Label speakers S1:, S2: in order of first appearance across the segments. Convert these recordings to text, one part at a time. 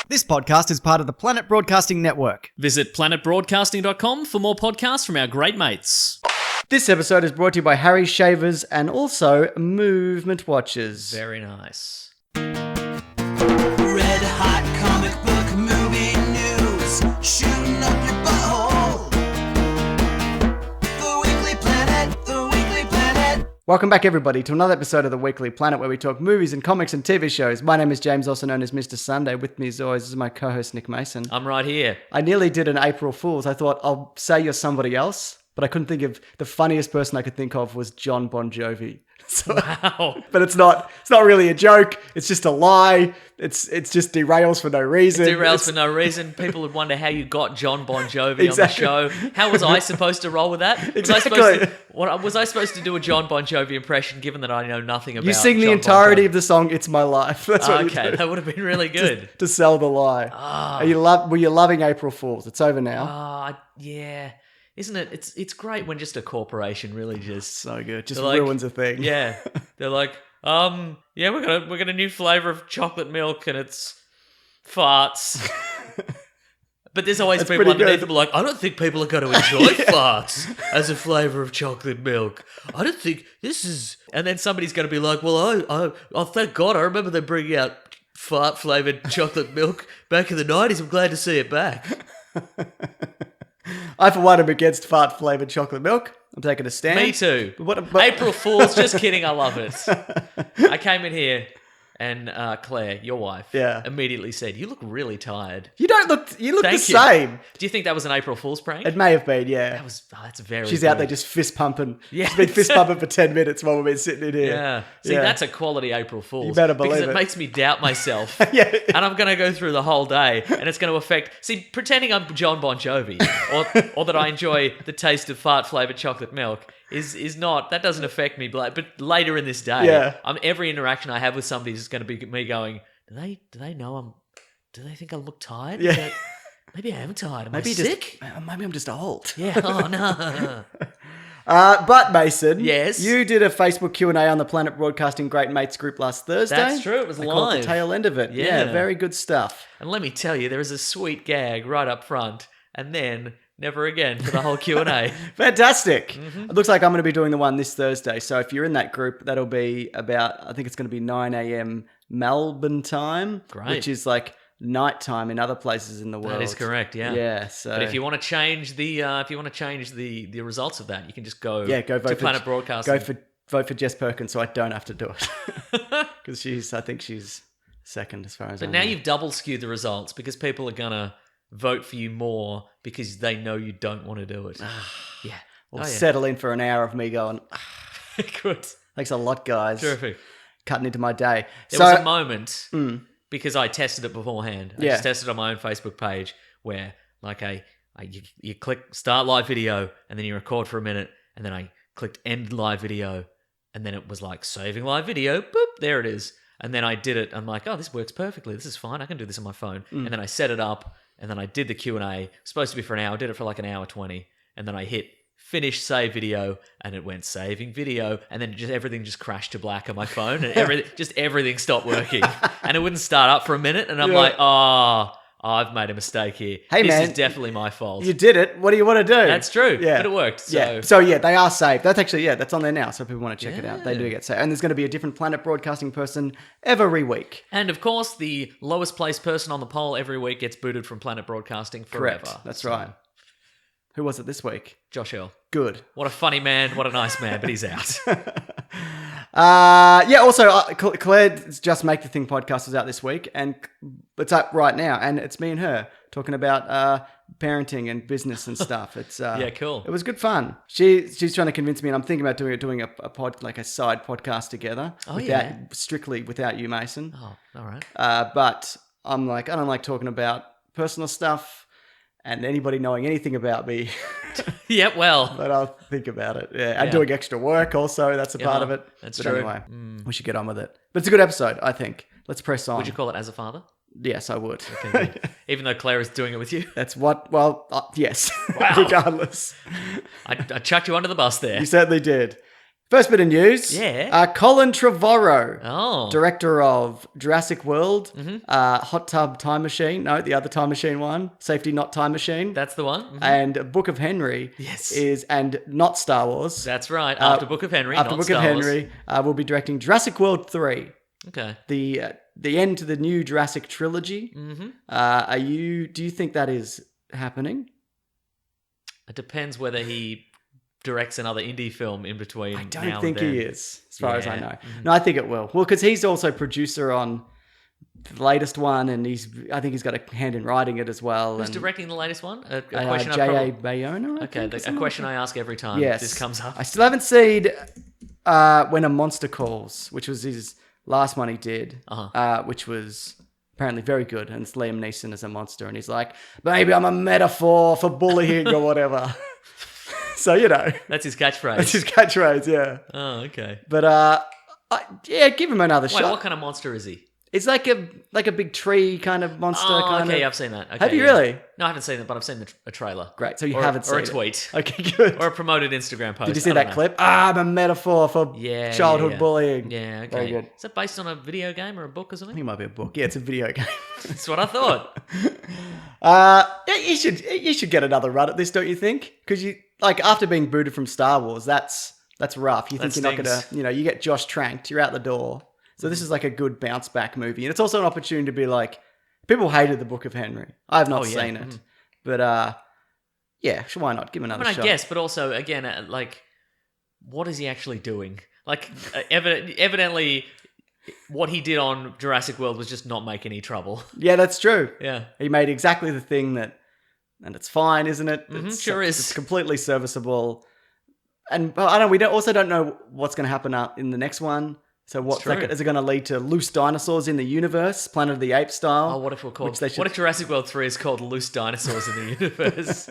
S1: This podcast is part of the Planet Broadcasting Network.
S2: Visit planetbroadcasting.com for more podcasts from our great mates.
S1: This episode is brought to you by Harry's Shavers and also Movement Watches.
S2: Very nice.
S3: Red hot comic book movie news, shooting up your butthole. The Weekly Planet, the Weekly Planet.
S1: Welcome back, everybody, to another episode of the Weekly Planet where we talk movies and comics and TV shows. My name is James, also known as Mr. Sunday. With me, as always, is my co-host, Nick Mason.
S2: I'm right here.
S1: I nearly did an April Fool's. I thought, I'll say you're somebody else, but I couldn't think of... The funniest person I could think of was John Bon Jovi. So,
S2: Wow.
S1: But it's not really a joke. It's just a lie. It's just derails for no reason.
S2: For no reason. People would wonder how you got John Bon Jovi
S1: Exactly.
S2: on the show. How was I supposed to roll with that?
S1: Exactly.
S2: Was I supposed to do a John Bon Jovi impression, given that I know nothing about
S1: You sing the
S2: John
S1: entirety
S2: Bon
S1: of the song, It's My Life. That's what you
S2: Okay,
S1: do.
S2: that would have been really good.
S1: To sell the lie. Were you loving April Fool's? It's over now.
S2: Yeah. Isn't it? It's great when just a corporation really just...
S1: So good. Just
S2: They're like-
S1: ruins a thing.
S2: Yeah. They're like, yeah, we got a new flavour of chocolate milk and it's farts. But there's always
S1: That's
S2: people
S1: pretty
S2: underneath
S1: good.
S2: them like, I don't think people are going to enjoy farts as a flavour of chocolate milk. I don't think this is... And then somebody's going to be like, well, I thank God, I remember them bringing out fart-flavoured chocolate milk back in the 90s. I'm glad to see it back.
S1: I, for one, am against fart-flavoured chocolate milk. I'm taking a stand.
S2: Me too.
S1: But-
S2: April Fool's, just kidding, I love it. I came in here and Claire, your wife,
S1: Yeah.
S2: immediately said, you look really tired.
S1: You look the
S2: Thank you.
S1: same.
S2: Do you think that was an April Fool's prank?
S1: It may have been, yeah.
S2: That's very
S1: She's
S2: good.
S1: out there just fist pumping.
S2: Yeah.
S1: She's been fist pumping for 10 minutes while we've been sitting in here.
S2: Yeah. See, that's a quality April Fool's.
S1: You better believe
S2: because
S1: it.
S2: it makes me doubt myself.
S1: Yeah.
S2: And I'm going to go through the whole day and it's going to affect... See, pretending I'm John Bon Jovi or that I enjoy the taste of fart-flavoured chocolate milk is not... That doesn't affect me. But later in this day,
S1: Yeah.
S2: every interaction I have with somebody is going to be me going, do they know I'm... Do they think I look tired?
S1: Yeah.
S2: Maybe I am tired. Am
S1: Maybe
S2: I sick?
S1: Maybe I'm just old.
S2: Yeah. Oh, no.
S1: But Mason,
S2: Yes?
S1: you did a Facebook Q&A on the Planet Broadcasting Great Mates group last Thursday.
S2: That's true, it was
S1: I caught
S2: live.
S1: the tail end of it. Yeah,
S2: Yeah.
S1: very good stuff.
S2: And let me tell you, there is a sweet gag right up front, and then never again for the whole Q&A.
S1: Fantastic.
S2: Mm-hmm.
S1: It looks like I'm going to be doing the one this Thursday. So if you're in that group, that'll be about, I think it's going to be 9 a.m. Melbourne time,
S2: Great.
S1: which is like nighttime in other places in the world.
S2: That is correct, yeah.
S1: Yeah. So
S2: But if you want to change the the results of that, you can just go
S1: go vote
S2: to
S1: for
S2: Planet Broadcasting.
S1: vote for Jess Perkins, so I don't have to do it because I think she's second as far as.
S2: But
S1: I
S2: now
S1: know.
S2: you've double skewed the results because people are gonna vote for you more because they know you don't want to do it. Yeah.
S1: We'll settle in for an hour of me going.
S2: Good.
S1: Thanks a lot, guys.
S2: Terrific.
S1: Cutting into my day.
S2: There was a moment because I tested it beforehand. I
S1: Yeah.
S2: just tested it on my own Facebook page where like you click start live video and then you record for a minute and then I clicked end live video and then it was like saving live video. Boop, there it is. And then I did it. I'm like, oh, this works perfectly. This is fine. I can do this on my phone. And then I set it up and then I did the Q&A. Supposed to be for an hour. I did it for like an hour 20. And then I hit finish save video and it went saving video and then everything just crashed to black on my phone and everything stopped working and it wouldn't start up for a minute and I'm
S1: Yeah.
S2: like, I've made a mistake here.
S1: Hey,
S2: this
S1: man,
S2: is definitely my fault.
S1: You did it. What do you want to do?
S2: That's true.
S1: Yeah.
S2: But it worked. So.
S1: Yeah. So yeah, they are saved. That's actually that's on there now. So if people want to check it out, they do get saved. And there's going to be a different Planet Broadcasting person every week.
S2: And of course, the lowest placed person on the poll every week gets booted from Planet Broadcasting forever.
S1: Correct. That's right. Who was it this week?
S2: Josh Earl.
S1: Good.
S2: What a funny man. What a nice man. But he's out.
S1: Also, Claire's Just Make the Thing podcast is out this week, and it's up right now, and it's me and her talking about parenting and business and stuff. It's
S2: Yeah, cool.
S1: It was good fun. She's trying to convince me, and I'm thinking about doing a pod, like a side podcast together. Strictly without you, Mason.
S2: Oh, all right.
S1: But I'm like, I don't like talking about personal stuff and anybody knowing anything about me.
S2: Yeah, well.
S1: But I'll think about it. Yeah, and doing extra work also. That's a part of it.
S2: That's
S1: but
S2: true.
S1: Anyway, we should get on with it. But it's a good episode, I think. Let's press on.
S2: Would you call it As a Father?
S1: Yes, I would.
S2: Okay, even though Claire is doing it with you?
S1: That's what. Well, yes.
S2: Wow.
S1: Regardless,
S2: I chucked you under the bus there.
S1: you certainly did. First bit of news.
S2: Yeah.
S1: Colin Trevorrow,
S2: Oh.
S1: director of Jurassic World, Hot Tub Time Machine. No, the other Time Machine one. Safety Not Time Machine.
S2: That's the one. Mhm.
S1: And Book of Henry.
S2: Yes.
S1: And not Star Wars.
S2: That's right. After Book of Henry,
S1: After
S2: not
S1: Book
S2: Star
S1: of
S2: Wars.
S1: Henry, will be directing Jurassic World 3.
S2: Okay.
S1: The end to the new Jurassic trilogy. Mm-hmm. Do you think that is happening?
S2: It depends whether he directs another indie film in between.
S1: I
S2: now
S1: don't
S2: and
S1: think
S2: then.
S1: he is, as far as I
S2: Yeah.
S1: know. No, I think it will. Well, because he's also producer on the latest one, and I think he's got a hand in writing it as well.
S2: Who's
S1: and,
S2: directing the latest one? A question I
S1: J.A.
S2: probably...
S1: Bayona. I
S2: Okay,
S1: think, or
S2: a
S1: something
S2: question
S1: like
S2: I ask every time
S1: Yes.
S2: this comes up.
S1: I still haven't seen When a Monster Calls, which was his last one he did, which was apparently very good. And it's Liam Neeson as a monster, and he's like, "Maybe I'm a metaphor for bullying or whatever." So
S2: That's his catchphrase.
S1: that's his catchphrase. Yeah,
S2: Oh, okay.
S1: but give him another
S2: Wait,
S1: shot.
S2: what kind of monster is he?
S1: It's like a big tree kind of monster.
S2: Oh,
S1: kind
S2: okay,
S1: of.
S2: I've seen that. Okay,
S1: Have you
S2: yeah.
S1: really?
S2: No, I haven't seen it, but I've seen a trailer.
S1: Great. So you
S2: Or-
S1: haven't seen
S2: or a
S1: it.
S2: tweet.
S1: Okay, good.
S2: Or a promoted Instagram post.
S1: Did you see
S2: I don't
S1: that
S2: know.
S1: clip? I'm a metaphor for
S2: Yeah,
S1: childhood
S2: yeah.
S1: bullying.
S2: Yeah, okay.
S1: Very good.
S2: Is that based on a video game or a book or
S1: I
S2: something?
S1: think it might be a book. Yeah, it's a video game.
S2: That's what I thought.
S1: Yeah, you should get another run at this, don't you think? Because after being booted from Star Wars, that's rough. You think
S2: That
S1: you're not
S2: stings.
S1: gonna, you get Josh tranked, you're out the door. So this is like a good bounce back movie, and it's also an opportunity to be like, people hated the Book of Henry. I have not
S2: Oh, yeah.
S1: seen it, but yeah, sure, why not? Give him
S2: I
S1: another
S2: mean, I
S1: shot.
S2: guess, but also, again, what is he actually doing? Evidently, what he did on Jurassic World was just not make any trouble.
S1: Yeah, that's true.
S2: Yeah.
S1: He made exactly the thing that, and it's fine, isn't it?
S2: Sure is.
S1: It's completely serviceable. And we also don't know what's going to happen in the next one. So
S2: true.
S1: is it going to lead to loose dinosaurs in the universe, Planet of the Apes style?
S2: Oh, what if we're called?
S1: Which they should-
S2: What if Jurassic World 3 is called Loose Dinosaurs in the Universe?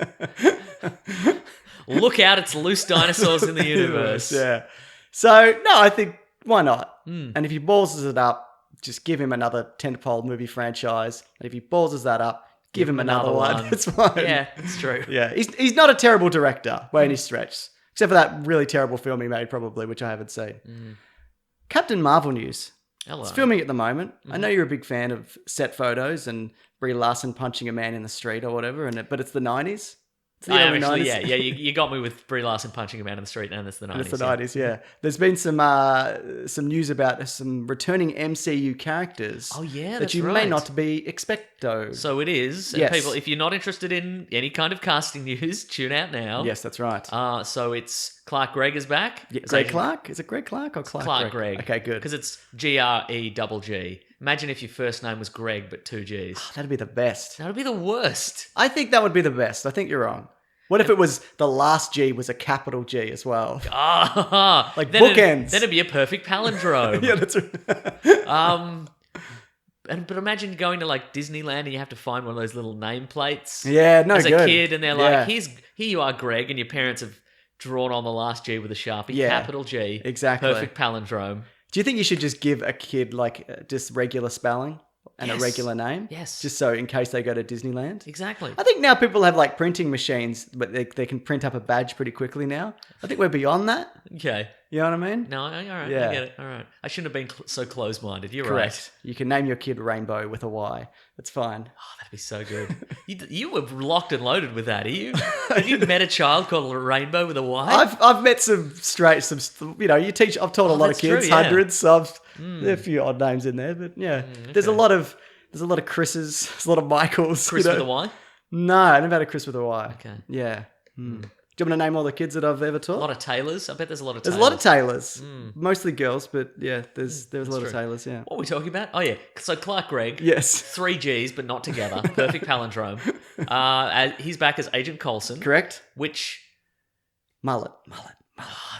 S2: Look out, it's loose dinosaurs in the universe.
S1: Yeah. So, no, I think, why not?
S2: Hmm.
S1: And if he ballses it up, just give him another tentpole movie franchise. And if he ballses that up, give him another one. It's fine.
S2: Yeah, it's true.
S1: Yeah, he's not a terrible director by any stretch, except for that really terrible film he made, probably, which I haven't seen. Captain Marvel news.
S2: Hello.
S1: It's filming at the moment. I know you're a big fan of set photos and Brie Larson punching a man in the street or whatever, but it's the 90s. It's the
S2: I am
S1: early
S2: actually,
S1: 90s.
S2: yeah. You got me with Brie Larson punching a man in the street, and it's the 90s.
S1: It's the 90s, yeah. There's been some news about some returning MCU characters.
S2: Oh, yeah,
S1: that
S2: that's
S1: you may
S2: right.
S1: not be expecto.
S2: So it is. And
S1: Yes.
S2: people, if you're not interested in any kind of casting news, tune out now.
S1: Yes, that's right.
S2: So it's Clark Gregg is back.
S1: Yeah,
S2: As
S1: Greg
S2: Agent-
S1: Clark? Is it Greg Clark or Clark?
S2: Clark Gregg.
S1: Okay, good.
S2: Because it's G-R-E-G-G. Imagine if your first name was Greg, but 2 G's.
S1: That'd be the best.
S2: That would be the worst.
S1: I think that would be the best. I think you're wrong. What if it was the last G was a capital G as well?
S2: Ah,
S1: Like
S2: then
S1: bookends.
S2: Then it'd be a perfect palindrome.
S1: Yeah, that's right.
S2: But imagine going to like Disneyland and you have to find one of those little nameplates.
S1: Yeah, no
S2: as
S1: good.
S2: a kid, and they're
S1: Yeah.
S2: like, "Here you are, Greg," and your parents have drawn on the last G with a Sharpie,
S1: Yeah,
S2: capital G,
S1: exactly.
S2: perfect palindrome.
S1: Do you think you should just give a kid like just regular spelling and a
S2: Yes.
S1: regular name?
S2: Yes.
S1: Just so in case they go to Disneyland?
S2: Exactly.
S1: I think now people have like printing machines, but they can print up a badge pretty quickly now. I think we're beyond that.
S2: Okay.
S1: You know what I mean?
S2: No, all right.
S1: Yeah.
S2: I get it. All right. I shouldn't have been so close-minded. You're
S1: Correct. You can name your kid Rainbow with a Y. That's fine.
S2: right. Oh, that'd be so good. you were locked and loaded with that, are you? Have you met a child called Rainbow with a Y?
S1: I've met some you teach. I've taught a lot of
S2: that's true,
S1: kids,
S2: yeah.
S1: hundreds. So there are a few odd names in there, but yeah, there's a lot of Chris's, there's a lot of Michaels.
S2: Chris with a Y?
S1: No, I never had a Chris with a Y.
S2: Okay.
S1: Yeah. Do you want me to name all the kids that I've ever
S2: A
S1: taught?
S2: lot of Taylors. I bet there's a lot of
S1: There's
S2: Taylors.
S1: a lot of Taylors, mostly girls, but yeah, there's a lot of
S2: true.
S1: Taylors. Yeah.
S2: What are we talking about? Oh, yeah. So Clark Gregg.
S1: Yes.
S2: 3 G's, but not together. Perfect palindrome. He's back as Agent Coulson.
S1: Correct.
S2: Which,
S1: Mullet.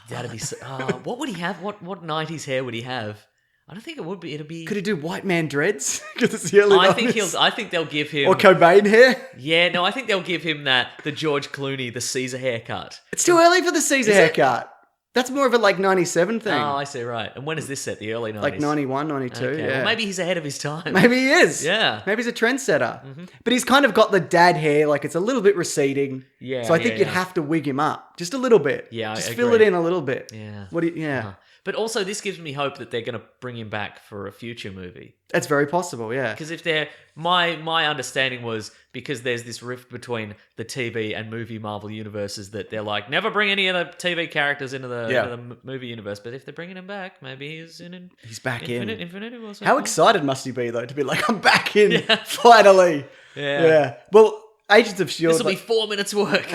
S2: that'd be so... what would he have? What 90s hair would he have? I don't think it would be. It'd be...
S1: Could he do white man dreads? Because it's the early
S2: I think
S1: 90s.
S2: I think they'll give him...
S1: Or Cobain hair.
S2: Yeah, no, I think they'll give him the George Clooney, the Caesar haircut.
S1: It's too early for the Caesar
S2: Is it?
S1: haircut. That's more of a like 97 thing.
S2: Oh, I see, right. And when is this set? The early 90s?
S1: Like 91, 92,
S2: Okay.
S1: yeah.
S2: Well, maybe he's ahead of his time.
S1: Maybe he is.
S2: Yeah.
S1: Maybe he's a trendsetter. But he's kind of got the dad hair, like it's a little bit receding.
S2: Yeah,
S1: So I think
S2: yeah,
S1: you'd
S2: yeah.
S1: have to wig him up just a little bit.
S2: Yeah, I
S1: just fill
S2: agree.
S1: it in a little bit.
S2: Yeah.
S1: What do you, yeah.
S2: Uh-huh. But also, this gives me hope that they're going to bring him back for a future movie.
S1: That's very possible, yeah.
S2: Because if they're... My understanding was because there's this rift between the TV and movie Marvel universes that they're like, never bring any of the TV characters into the movie universe. But if they're bringing him back, maybe he's in...
S1: He's back
S2: Infinity War.
S1: How excited must he be, though, to be like, I'm back in, finally. Yeah. Well, Agents of S.H.I.E.L.D.
S2: This will be 4 minutes work.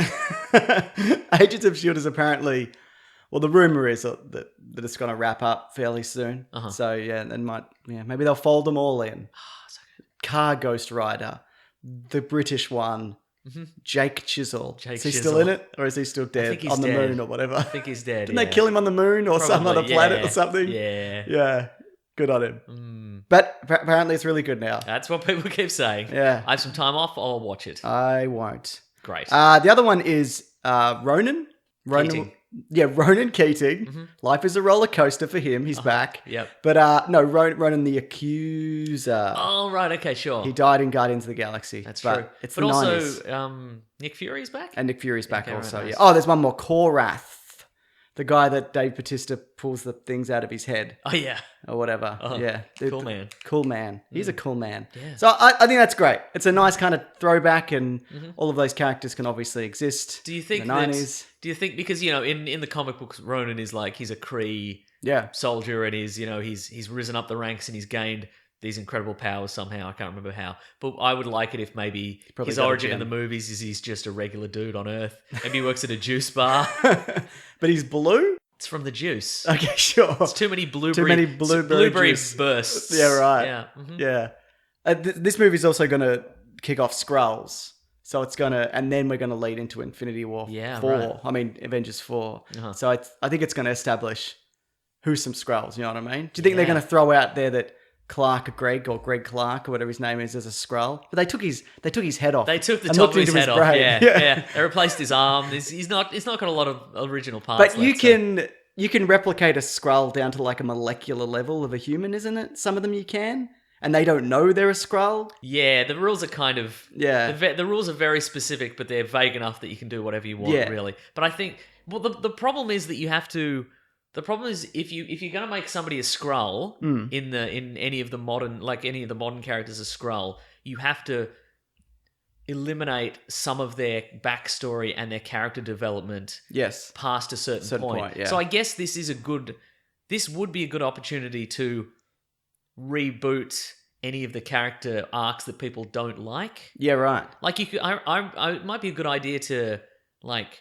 S1: Agents of S.H.I.E.L.D. is apparently... Well, the rumor is that it's going to wrap up fairly soon. So, yeah, maybe they'll fold them all in. Car Ghost Rider, the British one, Jake Chisel. Is he still in it? Or is he still dead on the moon or whatever? I
S2: think he's dead.
S1: Didn't they kill him on the moon or some other planet or something?
S2: Yeah.
S1: Yeah. Good on him. But apparently it's really good now.
S2: That's what people keep saying.
S1: Yeah.
S2: I have some time off, I'll watch it.
S1: I won't.
S2: Great.
S1: The other one is Ronan.
S2: Keating.
S1: Yeah, Ronan Keating. Life is a roller coaster for him. He's back.
S2: Yep.
S1: But no, Ronan the Accuser.
S2: Oh, right. Okay, sure.
S1: He died in Guardians of the Galaxy.
S2: That's
S1: but
S2: true.
S1: It's
S2: but
S1: the
S2: also,
S1: 90s.
S2: Nick Fury's back?
S1: And Nick Fury's back
S2: Okay, right,
S1: also,
S2: nice.
S1: yeah. Oh, there's one more. Korath. The guy that Dave Bautista pulls the things out of his head.
S2: Oh, yeah.
S1: Or whatever. Yeah.
S2: Cool man.
S1: Cool man. He's a cool man.
S2: Yeah.
S1: So I think that's great. It's a nice kind of throwback, and all of those characters can obviously exist.
S2: Do you think
S1: in the 90s.
S2: Do you think, because, you know, in the comic books, Ronan is like, he's a Kree soldier, and he's risen up the ranks and he's gained these incredible powers somehow. I can't remember how. But I would like it if maybe
S1: Probably
S2: his
S1: got a
S2: origin in
S1: gem.
S2: the movies is he's just a regular dude on Earth. Maybe he works at a juice bar.
S1: But he's blue?
S2: It's from the juice.
S1: Okay, sure.
S2: It's too many blueberry
S1: juice.
S2: bursts.
S1: Yeah, right.
S2: Yeah.
S1: Yeah. This movie's also going to kick off Skrulls. So it's going to... And then we're going to lead into Infinity War 4.
S2: Right.
S1: I mean, Avengers 4. So I think it's going to establish who's some Skrulls, you know what I mean? Do you think they're going to throw out there that Greg Clark or whatever his name is as a Skrull? But they took his head off.
S2: They took the
S1: and
S2: top
S1: looked
S2: of his
S1: into
S2: head off.
S1: brain.
S2: Yeah. They replaced his arm. He's not got a lot of original parts.
S1: But you can replicate a Skrull down to like a molecular level of a human, isn't it? Some of them you can. And they don't know they're a Skrull.
S2: Yeah, the rules are kind of...
S1: Yeah.
S2: The rules are very specific, but they're vague enough that you can do whatever you want, really. But I think... Well, the problem is that you have to... The problem is if you're going to make somebody a Skrull in any of the modern characters a Skrull, you have to eliminate some of their backstory and their character development past a certain point.
S1: Yeah.
S2: So I guess this would be a good opportunity to reboot any of the character arcs that people don't like.
S1: Yeah, right.
S2: Like you could, it might be a good idea to like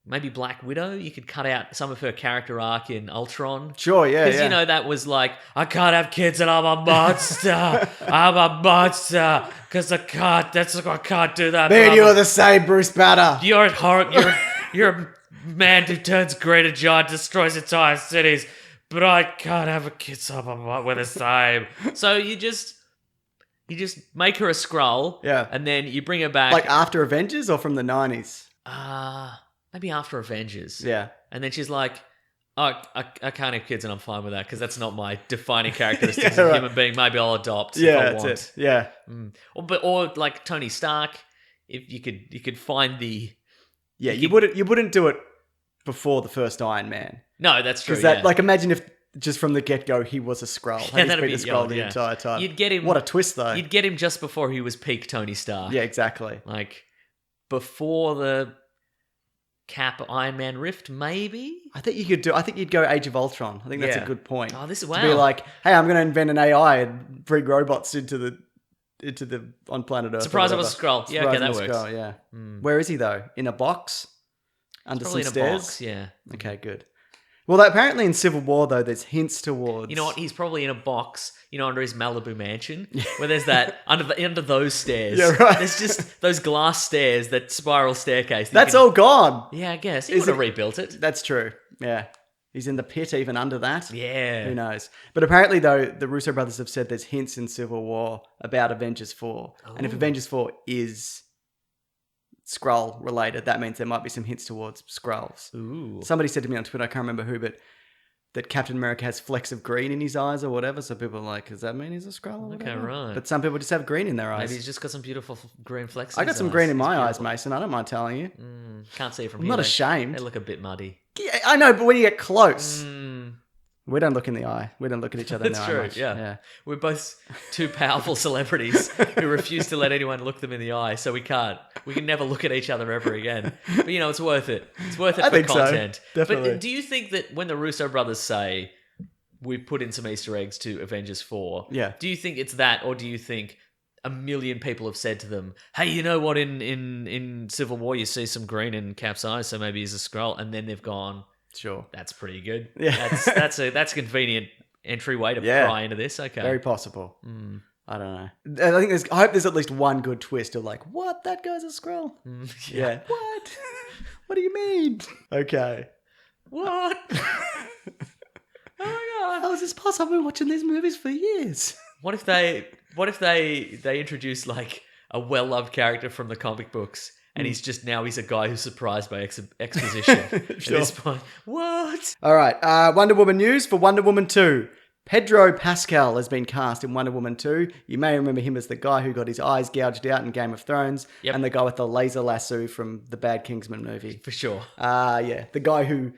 S2: maybe Black Widow. You could cut out some of her character arc in Ultron.
S1: Sure, yeah,
S2: because you know that was like, I can't have kids and I'm a monster. I'm a monster because I can't do that.
S1: Me and you are the same, Bruce Banner.
S2: You're you're a man who turns green and giant, destroys entire cities. But I can't have a kid, so we're the same. So you just make her a Skrull, and then you bring her back.
S1: Like after Avengers or from the 90s?
S2: Maybe after Avengers.
S1: Yeah.
S2: And then she's like, oh, I can't have kids and I'm fine with that because that's not my defining characteristics as a human being. Maybe I'll adopt if I want.
S1: That's it. Yeah.
S2: Or like Tony Stark, if you could find the...
S1: Yeah, you wouldn't do it before the first Iron Man.
S2: No, that's true.
S1: Because like, imagine if just from the get-go he was a Skrull.
S2: Yeah,
S1: that'd be a Skrull the entire time.
S2: You'd get him.
S1: What a twist, though.
S2: You'd get him just before he was peak Tony Stark.
S1: Yeah, exactly.
S2: Like before the Cap Iron Man rift, maybe.
S1: I think you'd go Age of Ultron. I think that's a good point.
S2: Oh, this is
S1: To be like, hey, I'm going to invent an AI and bring robots into the on planet Earth.
S2: Surprise, I'm a Skrull. Yeah, okay, that works.
S1: Skrull, yeah. Where is he though? In a box? Under some
S2: Probably in
S1: stairs?
S2: a box, yeah.
S1: Okay, good. Well, apparently in Civil War, though, there's hints towards...
S2: You know what? He's probably in a box, under his Malibu mansion, where there's that, under those stairs.
S1: Yeah, right.
S2: There's just those glass stairs, that spiral staircase.
S1: That's all gone.
S2: Yeah, I guess. He would have rebuilt it.
S1: That's true. Yeah. He's in the pit even under that.
S2: Yeah.
S1: Who knows? But apparently, though, the Russo brothers have said there's hints in Civil War about Avengers 4. And if Avengers 4 is Skrull related, that means there might be some hints towards Skrulls.
S2: Ooh.
S1: Somebody said to me on Twitter, I can't remember who, but that Captain America has flecks of green in his eyes or whatever. So people are like, does that mean he's a Skrull or whatever?
S2: Okay, right.
S1: But some people just have green in their eyes.
S2: Maybe he's just got some beautiful green flecks.
S1: I got some green in my eyes, Mason. I don't mind telling you.
S2: Can't see it from
S1: I'm
S2: here.
S1: not ashamed.
S2: They look a bit muddy.
S1: Yeah, I know, but when you get close, we don't look in the eye. We don't look at each other in the
S2: That's
S1: eye
S2: true,
S1: much.
S2: yeah. We're both two powerful celebrities who refuse to let anyone look them in the eye, so we can't. We can never look at each other ever again. But, it's worth it. It's worth it
S1: I
S2: for
S1: think so,
S2: content.
S1: definitely.
S2: But do you think that when the Russo brothers say, we've put in some Easter eggs to Avengers 4, do you think it's that, or do you think a million people have said to them, hey, you know what, in Civil War you see some green in Cap's eyes, so maybe he's a Skrull, and then they've gone...
S1: Sure.
S2: That's pretty good.
S1: Yeah.
S2: That's a convenient entryway to pry into this. Okay.
S1: Very possible. I don't know. I hope there's at least one good twist of like, what? That guy's a Skrull? Yeah. What? What do you mean? Okay.
S2: What? Oh my god.
S1: How is this possible? I've been watching these movies for years.
S2: What if they introduce like a well-loved character from the comic books? And he's a guy who's surprised by exposition at this point. What?
S1: All right. Wonder Woman news for Wonder Woman 2. Pedro Pascal has been cast in Wonder Woman 2. You may remember him as the guy who got his eyes gouged out in Game of Thrones.
S2: Yep.
S1: And the guy with the laser lasso from the Bad Kingsman movie.
S2: For sure.
S1: Yeah. The guy who,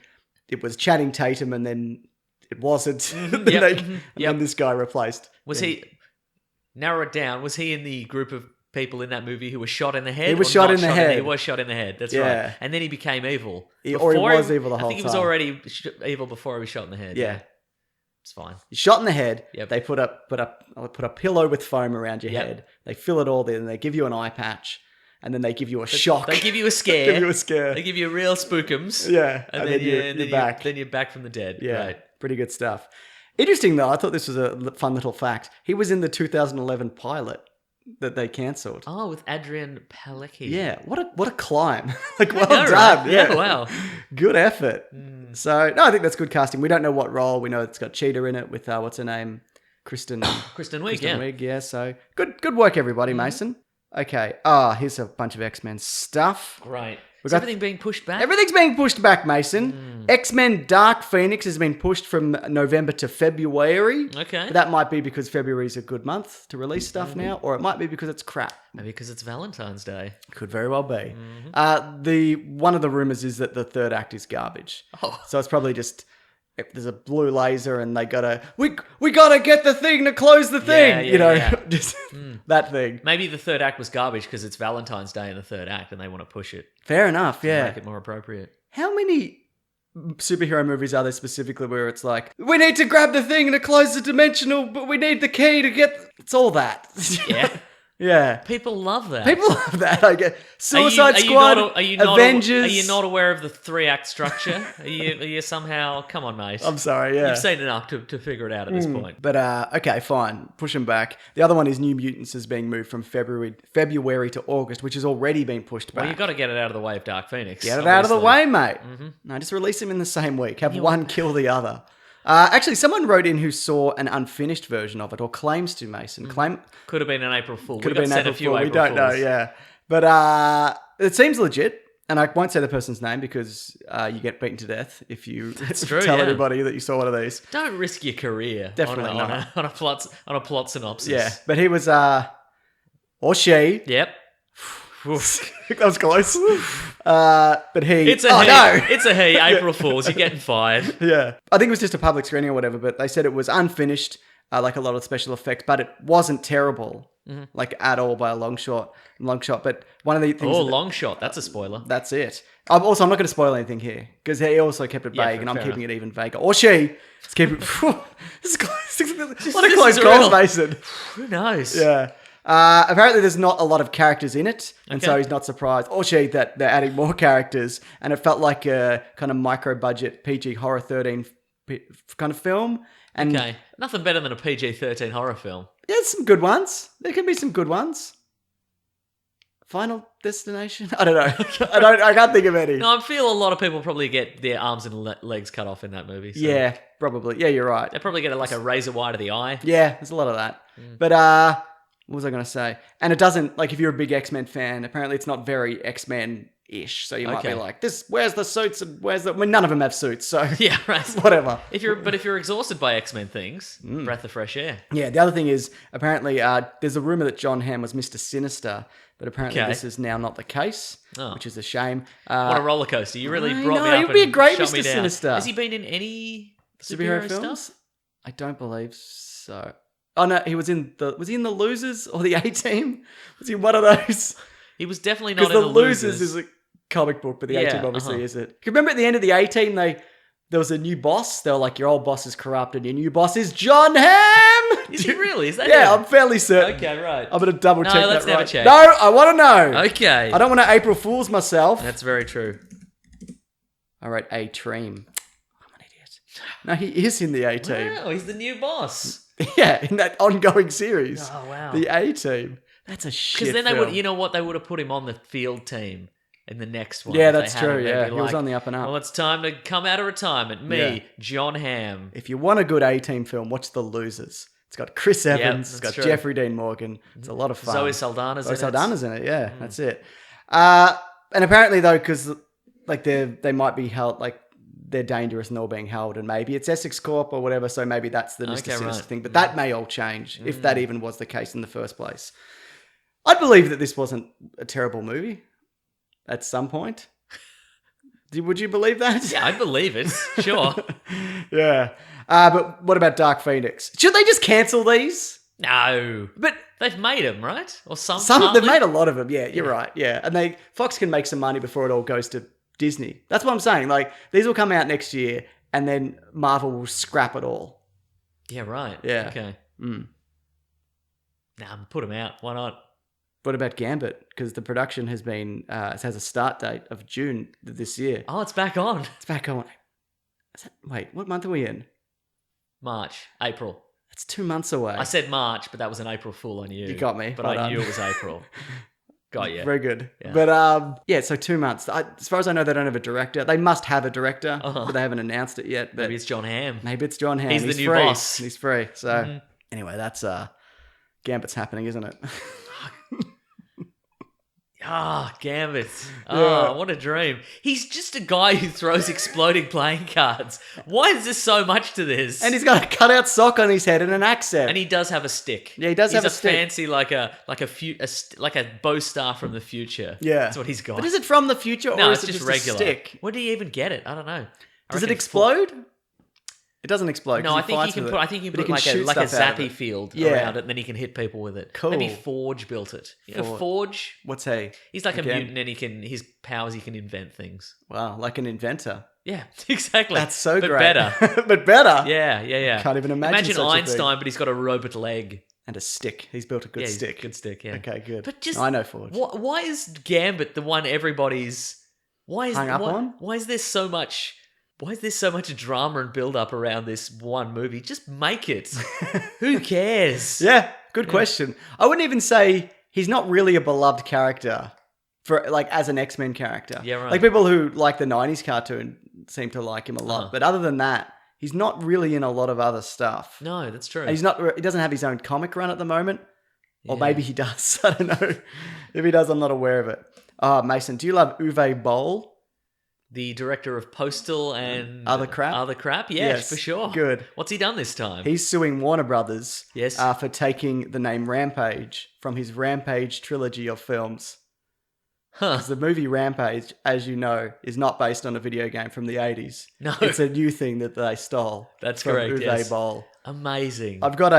S1: it was Channing Tatum and then it wasn't. And then this guy replaced.
S2: Was he, narrow it down, was he in the group of people in that movie who was shot in the head?
S1: He was shot in the head.
S2: He was shot in the head. That's right. And then he became evil.
S1: Or he was evil the whole time.
S2: I think he was already evil before he was shot in the head.
S1: Yeah.
S2: It's fine.
S1: You're shot in the head.
S2: Yep.
S1: They put a pillow with foam around your head. They fill it all in. They give you an eye patch. And then they give you a shock.
S2: They give you a scare.
S1: They
S2: give you real spookums.
S1: Yeah.
S2: And then you're back. Then you're back from the dead.
S1: Yeah.
S2: Right.
S1: Pretty good stuff. Interesting though. I thought this was a fun little fact. He was in the 2011 pilot that they cancelled.
S2: Oh, with Adrian Palicki.
S1: Yeah, what a climb! Like, well
S2: know,
S1: done.
S2: Right?
S1: Yeah,
S2: wow,
S1: good effort. So, no, I think that's good casting. We don't know what role. We know it's got Cheetah in it with what's her name, Kristen
S2: Wiig.
S1: Yeah, so good work, everybody. Mason. Okay. Here's a bunch of X-Men stuff.
S2: Great. Is everything being pushed back?
S1: Everything's being pushed back, Mason. X-Men Dark Phoenix has been pushed from November to February.
S2: Okay.
S1: That might be because February is a good month to release stuff now, or it might be because it's crap.
S2: Maybe because it's Valentine's Day.
S1: Could very well be. One of the rumors is that the third act is garbage. So it's probably just... If there's a blue laser and they gotta... We gotta get the thing to close the thing! Just that thing.
S2: Maybe the third act was garbage because it's Valentine's Day in the third act and they want to push it.
S1: Fair enough, yeah.
S2: Make it more appropriate.
S1: How many superhero movies are there specifically where it's like, we need to grab the thing to close the dimensional, but we need the key to get... It's all that.
S2: Yeah.
S1: Yeah.
S2: People love that.
S1: People love that, I guess. Suicide Squad, Avengers...
S2: Are you not aware of the 3-act structure? Are you somehow... Come on, mate.
S1: I'm sorry, yeah.
S2: You've seen enough to figure it out at this point.
S1: But, okay, fine. Push them back. The other one is New Mutants is being moved from February to August, which has already been pushed back.
S2: Well, you've got to get it out of the way of Dark Phoenix.
S1: Get it out of the way, mate. No, just release them in the same week. Have one kill the other. Actually, someone wrote in who saw an unfinished version of it, or claims to, Mason.
S2: Could have been an April Fool.
S1: Could have been an April Fool. We don't know, yeah. But it seems legit, and I won't say the person's name because you get beaten to death if you tell everybody that you saw one of these.
S2: Don't risk your career
S1: Definitely
S2: on a plot synopsis.
S1: Yeah, but he was, or she.
S2: Yep.
S1: That was close. But he...
S2: It's a he. No. It's a he. April Fools. You're getting fired.
S1: Yeah. I think it was just a public screening or whatever, but they said it was unfinished, like a lot of special effects, but it wasn't terrible, like at all by a long shot. But one of the things...
S2: long shot. That's a spoiler.
S1: That's it. Also, I'm not going to spoil anything here, because he also kept it vague, and I'm keeping it even vaguer. Or she. Let's keep it... This is close. What a close call, Mason.
S2: Who knows?
S1: Yeah. Apparently there's not a lot of characters in it, and so he's not surprised, or she, that they're adding more characters, and it felt like a kind of micro-budget PG horror 13 kind of film. And
S2: nothing better than a PG-13 horror film.
S1: There's some good ones. There can be some good ones. Final Destination? I don't know. I can't think of any.
S2: No, I feel a lot of people probably get their arms and legs cut off in that movie. So.
S1: Yeah, probably. Yeah, you're right.
S2: They probably get like a razor wire to the eye.
S1: Yeah, there's a lot of that. But What was I going to say? And it doesn't, like, if you're a big X-Men fan, apparently it's not very X-Men-ish. So you might be like, where's the suits and where's the... I mean, none of them have suits, so...
S2: Yeah, right.
S1: Whatever.
S2: If you're exhausted by X-Men things, breath of fresh air.
S1: Yeah, the other thing is, apparently, there's a rumor that John Hamm was Mr. Sinister, but apparently this is now not the case, which is a shame.
S2: What a roller coaster. You really
S1: I
S2: brought
S1: know,
S2: me up
S1: he'd be a
S2: and
S1: great
S2: shot
S1: Mr.
S2: me down.
S1: Sinister.
S2: Has he been in any superhero
S1: films?
S2: stuff?
S1: I don't believe so. Oh no, he was in the Losers or the A-Team? Was he one of those?
S2: He was definitely not in
S1: Because
S2: the
S1: the Losers
S2: Losers.
S1: is a comic book, but the
S2: Yeah,
S1: A-Team obviously isn't. You remember at the end of the A-Team, there was a new boss. They were like, your old boss is corrupt and your new boss is John Hamm!
S2: Is he really? Is that
S1: Yeah,
S2: him?
S1: I'm fairly certain.
S2: Okay, right.
S1: I'm going to double check that
S2: let's never
S1: right.
S2: check.
S1: No, I want to know.
S2: Okay.
S1: I don't want to April Fool's myself.
S2: That's very true.
S1: I wrote A-Team. I'm an idiot. No, he is in the A-Team.
S2: Wow, he's the new boss.
S1: Yeah, in that ongoing series.
S2: Oh, wow.
S1: The A-Team. That's a shit
S2: Because then they
S1: film.
S2: would, you know what, they would have put him on the field team in the next one.
S1: Yeah,
S2: if they
S1: that's
S2: had
S1: true,
S2: him. They'd
S1: yeah.
S2: be
S1: He was
S2: like,
S1: on the up and up.
S2: Well, it's time to come out of retirement. Me,
S1: Yeah.
S2: John Hamm.
S1: If you want a good A-Team film, watch The Losers. It's got Chris Evans. It's got
S2: true.
S1: Jeffrey Dean Morgan. It's a lot of fun.
S2: Zoe Saldana's in it.
S1: Saldana's in it, yeah. That's it. And apparently, though, because like they might be held, like they're dangerous and all being held, and maybe it's Essex Corp or whatever, so maybe that's the Mr. Sinister
S2: right.
S1: thing. But that may all change if that even was the case in the first place. I'd believe that this wasn't a terrible movie at some point. Would you believe that?
S2: Yeah, I believe it. Sure.
S1: Yeah. But what about Dark Phoenix? Should they just cancel these?
S2: No.
S1: But
S2: They've made them, right? Or
S1: they've
S2: partly?
S1: made a lot of them. Yeah, you're right. Yeah, and Fox can make some money before it all goes to Disney. That's what I'm saying. Like these will come out next year, and then Marvel will scrap it all.
S2: Yeah, right.
S1: Yeah.
S2: Okay.
S1: Mm.
S2: Nah, put them out. Why not?
S1: What about Gambit? Because the production has a start date of June this year.
S2: Oh, it's back on.
S1: It's back on. Wait, what month are we in?
S2: March, April.
S1: It's 2 months away.
S2: I said March, but that was an April Fool on you.
S1: You got me.
S2: But
S1: Well
S2: I
S1: done.
S2: knew it was April. Got you.
S1: Very good.
S2: Yeah.
S1: But yeah, so 2 months. As far as I know, they don't have a director. They must have a director,
S2: Uh-huh.
S1: but they haven't announced it yet. But
S2: Maybe it's John Hamm.
S1: maybe it's John Hamm.
S2: He's the new
S1: free.
S2: boss.
S1: He's free. So anyway, that's Gambit's happening, isn't it?
S2: Ah, Gambit.
S1: Yeah.
S2: Oh, what a dream. He's just a guy who throws exploding playing cards. Why is there so much to this?
S1: And he's got a cutout sock on his head and an accent.
S2: And he does have a stick.
S1: Yeah, he does have a
S2: He's
S1: stick.
S2: fancy like a bow star from the future.
S1: Yeah.
S2: That's what he's got.
S1: But is it from the future
S2: No,
S1: or
S2: it's
S1: is it
S2: just
S1: just
S2: regular.
S1: a stick?
S2: Where do you even get it? I don't know.
S1: Does it explode? It doesn't explode.
S2: No,
S1: 'cause
S2: I think he
S1: fights
S2: can
S1: with
S2: put.
S1: it.
S2: I think he
S1: But
S2: can put
S1: shoot
S2: like a
S1: stuff out of
S2: zappy
S1: it.
S2: field
S1: Yeah.
S2: around it, and then he can hit people with it.
S1: Cool.
S2: Maybe Forge built it. You know, Forge.
S1: What's he?
S2: He's like
S1: Again?
S2: a mutant, and his powers, he can invent things.
S1: Wow, like an inventor.
S2: Yeah, exactly.
S1: That's so
S2: but
S1: great.
S2: better.
S1: But better.
S2: Yeah.
S1: Can't even imagine such a
S2: Einstein,
S1: thing.
S2: but he's got a robot leg.
S1: And a stick. He's built a good
S2: Yeah,
S1: stick.
S2: Good stick. Yeah.
S1: Okay, good.
S2: But just
S1: I know Forge.
S2: Why is Gambit the one everybody's?
S1: Hung up on?
S2: Why is there so much? Why is there so much drama and build up around this one movie? Just make it. Who cares?
S1: Yeah, good question. I wouldn't even say he's not really a beloved character for like as an X-Men character.
S2: Yeah, right.
S1: Like people who like the 90s cartoon seem to like him a lot.
S2: Uh-huh.
S1: But other than that, he's not really in a lot of other stuff.
S2: No, that's true.
S1: And he doesn't have his own comic run at the moment. Or
S2: Yeah.
S1: maybe he does. I don't know. If he does, I'm not aware of it. Mason, do you love Uwe Boll?
S2: The director of Postal and
S1: Other Crap?
S2: Other Crap, yes, for sure.
S1: Good.
S2: What's he done this time?
S1: He's suing Warner Brothers
S2: Yes.
S1: for taking the name Rampage from his Rampage trilogy of films.
S2: Huh?
S1: Because the movie Rampage, as you know, is not based on a video game from the 80s.
S2: No.
S1: It's a new thing that they stole.
S2: That's
S1: from
S2: correct,
S1: Uwe
S2: yes.
S1: Boll.
S2: Amazing.
S1: I've got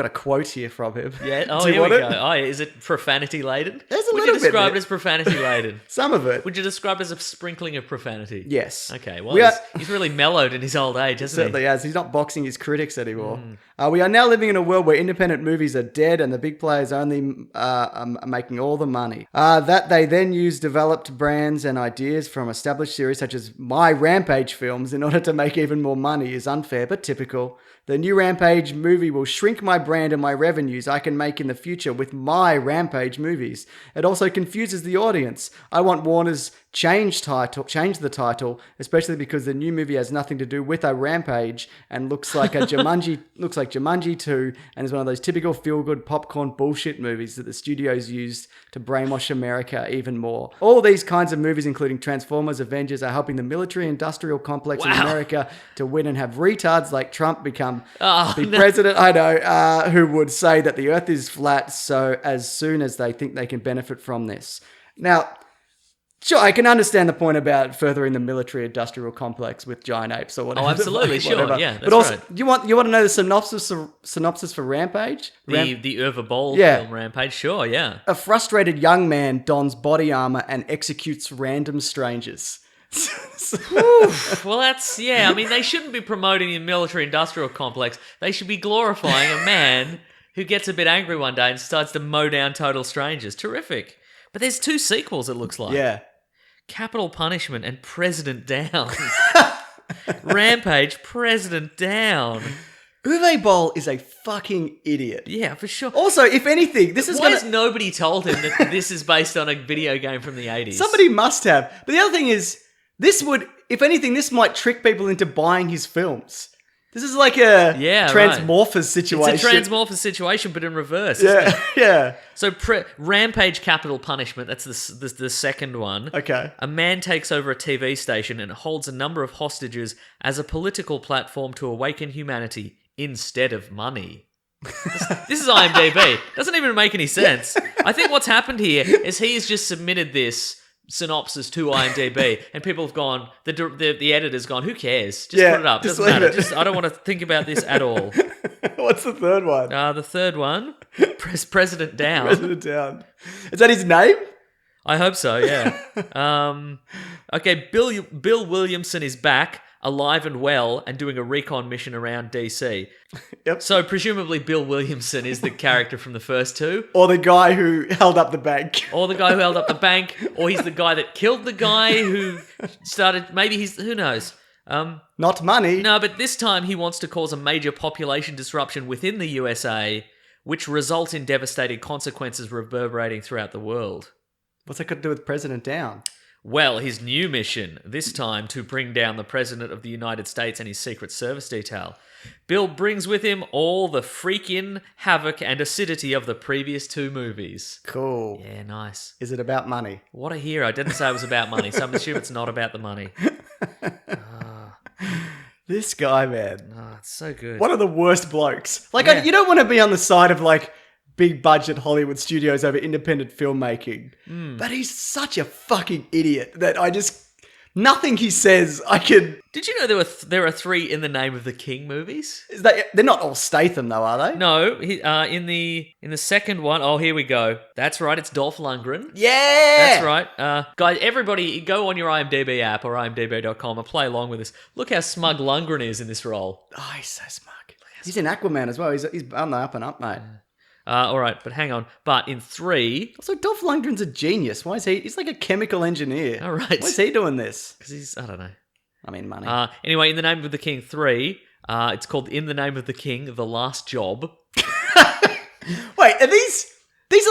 S1: a quote here from him.
S2: Yeah. Oh,
S1: Do you
S2: here we
S1: want
S2: go.
S1: it?
S2: Oh, yeah. Is it profanity laden?
S1: There's a
S2: Would
S1: little
S2: you
S1: bit
S2: describe
S1: in
S2: it
S1: it.
S2: as profanity laden?
S1: Some of it.
S2: Would you describe it as a sprinkling of profanity?
S1: Yes.
S2: Okay. Well,
S1: We
S2: he's really mellowed in his old age, hasn't
S1: Certainly
S2: he?
S1: has. He's not boxing his critics anymore. We are now living in a world where independent movies are dead and the big players only are making all the money. That they then use developed brands and ideas from established series such as my Rampage films in order to make even more money is unfair but typical. The new Rampage movie will shrink my brand and my revenues I can make in the future with my Rampage movies. It also confuses the audience. I want Warner's change the title, especially because the new movie has nothing to do with a rampage and looks like Jumanji 2, and is one of those typical feel-good popcorn bullshit movies that the studios used to brainwash America even more. All these kinds of movies, including Transformers, Avengers, are helping the military-industrial complex in America to win and have retards like Trump become president. I know, who would say that the Earth is flat so as soon as they think they can benefit from this. Now, sure, I can understand the point about furthering the military-industrial complex with giant apes or whatever.
S2: Oh, absolutely, sure, yeah, that's
S1: but also,
S2: right.
S1: you want to know the synopsis for Rampage?
S2: The Uwe Boll film Rampage, sure, yeah.
S1: A frustrated young man dons body armor and executes random strangers.
S2: Well, that's, I mean, they shouldn't be promoting the military-industrial complex. They should be glorifying a man who gets a bit angry one day and decides to mow down total strangers. Terrific. But there's 2 sequels, it looks like.
S1: Yeah.
S2: Capital Punishment and President Down. Rampage, President Down.
S1: Uwe Boll is a fucking idiot.
S2: Yeah, for sure.
S1: Also, if anything, this is
S2: Why has nobody told him that this is based on a video game from the 80s?
S1: Somebody must have. But the other thing is, if anything, this might trick people into buying his films. This is like a Transmorphers situation.
S2: It's a Transmorphers situation, but in reverse.
S1: Yeah, yeah.
S2: So Rampage Capital Punishment, that's the second one.
S1: Okay. A
S2: man takes over a TV station and holds a number of hostages as a political platform to awaken humanity instead of money. This is IMDb. Doesn't even make any sense. I think what's happened here is he has just submitted this synopsis to IMDb, and people have gone, the editor's gone, who cares? Just put it up. Doesn't matter. I don't want to think about this at all.
S1: What's the third one?
S2: The third one, President Down.
S1: President Down. Is that his name?
S2: I hope so, yeah. Okay, Bill Williamson is back, alive and well, and doing a recon mission around DC. Yep. So presumably Bill Williamson is the character from the first 2.
S1: Or the guy who held up the bank.
S2: Or he's the guy that killed the guy who started, maybe who knows.
S1: Not money.
S2: No, but this time he wants to cause a major population disruption within the USA, which results in devastating consequences reverberating throughout the world.
S1: What's that got to do with President Down?
S2: Well, his new mission, this time to bring down the President of the United States and his Secret Service detail. Bill brings with him all the freaking havoc and acidity of the previous 2 movies.
S1: Cool.
S2: Yeah, nice.
S1: Is it about money?
S2: What a hero. I didn't say it was about money, so I'm assuming it's not about the money.
S1: This guy, man.
S2: Oh, it's so good.
S1: One of the worst blokes. You don't want to be on the side of, big budget Hollywood studios over independent filmmaking. But he's such a fucking idiot that nothing he says I could...
S2: Did you know there are 3 In the Name of the King movies?
S1: They're not all Statham though, are they?
S2: No, in the second one, oh, here we go. That's right, it's Dolph Lundgren.
S1: Yeah!
S2: That's right. Guys, everybody go on your IMDb app or imdb.com and play along with us. Look how smug Lundgren is in this role.
S1: Oh, he's so smug. He's in Aquaman as well. He's on the up and up, mate.
S2: All right, but hang on. But in 3...
S1: Also, Dolph Lundgren's a genius. Why is he... He's like a chemical engineer.
S2: All right.
S1: Why is he doing this?
S2: Because I don't know.
S1: I mean, money.
S2: Anyway, In the Name of the King 3, it's called In the Name of the King, The Last Job.
S1: Wait, are these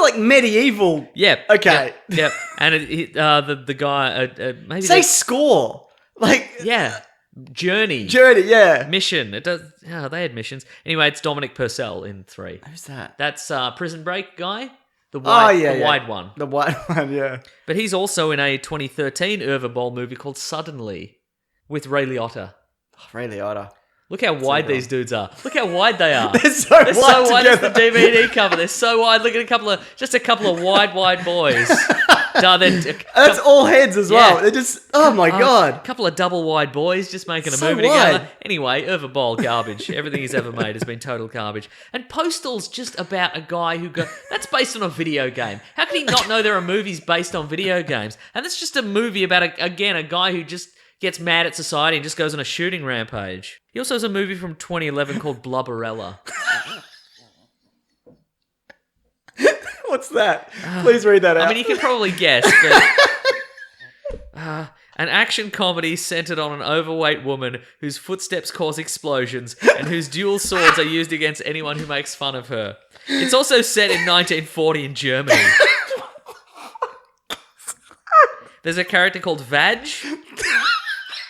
S1: are medieval...
S2: Yep.
S1: Okay.
S2: Yep. And the guy... maybe
S1: Say score.
S2: Yeah. Journey,
S1: yeah.
S2: Mission. It does. Oh, they had missions. Anyway, it's Dominic Purcell in 3.
S1: Who's that?
S2: That's Prison Break guy. The wide one.
S1: The white one, yeah.
S2: But he's also in a 2013 Uwe Boll movie called Suddenly with Ray Liotta.
S1: Oh, Ray Liotta.
S2: Look how wide these dudes are. Look how wide they are.
S1: They're so wide.
S2: That's the DVD cover. They're so wide. Look at a couple of wide boys.
S1: That's all heads as well. They're just, oh my God.
S2: A couple of double wide boys just making a movie together. Anyway, Uwe Boll, garbage. Everything he's ever made has been total garbage. And Postal's just about a guy that's based on a video game. How can he not know there are movies based on video games? And it's just a movie about, a guy who just gets mad at society and just goes on a shooting rampage. He also has a movie from 2011 called Blubberella.
S1: What's that? Please read that out.
S2: I mean, you can probably guess, but... an action comedy centered on an overweight woman whose footsteps cause explosions and whose dual swords are used against anyone who makes fun of her. It's also set in 1940 in Germany. There's a character called Vag,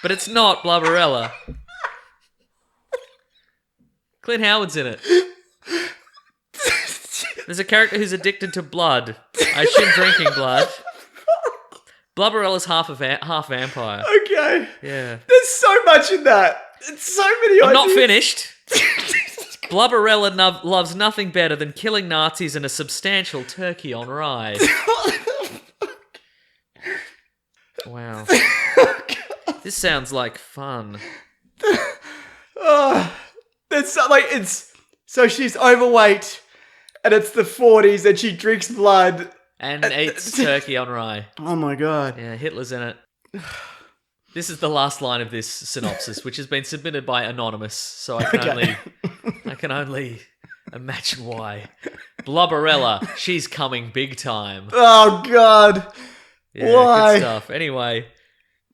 S2: but it's not Blubberella. Clint Howard's in it. There's a character who's addicted to blood. I assume drinking blood. Blubberella's half vampire.
S1: Okay.
S2: Yeah.
S1: There's so much in that. It's so many
S2: I'm not
S1: ideas.
S2: finished. Blubberella loves nothing better than killing Nazis and a substantial turkey on rye. Wow. This sounds like fun.
S1: It's like so she's overweight and it's the 40s and she drinks blood
S2: And eats turkey on rye.
S1: Oh my god.
S2: Yeah, Hitler's in it. This is the last line of this synopsis, which has been submitted by Anonymous, so I can only imagine why. Blubberella, she's coming big time.
S1: Oh god.
S2: Yeah,
S1: Why?
S2: good stuff. Anyway,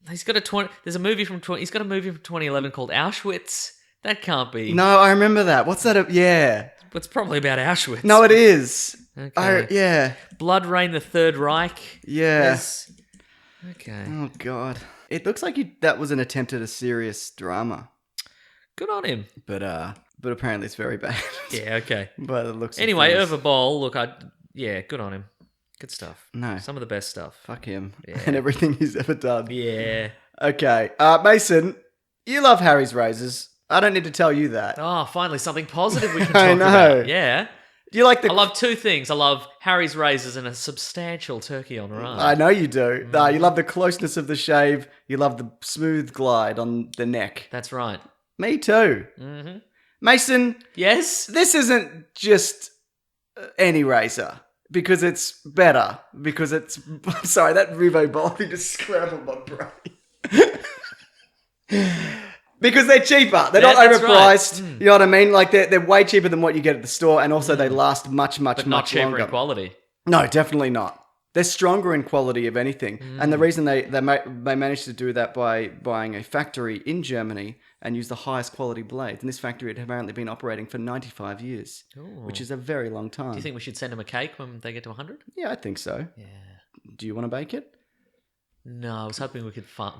S2: he's got He's got a movie from 2011 called Auschwitz. That can't be.
S1: No, I remember that. What's that? Yeah.
S2: It's probably about Auschwitz.
S1: No, it is.
S2: Okay.
S1: Yeah.
S2: Blood Rain, the Third Reich.
S1: Yeah.
S2: Yes. Okay.
S1: Oh god. It looks like that was an attempt at a serious drama.
S2: Good on him.
S1: But apparently it's very bad.
S2: Yeah, okay.
S1: But it looks
S2: Anyway, Uwe Boll, look, good on him. Good stuff.
S1: No.
S2: Some of the best stuff.
S1: Fuck him.
S2: Yeah.
S1: And everything he's ever done.
S2: Yeah.
S1: Okay. Mason, you love Harry's razors. I don't need to tell you that.
S2: Oh, finally something positive we can
S1: I
S2: talk
S1: know.
S2: about. Yeah.
S1: Do you like
S2: I love two things. I love Harry's razors and a substantial turkey on rye.
S1: I know you do. You love the closeness of the shave. You love the smooth glide on the neck.
S2: That's right.
S1: Me too.
S2: Mm-hmm.
S1: Mason,
S2: Yes?
S1: this isn't just any razor. Because it's better. Because it's... Sorry, that Uwe Boll thing just scrambled my brain. Because they're cheaper. They're not
S2: that's
S1: overpriced.
S2: right.
S1: You know what I mean? Like, they're way cheaper than what you get at the store. And also, they last much, much,
S2: But not
S1: much
S2: cheaper
S1: longer.
S2: in quality.
S1: No, definitely not. They're stronger in quality, if anything. And the reason they managed to do that by buying a factory in Germany and use the highest quality blades. And this factory had apparently been operating for 95 years, which is a very long time.
S2: Do you think we should send them a cake when they get to 100?
S1: Yeah, I think so.
S2: Yeah.
S1: Do you want to bake it?
S2: No, I was hoping we could farm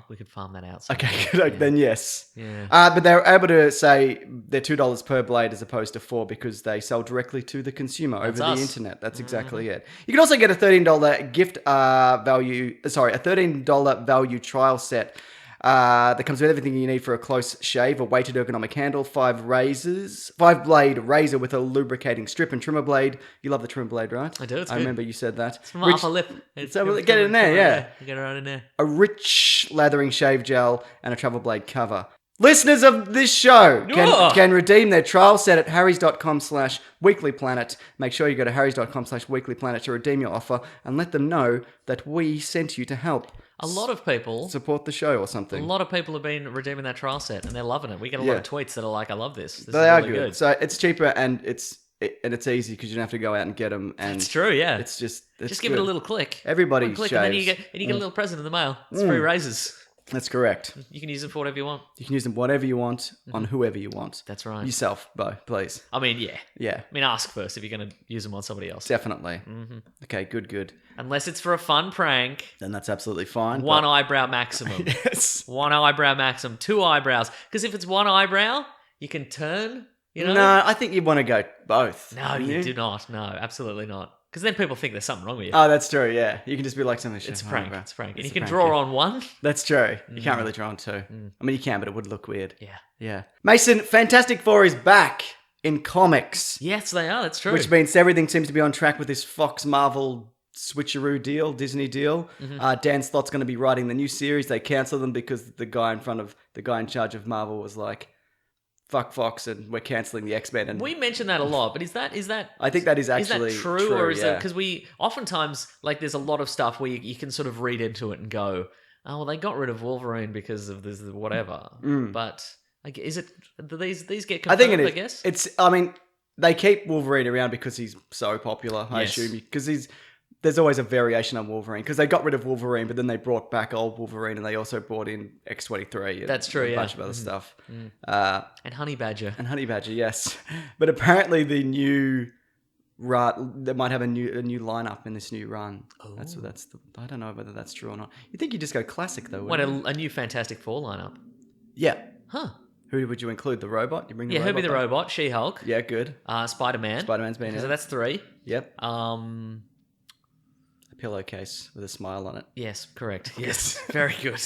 S2: that out. someday.
S1: Okay, good. Then yes.
S2: Yeah.
S1: But they're able to say they're $2 per blade as opposed to $4 because they sell directly to the consumer over the
S2: us.
S1: internet. That's exactly it. You can also get a $13 gift a $13 value trial set that comes with everything you need for a close shave, a weighted ergonomic handle, 5-blade razor with a lubricating strip and trimmer blade. You love the trimmer blade, right?
S2: I do, it's
S1: I
S2: good.
S1: remember you said that.
S2: It's from my upper lip.
S1: So get it in there, yeah.
S2: You get it right in there.
S1: A rich lathering shave gel, and a travel blade cover. Listeners of this show can redeem their trial set at harrys.com/weeklyplanet. Make sure you go to harrys.com/weeklyplanet to redeem your offer and let them know that we sent you to help.
S2: A lot of people
S1: Support the show or something.
S2: A lot of people have been redeeming that trial set and they're loving it. We get a lot of tweets that are like, I love this. This
S1: They
S2: is
S1: are
S2: really
S1: good. So it's cheaper and it's easy because you don't have to go out and get them. And
S2: It's true, yeah.
S1: It's just
S2: give it a little click.
S1: Everybody
S2: One click
S1: shaves.
S2: and then you get a little present in the mail. It's free razors.
S1: That's correct.
S2: You can use them for whatever you want.
S1: You can use them whatever you want on whoever you want.
S2: That's right.
S1: Yourself, Bo, please.
S2: I mean, yeah.
S1: Yeah,
S2: I mean, ask first if you're going to use them on somebody else.
S1: definitely. Okay, good.
S2: Unless it's for a fun prank.
S1: Then that's absolutely fine.
S2: One eyebrow maximum.
S1: Yes.
S2: One eyebrow maximum. 2 eyebrows. Because if it's one eyebrow, you can turn, you know?
S1: No, I think you want to go both.
S2: No, you do not. No, absolutely not. Because then people think there's something wrong with you.
S1: Oh, that's true, yeah. You can just be like something.
S2: It's a prank. It's a prank. And you
S1: a
S2: can
S1: prank,
S2: draw
S1: yeah.
S2: on one.
S1: That's true. You can't really draw on two. I mean, you can, but it would look weird.
S2: Yeah.
S1: Yeah. Mason, Fantastic Four is back in comics.
S2: Yes, they are. That's true.
S1: Which means everything seems to be on track with this Fox Marvel switcheroo deal, Disney deal. Dan Slott's going to be writing the new series. They cancelled them because the guy in charge of Marvel was like, fuck Fox and we're cancelling the X-Men. And
S2: we mention that a lot, but is that
S1: I think that is actually
S2: true or is
S1: yeah.
S2: that because we oftentimes like there's a lot of stuff where you can sort of read into it and go, oh well, they got rid of Wolverine because of this whatever. But like, is it do these get confirmed?
S1: I think it is.
S2: I guess
S1: I mean, they keep Wolverine around because he's so popular. I assume because there's always a variation on Wolverine because they got rid of Wolverine, but then they brought back old Wolverine and they also brought in X-23.
S2: That's true,
S1: A
S2: yeah.
S1: bunch of other stuff.
S2: and Honey Badger.
S1: And Honey Badger, yes. But apparently the new They might have a new lineup in this new run. Oh. That's I don't know whether that's true or not. You think you just go classic though?
S2: What a new Fantastic Four lineup?
S1: Yeah.
S2: Huh.
S1: Who would you include? The robot? You bring the robot?
S2: He'll be the
S1: back?
S2: robot. She-Hulk.
S1: Yeah, good.
S2: Spider-Man.
S1: Spider-Man's been in.
S2: So that's 3.
S1: Yep. A pillowcase with a smile on it.
S2: Yes, correct. Yes, very good.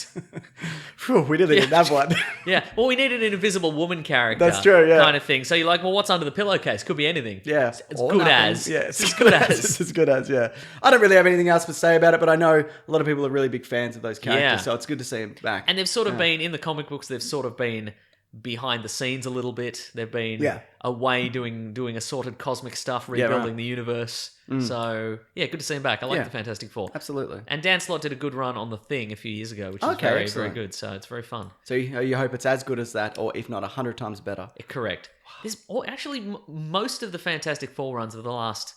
S1: Phew, we didn't even have one.
S2: Yeah, well, we needed an Invisible Woman character.
S1: That's true, yeah.
S2: Kind of thing. So you're like, well, what's under the pillowcase? Could be anything.
S1: Yeah.
S2: It's good
S1: nothing.
S2: as.
S1: Yeah,
S2: it's as good as.
S1: It's as good as, yeah. I don't really have anything else to say about it, but I know a lot of people are really big fans of those characters, so it's good to see them back.
S2: And they've sort of been, in the comic books, they've sort of been behind the scenes a little bit. They've been away doing assorted cosmic stuff, rebuilding the universe. So, good to see him back. I like the Fantastic Four.
S1: Absolutely.
S2: And Dan Slott did a good run on The Thing a few years ago, which is very, very good. So it's very fun.
S1: So you hope it's as good as that, or if not 100 times better.
S2: Correct. Actually, most of the Fantastic Four runs of the last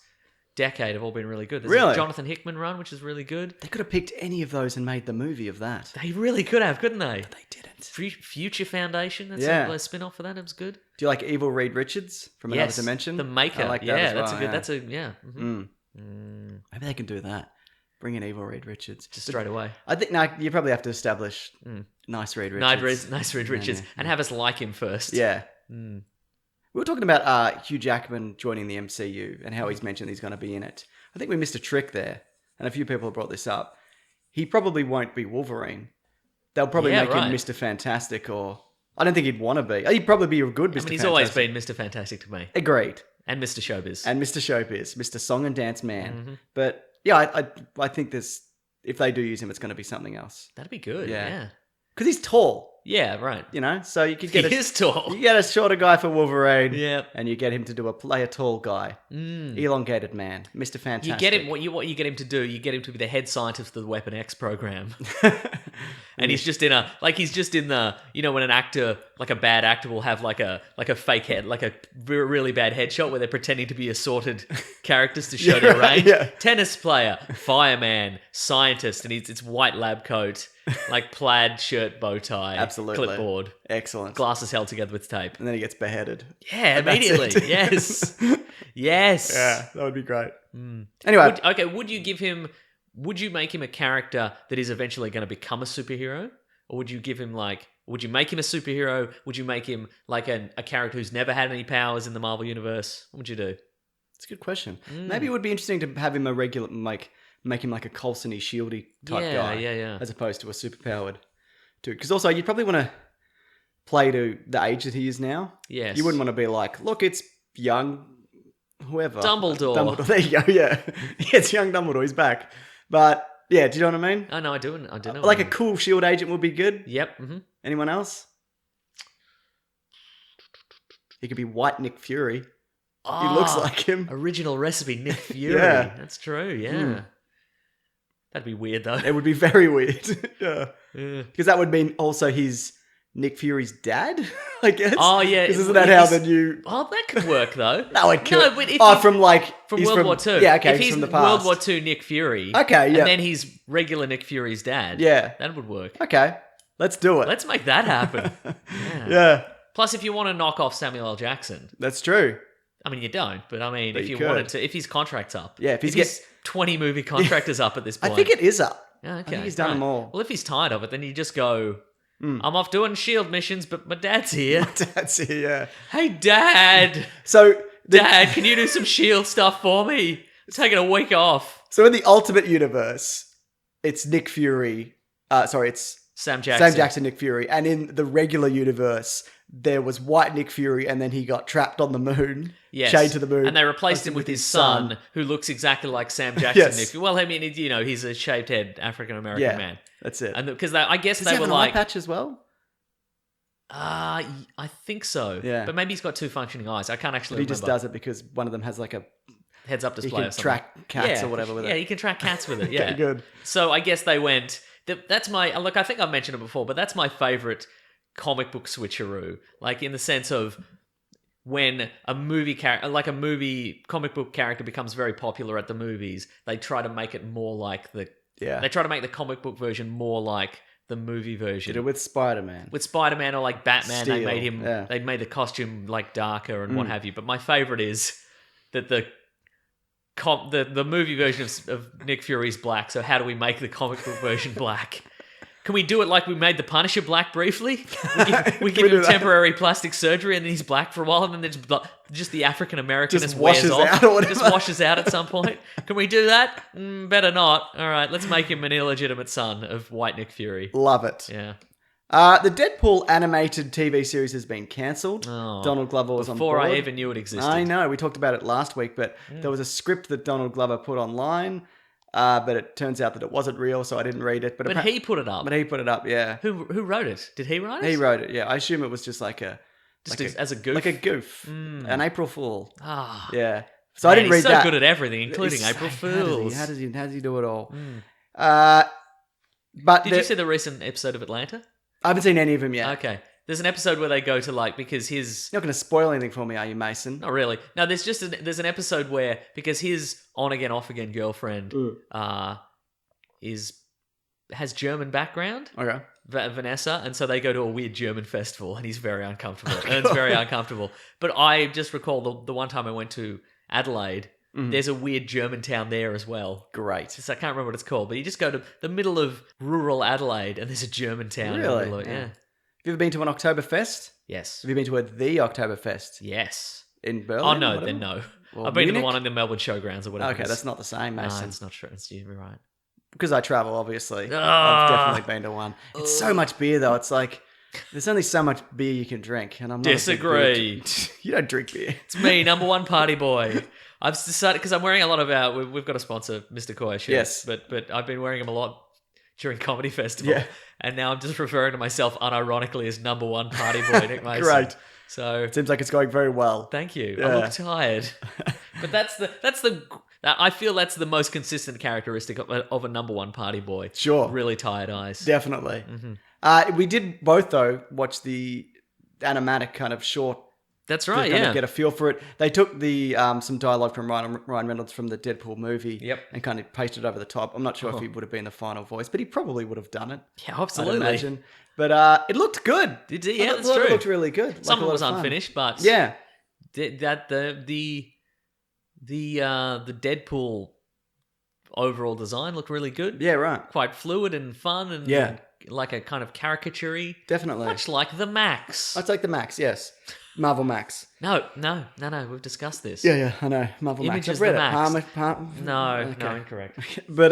S2: decade have all been really good. There's a Jonathan Hickman run, which is really good.
S1: They could have picked any of those and made the movie of that.
S2: They really could have, couldn't they?
S1: But they didn't.
S2: Future Foundation, that's a spin-off for that. It was good.
S1: Do you like Evil Reed Richards from Another Dimension?
S2: The Maker.
S1: I like that as well,
S2: that's a good.
S1: Maybe they can do that. Bring in Evil Reed Richards.
S2: Just straight away.
S1: I think you probably have to establish nice Reed Richards.
S2: Nice Reed Richards. And have us like him first.
S1: Yeah. We were talking about Hugh Jackman joining the MCU and how he's mentioned he's going to be in it. I think we missed a trick there, and a few people have brought this up. He probably won't be Wolverine. They'll probably make him Mr. Fantastic, or I don't think he'd want to be. He'd probably be a good Mr. Fantastic.
S2: He's always been Mr. Fantastic to me.
S1: Agreed.
S2: And Mr. Showbiz.
S1: Mr. Song and Dance Man. But yeah, I think if they do use him, it's going to be something else.
S2: That'd be good. Yeah.
S1: Because he's tall.
S2: Yeah, right.
S1: So you could get
S2: he is tall.
S1: You get a shorter guy for Wolverine.
S2: Yeah.
S1: And you get him to play a tall guy. Elongated man. Mr. Fantastic.
S2: You get him what you get him to do, you get him to be the head scientist of the Weapon X program. And he's just in the when an actor, like a bad actor, will have like a fake head, like a really bad headshot where they're pretending to be assorted characters to show their range. Yeah. Tennis player, fireman, scientist, and it's white lab coat, like plaid shirt, bow tie,
S1: absolutely,
S2: clipboard,
S1: excellent,
S2: glasses held together with tape,
S1: and then he gets beheaded.
S2: Yeah, immediately. Yes, yes.
S1: Yeah, that would be great. Anyway,
S2: would you make him a character that is eventually going to become a superhero? Or would you would you make him a superhero? Would you make him like a character who's never had any powers in the Marvel Universe? What would you do?
S1: It's a good question. Maybe it would be interesting to have him a regular, make him like a Coulson-y, Shieldy type guy.
S2: Yeah.
S1: As opposed to a superpowered dude. Because also, you'd probably want to play to the age that he is now.
S2: Yes.
S1: You wouldn't want to be like, look, it's young whoever.
S2: Dumbledore.
S1: There you go, yeah. It's young Dumbledore, he's back. But yeah, do you know what I mean?
S2: Oh no, I do know.
S1: Like a cool SHIELD agent would be good.
S2: Yep. Mm-hmm.
S1: Anyone else? He could be White Nick Fury. He looks like him.
S2: Original recipe Nick Fury.
S1: Yeah.
S2: That's true, yeah. That'd be weird though.
S1: It would be very weird. Yeah. Because that would mean also he's Nick Fury's dad, I guess.
S2: Oh yeah.
S1: Because isn't that how the new...
S2: Oh, that could work though.
S1: No, it could.
S2: No, but
S1: from
S2: World War II.
S1: Yeah, okay,
S2: if he's
S1: from the past.
S2: World War II Nick Fury.
S1: Okay, yeah.
S2: And then he's regular Nick Fury's dad.
S1: Yeah.
S2: That would work.
S1: Okay, let's do it.
S2: Let's make that happen.
S1: Yeah.
S2: Plus, if you want to knock off Samuel L. Jackson.
S1: That's true.
S2: I mean, you don't, but I mean, if you
S1: could.
S2: wanted to, if his contract's up.
S1: Yeah, if
S2: his 20 movie contract is up at this point.
S1: I think it is up.
S2: Yeah, okay.
S1: I think he's done them all.
S2: Well, if he's tired of it, then you just go... I'm off doing SHIELD missions, but my dad's here.
S1: Yeah.
S2: Hey, Dad.
S1: So,
S2: Dad, can you do some SHIELD stuff for me? I'm taking a week off.
S1: So in the Ultimate Universe, it's Nick Fury. It's
S2: Sam Jackson,
S1: Nick Fury. And in the regular universe, there was White Nick Fury, and then he got trapped on the moon.
S2: Yes.
S1: Chained to the moon.
S2: And they replaced him with his son, who looks exactly like Sam Jackson.
S1: Yes.
S2: Well, I mean, he's a shaved head African-American man.
S1: That's it.
S2: And because I guess
S1: Does
S2: they
S1: he have
S2: were
S1: an
S2: like...
S1: eye patch as well?
S2: I think so.
S1: Yeah.
S2: But maybe he's got two functioning eyes. I can't actually
S1: He
S2: remember.
S1: just does it because one of them has like a...
S2: Heads-up display
S1: He can
S2: or something.
S1: track cats or whatever with it.
S2: Yeah, he can track cats with it, yeah.
S1: Okay, good.
S2: So I guess they went... That's my... Look, I think I've mentioned it before, but that's my favourite comic book switcheroo. Like, in the sense of... When a movie comic book character becomes very popular at the movies, they try to make it more like the...
S1: Yeah.
S2: They try to make the comic book version more like the movie version.
S1: Did it with Spider-Man.
S2: With Spider-Man or like Batman,
S1: Steel,
S2: they made him...
S1: yeah.
S2: They made the costume like darker and what have you. But my favourite is that the the movie version of Nick Fury's black. So how do we make the comic book version black? Can we do it like we made the Punisher black briefly? We give him temporary plastic surgery and then he's black for a while and then just the African Americanness wears off. Just washes out at some point. Can we do that? Better not. All right, let's make him an illegitimate son of white Nick Fury.
S1: Love it.
S2: Yeah.
S1: The Deadpool animated TV series has been cancelled.
S2: Oh,
S1: Donald Glover was on board.
S2: Before I even knew it existed.
S1: I know. We talked about it last week, but there was a script that Donald Glover put online. But it turns out that it wasn't real, so I didn't read it.
S2: But he put it up.
S1: But he put it up, yeah.
S2: Who wrote it? Did he write it?
S1: He wrote it, yeah. I assume it was just like
S2: as a goof?
S1: Like a goof. An April Fool.
S2: Ah.
S1: Yeah. So I didn't read
S2: he's so
S1: that.
S2: good at everything, including April Fools.
S1: How does he do it all?
S2: But Did you see the recent episode of Atlanta?
S1: I haven't seen any of them yet.
S2: Okay. There's an episode where they go to because his...
S1: You're not going to spoil anything for me, are you, Mason?
S2: Not really. No, there's an episode where, because his on-again, off-again girlfriend has German background.
S1: Okay.
S2: Vanessa, and so they go to a weird German festival and he's very uncomfortable. Ern's very uncomfortable. But I just recall the one time I went to Adelaide, there's a weird German town there as well.
S1: Great.
S2: So I can't remember what it's called, but you just go to the middle of rural Adelaide and there's a German town. In the
S1: Really?
S2: middle of it. Yeah.
S1: Have you ever been to an Oktoberfest?
S2: Yes.
S1: Have you been to the Oktoberfest?
S2: Yes.
S1: In Berlin?
S2: Oh, no,
S1: whatever?
S2: then no.
S1: Or
S2: I've been to the
S1: Munich?
S2: one in the Melbourne Showgrounds or whatever.
S1: Okay, that's not the same,
S2: No,
S1: Mason.
S2: it's not true. You're right.
S1: Because I travel, obviously. I've
S2: Ah.
S1: definitely been to one. It's so much beer, though. It's like, there's only so much beer you can drink. And I'm not
S2: Disagree.
S1: You don't drink beer.
S2: It's me, number one party boy. I've decided, because I'm wearing a lot of our... We've got a sponsor, Mr. Koya shirts.
S1: Yes.
S2: But I've been wearing them a lot during Comedy Festival.
S1: Yeah.
S2: And now I'm just referring to myself unironically as number one party boy, Nick Mason.
S1: Great.
S2: So...
S1: Seems like it's going very well.
S2: Thank you.
S1: Yeah.
S2: I look tired. But I feel that's the most consistent characteristic of a number one party boy.
S1: Sure.
S2: Really tired eyes.
S1: Definitely. We did both, though, watch the animatic kind of short.
S2: That's
S1: To
S2: right,
S1: kind
S2: yeah.
S1: of get a feel for it. They took the some dialogue from Ryan Reynolds from the Deadpool movie.
S2: Yep.
S1: And kind of pasted it over the top. I'm not sure if he would have been the final voice, but he probably would have done it.
S2: Yeah,
S1: I'd
S2: absolutely.
S1: imagine. But it looked good.
S2: Did it? Yeah,
S1: I
S2: that's
S1: thought
S2: true.
S1: It looked really good.
S2: Some
S1: Like,
S2: of
S1: a
S2: it was
S1: lot of fun.
S2: unfinished, but
S1: Yeah.
S2: the Deadpool overall design looked really good.
S1: Yeah, right.
S2: Quite fluid and fun and
S1: Yeah.
S2: like a kind of caricature-y.
S1: Definitely.
S2: Much like the Max.
S1: I'd take the Max, yes. Marvel Max.
S2: No, we've discussed this.
S1: Yeah, I know. Marvel Max.
S2: Images
S1: I've read
S2: the
S1: it.
S2: Max. No,
S1: Okay.
S2: incorrect.
S1: But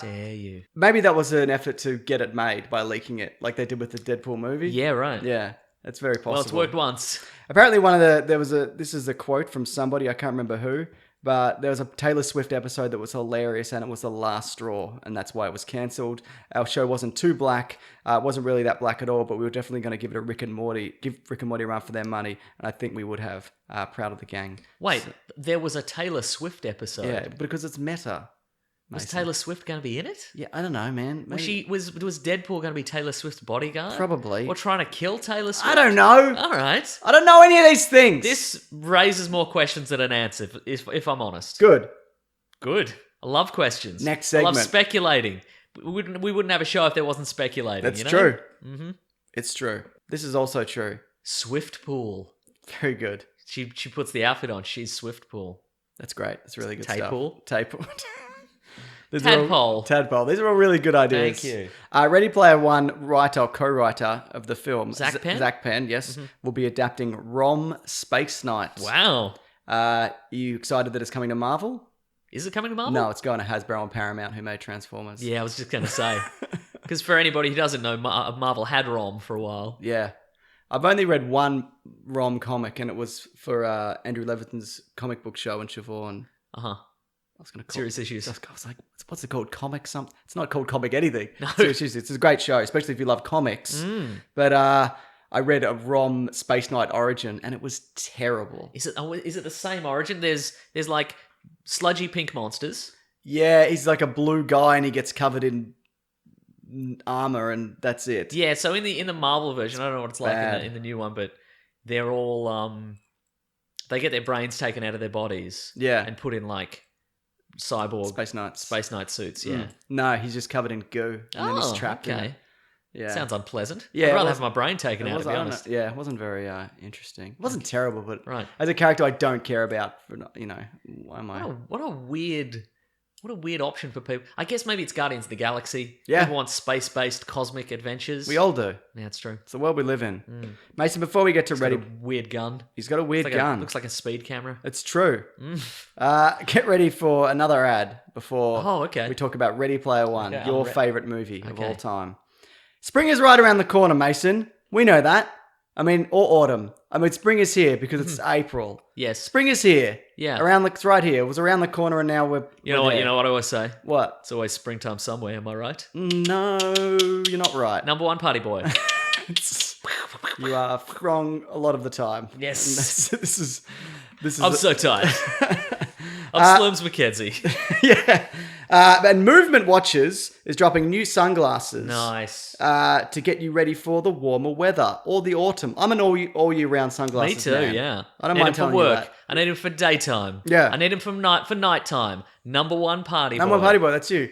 S2: Dare you.
S1: maybe that was an effort to get it made by leaking it, like they did with the Deadpool movie.
S2: Yeah, right.
S1: Yeah, it's very possible.
S2: Well, it's worked once.
S1: Apparently this is a quote from somebody, I can't remember who, but there was a Taylor Swift episode that was hilarious and it was the last straw and that's why it was cancelled. Our show wasn't too black, it wasn't really that black at all, but we were definitely going to give Rick and Morty a run for their money, and I think we would have. Proud of the gang.
S2: Wait, there was a Taylor Swift episode.
S1: Yeah, because it's meta.
S2: Was
S1: Mason.
S2: Taylor Swift going to be in it?
S1: Yeah, I don't know, man.
S2: Was
S1: Maybe-
S2: was Deadpool going to be Taylor Swift's bodyguard?
S1: Probably.
S2: Or trying to kill Taylor Swift?
S1: I don't know.
S2: All right.
S1: I don't know any of these things.
S2: This raises more questions than an answer, if I'm honest.
S1: Good.
S2: Good. I love questions.
S1: Next
S2: I love
S1: segment.
S2: speculating. We wouldn't have a show if there wasn't speculating.
S1: That's
S2: you know?
S1: true.
S2: Mm-hmm.
S1: It's true. This is also true.
S2: Swift Pool.
S1: Very good.
S2: She puts the outfit on. She's Swift Pool.
S1: That's great. That's really good
S2: Tadpole?
S1: stuff. Tadpole.
S2: Tadpole.
S1: Tadpole. These are all really good ideas.
S2: Thank you.
S1: Ready Player One writer or co-writer of the film,
S2: Zach Penn?
S1: Zach Penn, yes, will be adapting Rom Space Knight.
S2: Wow.
S1: You excited that it's coming to Marvel?
S2: Is it coming to Marvel?
S1: No, it's going to Hasbro and Paramount, who made Transformers.
S2: Yeah, I was just going to say. Because for anybody who doesn't know, Marvel had Rom for a while.
S1: Yeah. I've only read one Rom comic, and it was for Andrew Leviton's comic book show in Siobhan.
S2: Uh-huh.
S1: I was going to call
S2: Serious Issues.
S1: I was like, what's it called? Comic something? It's not called comic anything.
S2: No.
S1: Serious Issues. It's a great show, especially if you love comics. But I read a Rom Space Knight origin, and it was terrible.
S2: Is it the same origin? There's like sludgy pink monsters.
S1: Yeah, he's like a blue guy, and he gets covered in armor, and that's it.
S2: Yeah, so in the Marvel version, I don't know what it's like in the new one, but they're all they get their brains taken out of their bodies.
S1: Yeah.
S2: And put in like cyborg
S1: Space Knights.
S2: Space Knight suits, yeah.
S1: No, he's just covered in goo, and then he's trapped in
S2: okay.
S1: it. Yeah.
S2: Sounds unpleasant.
S1: Yeah,
S2: I'd
S1: it
S2: rather
S1: was-
S2: have my brain taken out, to be honest.
S1: Yeah, it wasn't very interesting. It wasn't terrible, but
S2: Right.
S1: as a character I don't care about, why am I...
S2: What a weird option for people. I guess maybe it's Guardians of the Galaxy.
S1: Yeah.
S2: People want space-based cosmic adventures.
S1: We all do.
S2: Yeah, it's true.
S1: It's the world we live in. Mason, before we get to ready...
S2: Got a weird gun.
S1: He's got a weird gun.
S2: Looks like a speed camera.
S1: It's true. Get ready for another ad before
S2: okay.
S1: we talk about Ready Player One,
S2: Okay,
S1: your
S2: I'm
S1: favourite movie of
S2: Okay.
S1: all time. Spring is right around the corner, Mason. We know that. Or autumn. Spring is here because it's April.
S2: Yes.
S1: Spring is here.
S2: Yeah.
S1: It's right here. It was around the corner and now we're
S2: You know what I always say?
S1: What?
S2: It's always springtime somewhere, am I right?
S1: No, you're not right.
S2: Number one party boy.
S1: You are wrong a lot of the time.
S2: Yes.
S1: And this is
S2: I'm so tired. I'm Slims McKenzie.
S1: Yeah. And Movement Watches is dropping new sunglasses.
S2: Nice.
S1: To get you ready for the warmer weather or the autumn. I'm an all year round sunglasses
S2: Me too,
S1: man.
S2: yeah.
S1: I don't
S2: need
S1: mind
S2: them
S1: telling
S2: for
S1: you
S2: work.
S1: that.
S2: I need them for daytime.
S1: Yeah.
S2: I need them for nighttime. Number one party
S1: Number
S2: boy.
S1: one party boy, that's you.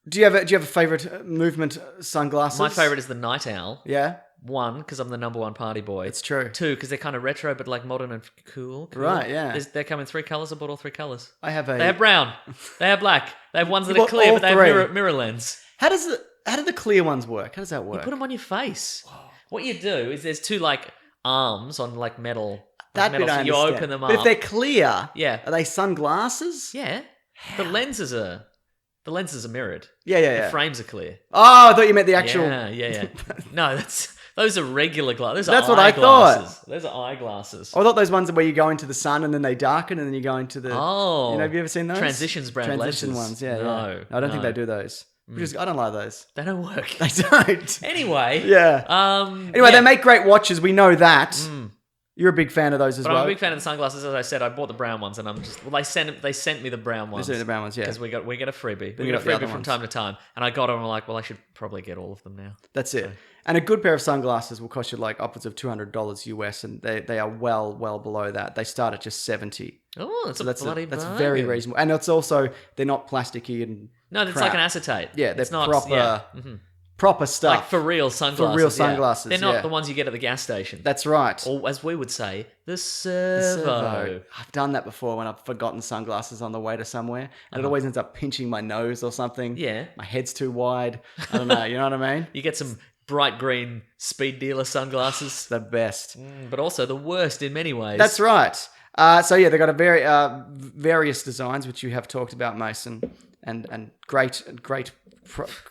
S1: Do you have a favorite Movement sunglasses?
S2: My favorite is the Night Owl.
S1: Yeah.
S2: One, because I'm the number one party boy.
S1: It's true.
S2: Two, because they're kind of retro, but like modern and cool.
S1: Right, yeah.
S2: They come in 3 colors. I bought all 3 colors.
S1: I have a.
S2: They have brown. They have black. They have ones that
S1: You
S2: are
S1: bought
S2: clear,
S1: all
S2: but they
S1: three.
S2: have mirror lens.
S1: How do the clear ones work? How does that work?
S2: You put them on your face. What you do is there's 2 like arms on like metal.
S1: that
S2: metal,
S1: bit I
S2: so you
S1: understand.
S2: open them
S1: But if
S2: up.
S1: they're clear,
S2: Yeah.
S1: are they sunglasses?
S2: Yeah. The lenses are mirrored.
S1: Yeah.
S2: The frames are clear.
S1: Oh, I thought you meant the actual.
S2: Yeah. No, those are regular glasses.
S1: That's what I thought.
S2: Those are eyeglasses.
S1: I thought those ones where you go into the sun and then they darken and then you go into the.
S2: Oh.
S1: Have you ever seen those?
S2: Transitions brand
S1: Transition
S2: lenses.
S1: ones, yeah.
S2: No,
S1: I don't think
S2: no.
S1: they do those. I don't like those.
S2: They don't work.
S1: They don't.
S2: Anyway.
S1: Yeah. Anyway,
S2: yeah.
S1: they make great watches. We know that. You're a big fan of those as
S2: But
S1: well.
S2: I'm a big fan of the sunglasses. As I said, I bought the brown ones, and I'm just they sent me the brown ones.
S1: They sent you the brown ones, yeah.
S2: because we get a freebie. We
S1: you
S2: get a
S1: got the other
S2: freebie from
S1: ones.
S2: time to time, and I got them. And I'm like, well, I should probably get all of them now.
S1: That's it. And a good pair of sunglasses will cost you like upwards of $200 US, and they are well below that. They start at just $70.
S2: Oh, that's a bloody
S1: that's
S2: bargain.
S1: very reasonable. And it's also they're not plasticky and
S2: No, it's
S1: crap.
S2: like an acetate.
S1: Yeah, they're
S2: it's not
S1: proper
S2: yeah.
S1: proper stuff.
S2: Like for real sunglasses.
S1: For real
S2: yeah.
S1: sunglasses,
S2: They're not
S1: yeah.
S2: the ones you get at the gas station.
S1: That's right.
S2: Or as we would say, the servo.
S1: I've done that before when I've forgotten sunglasses on the way to somewhere, and it always ends up pinching my nose or something.
S2: Yeah.
S1: My head's too wide. I don't know. You know what I mean?
S2: You get some bright green speed dealer sunglasses,
S1: The best.
S2: but also the worst in many ways.
S1: That's right. So yeah, they've got a very various designs which you have talked about, Mason, and great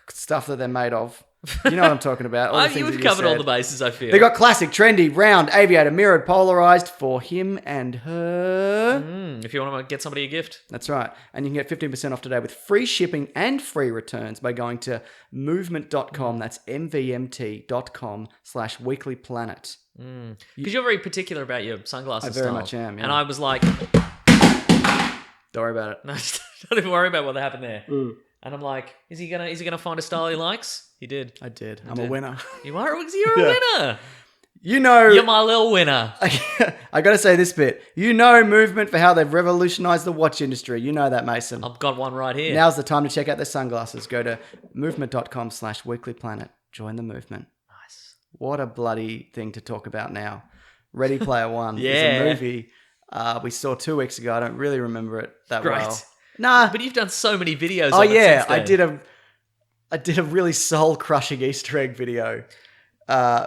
S1: stuff that they're made of. You know what I'm talking about. All the things
S2: You've
S1: that
S2: covered all
S1: said.
S2: the bases, I feel.
S1: They got classic, trendy, round, aviator, mirrored, polarized for him and her.
S2: If you want to get somebody a gift.
S1: That's right. And you can get 15% off today with free shipping and free returns by going to movement.com. That's mvmt.com/weeklyplanet.
S2: Because you're very particular about your sunglasses
S1: I very
S2: style.
S1: much am, yeah.
S2: And I was like,
S1: Don't worry about it.
S2: no, don't even worry about what happened there. And I'm like, is he gonna find a style he likes? He did.
S1: I did. I'm a winner.
S2: You're a winner.
S1: You know...
S2: You're my little winner.
S1: I got to say this bit. You know Movement for how they've revolutionized the watch industry. You know that, Mason.
S2: I've got one right here.
S1: Now's the time to check out their sunglasses. Go to movement.com/weeklyplanet. Join the movement.
S2: Nice.
S1: What a bloody thing to talk about now. Ready Player One is
S2: Yeah.
S1: a movie we saw 2 weeks ago. I don't really remember it that
S2: Great.
S1: well. Nah.
S2: But you've done so many videos.
S1: Oh
S2: of it
S1: yeah,
S2: since then.
S1: I did a really soul-crushing Easter egg video.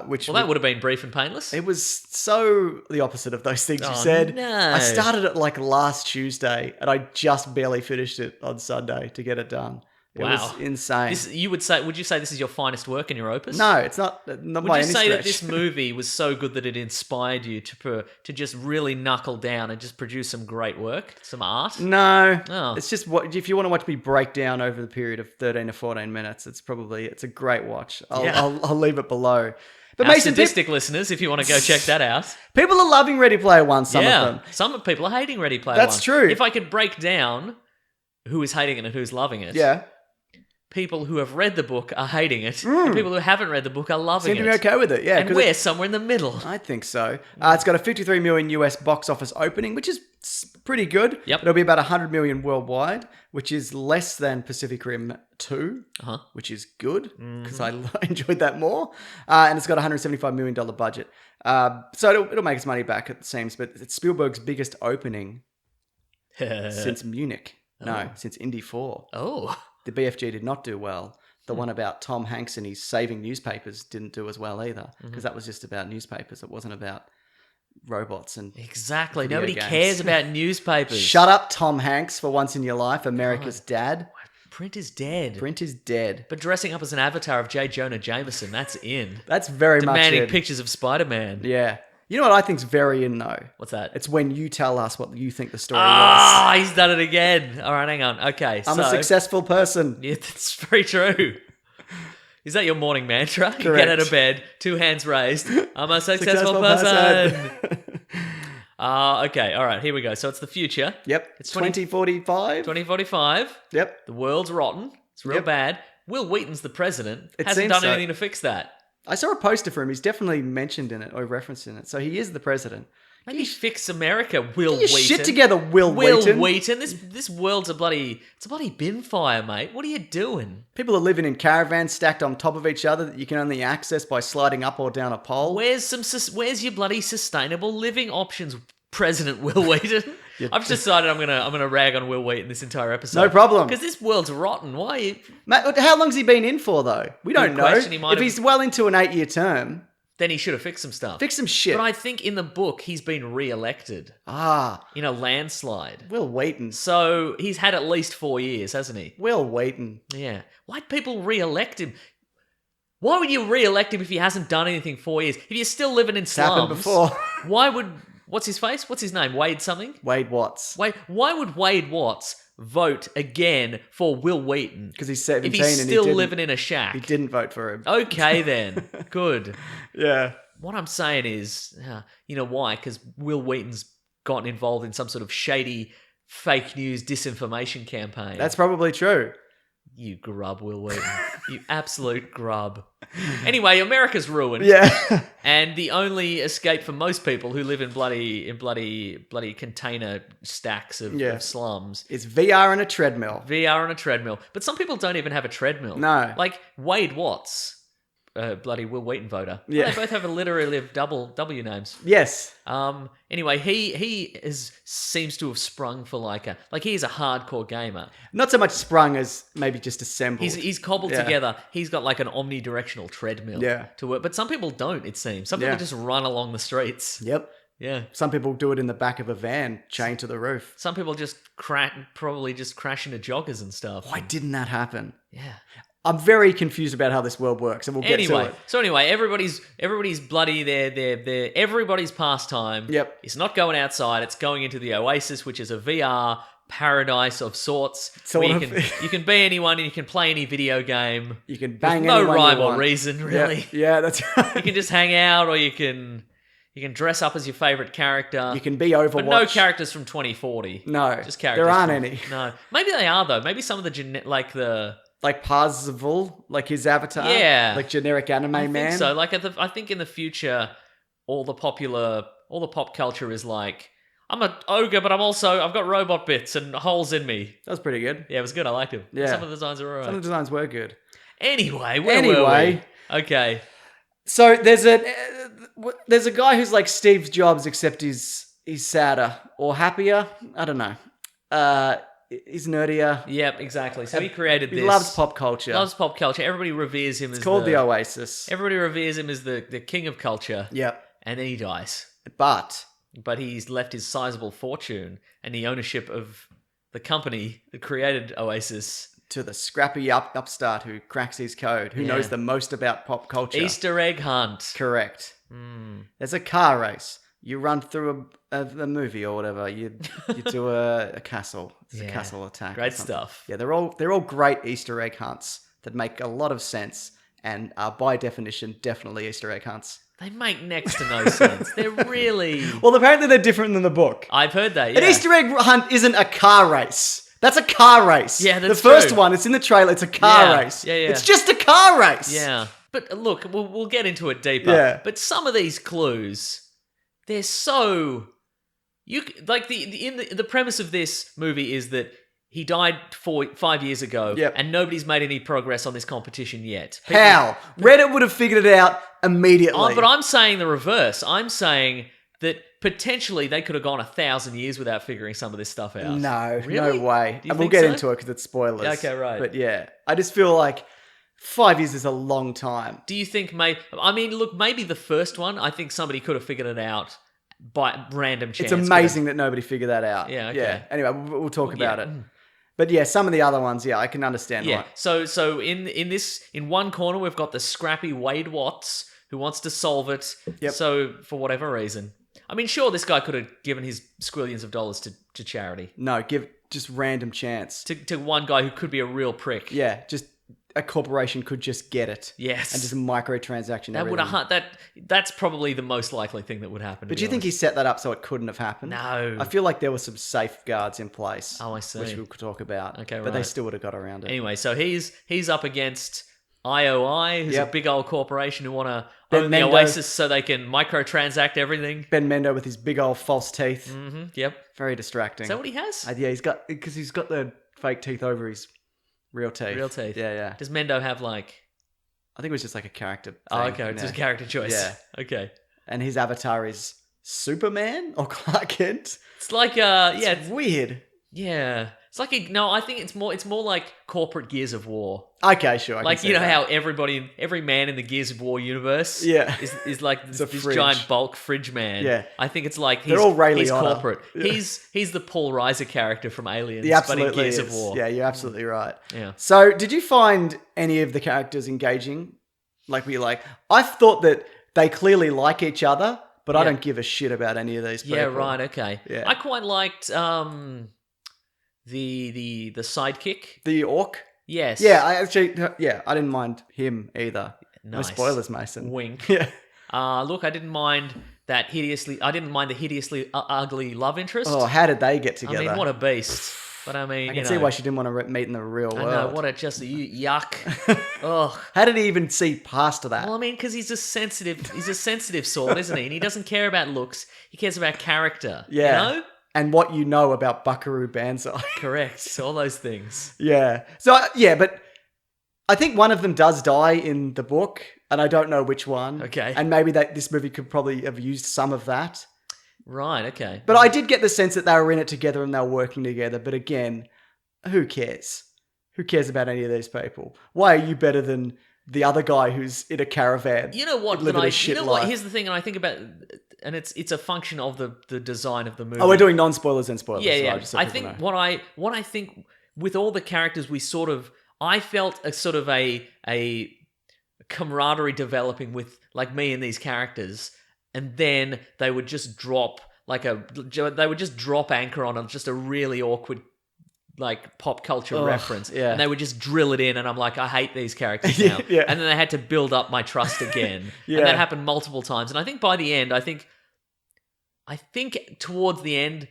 S1: Which
S2: Well, that would have been brief and painless.
S1: it was so the opposite of those things you
S2: Oh,
S1: said.
S2: no.
S1: I started it like last Tuesday, and I just barely finished it on Sunday to get it done. It
S2: Wow.
S1: was insane.
S2: Would you say this is your finest work in your opus?
S1: No, it's not by
S2: Would you
S1: any
S2: say that
S1: stretch.
S2: this movie was so good that it inspired you to just really knuckle down and just produce some great work, some art?
S1: No,
S2: Oh.
S1: it's just what if you want to watch me break down over the period of 13 to 14 minutes. It's a great watch. I'll leave it below. But
S2: Our
S1: Mason,
S2: sadistic listeners, if you want to go check that out.
S1: people are loving Ready Player One. Some of them.
S2: Some people are hating Ready Player
S1: That's
S2: One.
S1: true.
S2: If I could break down who is hating it and who's loving it.
S1: Yeah.
S2: people who have read the book are hating it, and people who haven't read the book are loving
S1: Seem
S2: it.
S1: to be okay with it, yeah.
S2: And we're somewhere in the middle.
S1: I think so. It's got a 53 million US box office opening, which is pretty good.
S2: Yep.
S1: It'll be about 100 million worldwide, which is less than Pacific Rim 2, which is good because I enjoyed that more. And it's got a $175 million budget. So it'll make its money back, it seems, but it's Spielberg's biggest opening since Munich. No, since Indy 4.
S2: Oh.
S1: The BFG did not do well. The one about Tom Hanks and he's saving newspapers didn't do as well either, because that was just about newspapers. It wasn't about robots and
S2: Exactly.
S1: video
S2: Nobody
S1: games.
S2: cares about newspapers.
S1: Shut up, Tom Hanks, for once in your life, America's dad.
S2: Print is dead.
S1: Print is dead.
S2: But dressing up as an avatar of J. Jonah Jameson, that's in.
S1: That's very much
S2: Demanding
S1: in.
S2: pictures of Spider-Man.
S1: Yeah. You know what I think's very in though?
S2: What's that?
S1: It's when you tell us what you think the story was.
S2: Ah, he's done it again. All right, hang on. Okay,
S1: I'm a successful person.
S2: Yeah, that's very true. Is that your morning mantra? You
S1: Correct.
S2: get out of bed, 2 hands raised. I'm a successful person. Okay, all right, here we go. So it's the future.
S1: Yep.
S2: It's
S1: 2045.
S2: 2045.
S1: Yep.
S2: The world's rotten. It's real
S1: Yep.
S2: bad. Will Wheaton's the president.
S1: It
S2: Hasn't
S1: seems
S2: done
S1: so.
S2: anything to fix that.
S1: I saw a poster for him. He's definitely mentioned in it or referenced in it. So he is the president.
S2: Maybe fix America, Will
S1: Get your
S2: Wheaton.
S1: shit together, Will
S2: Wheaton.
S1: Wheaton.
S2: This world's a bloody bin fire, mate. What are you doing?
S1: People are living in caravans stacked on top of each other that you can only access by sliding up or down a pole.
S2: Where's your bloody sustainable living options, President Will Wheaton? I've decided I'm gonna rag on Will Wheaton this entire episode.
S1: No problem.
S2: Because this world's rotten. Why?
S1: Mate, how long's he been in for, though? We don't
S2: Good
S1: know.
S2: question. He might
S1: If
S2: have-
S1: he's well into an 8-year term,
S2: Then he should have fixed some stuff.
S1: fix some shit.
S2: But I think in the book he's been re-elected in a landslide.
S1: Will Wheaton.
S2: So he's had at least 4 years, hasn't he?
S1: Will Wheaton.
S2: Yeah. Why'd people re-elect him? Why would you re-elect him if he hasn't done anything 4 years? If you're still living in
S1: It's happened
S2: slums,
S1: before.
S2: why would... What's his face? What's his name? Wade something?
S1: Wade Watts.
S2: Why would Wade Watts vote again for Will Wheaton?
S1: Because he's
S2: If
S1: 17
S2: he's
S1: and
S2: still
S1: he didn't,
S2: living in a shack.
S1: he didn't vote for him.
S2: Okay then. Good.
S1: Yeah.
S2: What I'm saying is, you know why? Because Will Wheaton's gotten involved in some sort of shady fake news disinformation campaign.
S1: That's probably true.
S2: You grub, Will Wheaton. You absolute grub. Anyway, America's ruined.
S1: Yeah.
S2: And the only escape for most people who live in bloody container stacks of slums.
S1: It's VR and a treadmill.
S2: VR and a treadmill. But some people don't even have a treadmill.
S1: No.
S2: Like Wade Watts, bloody Will Wheaton voter.
S1: Yeah.
S2: They both have a literally double W names.
S1: Yes.
S2: Anyway, he seems to have sprung for he's a hardcore gamer.
S1: Not so much sprung as maybe just assembled.
S2: He's cobbled together. He's got like an omnidirectional treadmill to work. But some people don't, it seems. Some people just run along the streets.
S1: Yep.
S2: Yeah.
S1: Some people do it in the back of a van, chained to the roof.
S2: Some people just probably just crash into joggers and stuff.
S1: Why didn't that happen?
S2: Yeah.
S1: I'm very confused about how this world works, and we'll get to it.
S2: So anyway, everybody's bloody. They're everybody's pastime.
S1: Yep.
S2: It's not going outside. It's going into the Oasis, which is a VR paradise of sorts. Where you can be anyone and you can play any video game.
S1: You can bang
S2: no
S1: anyone
S2: rhyme
S1: you
S2: or
S1: want.
S2: reason, really.
S1: Yeah, that's right.
S2: You can just hang out, or you can dress up as your favorite character.
S1: You can be Overwatch.
S2: But no characters from 2040.
S1: No,
S2: just characters.
S1: there aren't any.
S2: No, maybe they are though. Maybe some of the
S1: like Parzival, like his avatar.
S2: Yeah.
S1: Like generic anime
S2: I
S1: man.
S2: think so. Like I think in the future, all the pop culture is like, I'm an ogre, but I've got robot bits and holes in me.
S1: That was pretty good.
S2: Yeah, it was good. I liked him.
S1: Yeah.
S2: Some of the designs are alright.
S1: Some of the designs were good.
S2: Anyway, where were we? Okay.
S1: So there's a guy who's like Steve Jobs, except he's sadder or happier. I don't know. He's nerdier.
S2: Yep, exactly. So he created this.
S1: He loves pop culture.
S2: Everybody reveres him as
S1: called the Oasis.
S2: Everybody reveres him as the king of culture.
S1: Yep.
S2: And then he dies.
S1: But
S2: he's left his sizable fortune and the ownership of the company that created Oasis
S1: to the scrappy upstart who cracks his code, who knows the most about pop culture.
S2: Easter egg hunt.
S1: Correct. There's a car race. You run through a movie or whatever. You do a castle. It's a castle attack.
S2: Great stuff.
S1: Yeah, they're all great Easter egg hunts that make a lot of sense and are by definition definitely Easter egg hunts.
S2: They make next to no sense. They're really...
S1: Well, apparently they're different than the book.
S2: I've heard that,
S1: An Easter egg hunt isn't a car race. That's a car race.
S2: Yeah, that's
S1: the first
S2: true.
S1: one. It's in the trailer. It's a car race.
S2: Yeah.
S1: It's just a car race.
S2: Yeah. But look, we'll get into it deeper.
S1: Yeah.
S2: But some of these clues, they're so the premise of this movie is that he died 5 years ago,
S1: Yep.
S2: and nobody's made any progress on this competition yet.
S1: How? Reddit would have figured it out immediately.
S2: Oh, but I'm saying the reverse. I'm saying that potentially they could have gone 1,000 years without figuring some of this stuff out.
S1: No,
S2: Really?
S1: no way.
S2: Do you
S1: And we'll
S2: think
S1: get
S2: so?
S1: into it because it's spoilers.
S2: Okay, right.
S1: But yeah, I just feel like 5 years is a long time.
S2: Do you think maybe the first one, I think somebody could have figured it out by random chance.
S1: It's amazing that nobody figured that out.
S2: Yeah, okay.
S1: Yeah. Anyway, we'll talk about
S2: yeah.
S1: it. But yeah, some of the other ones, I can understand
S2: Yeah.
S1: why.
S2: So in one corner we've got the scrappy Wade Watts who wants to solve it.
S1: Yep.
S2: So for whatever reason, I mean, sure, this guy could have given his squillions of dollars to charity.
S1: No, give just random chance.
S2: To one guy who could be a real prick.
S1: Yeah, just a corporation could just get it.
S2: Yes.
S1: And just microtransaction
S2: That would
S1: everything.
S2: have that's probably the most likely thing that would happen.
S1: But do you think he set that up so it couldn't have happened?
S2: No.
S1: I feel like there were some safeguards in place.
S2: Oh, I see.
S1: Which we could talk about.
S2: Okay,
S1: But they
S2: right.
S1: still would have got around it.
S2: Anyway, so he's up against IOI, who's
S1: Yep.
S2: a big old corporation who want to
S1: Ben
S2: own the
S1: Mendo.
S2: Oasis so they can microtransact everything.
S1: Ben Mendo with his big old false teeth.
S2: Mm-hmm. Yep.
S1: Very distracting.
S2: Is that what he has?
S1: Yeah, he's got the fake teeth over his real teeth.
S2: Real teeth.
S1: Yeah.
S2: Does Mendo have like...
S1: I think it was just like a character thing.
S2: Oh, okay. It's
S1: Yeah.
S2: just a character choice.
S1: Yeah.
S2: Okay.
S1: And his avatar is Superman or Clark Kent.
S2: It's like,
S1: It's weird.
S2: yeah. It's like, I think it's more like corporate Gears of War.
S1: Okay, sure. I can
S2: Like,
S1: see
S2: you know
S1: that.
S2: how every man in the Gears of War universe
S1: Yeah.
S2: is like
S1: It's a
S2: this
S1: fridge.
S2: giant bulk fridge man.
S1: Yeah.
S2: I think it's like
S1: They're all Ray
S2: he's
S1: Liotta.
S2: corporate.
S1: Yeah.
S2: He's the Paul Reiser character from Aliens,
S1: He
S2: but in
S1: absolutely
S2: Gears
S1: is.
S2: of War.
S1: Yeah, you're absolutely right.
S2: Yeah.
S1: So, did you find any of the characters engaging? Like, I thought that they clearly like each other, but I
S2: Yeah.
S1: don't give a shit about any of these people.
S2: Yeah, right, okay.
S1: Yeah.
S2: I quite liked the sidekick.
S1: The orc?
S2: Yes.
S1: Yeah, I didn't mind him either. No
S2: Nice.
S1: spoilers, Mason.
S2: Wink.
S1: Yeah.
S2: Look, I didn't mind the hideously ugly love interest.
S1: Oh, how did they get together?
S2: I mean, what a beast. But I mean,
S1: I can see why she didn't want to meet in the real
S2: I
S1: world.
S2: know, what a just yuck. Ugh.
S1: How did he even see past that?
S2: Well, I mean, because he's a sensitive sort, isn't he? And he doesn't care about looks. He cares about character.
S1: Yeah.
S2: You know?
S1: And what you know about Buckaroo Banzai.
S2: Correct. All those things.
S1: Yeah. So, but I think one of them does die in the book, and I don't know which one.
S2: Okay.
S1: And maybe this movie could probably have used some of that.
S2: Right, okay.
S1: But I did get the sense that they were in it together and they were working together. But again, who cares? Who cares about any of these people? Why are you better than the other guy who's in a caravan?
S2: You know what?
S1: living a shit life?
S2: Here's the thing, and I think about, and it's a function of the design of the movie.
S1: Oh, we're doing non-spoilers and spoilers.
S2: Yeah,
S1: so
S2: yeah.
S1: just so
S2: I
S1: people
S2: think
S1: know.
S2: what I think with all the characters, I felt a sort of a camaraderie developing with like me and these characters, and then they would just drop anchor on just a really awkward like pop culture reference,
S1: yeah.
S2: and they would just drill it in, and I'm like, I hate these characters now.
S1: Yeah.
S2: And then they had to build up my trust again,
S1: Yeah.
S2: and that happened multiple times. And I think by the end, I think towards the end,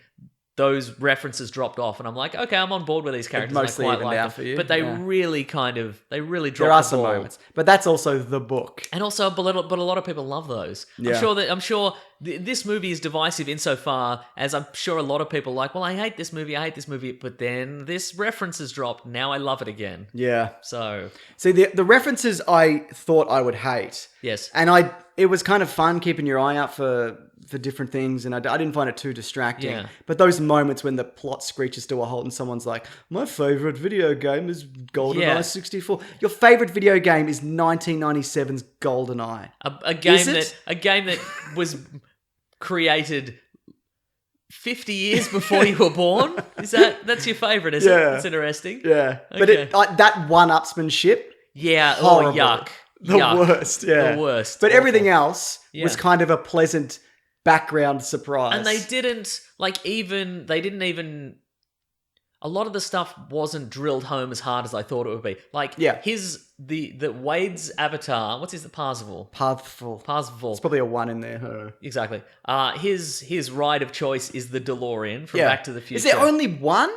S2: those references dropped off, and I'm like, okay, I'm on board with these characters.
S1: mostly
S2: and I quite
S1: evened
S2: like
S1: out
S2: them.
S1: for you,
S2: But they
S1: yeah.
S2: really dropped
S1: There are
S2: the
S1: some
S2: ball.
S1: moments. But that's also the book.
S2: And also, but a lot of people love those.
S1: Yeah.
S2: I'm sure this movie is divisive insofar as I'm sure a lot of people are like, well, I hate this movie, but then this reference is dropped. Now I love it again.
S1: Yeah.
S2: So,
S1: See, the references I thought I would hate.
S2: yes.
S1: And it was kind of fun keeping your eye out for different things, and I didn't find it too distracting.
S2: Yeah.
S1: But those moments when the plot screeches to a halt and someone's like, my favourite video game is GoldenEye
S2: Yeah.
S1: 64. Your favourite video game is 1997's GoldenEye.
S2: A game
S1: Is it?
S2: that was created 50 years before you were born? That's your favorite, is it?
S1: Yeah.
S2: That's interesting.
S1: Yeah. But
S2: Okay.
S1: that one-upsmanship,
S2: Yeah.
S1: horrible.
S2: Oh, yuck.
S1: The
S2: Yuck.
S1: worst, yeah.
S2: The worst.
S1: But
S2: Awful.
S1: everything else
S2: Yeah.
S1: was kind of a pleasant background surprise.
S2: And they didn't even a lot of the stuff wasn't drilled home as hard as I thought it would be. Like
S1: Yeah.
S2: the Wade's avatar, what's his
S1: Pathful.
S2: Parsifal.
S1: It's probably a one in there.
S2: Exactly. His ride of choice is the DeLorean from Back to the Future.
S1: Is there only one?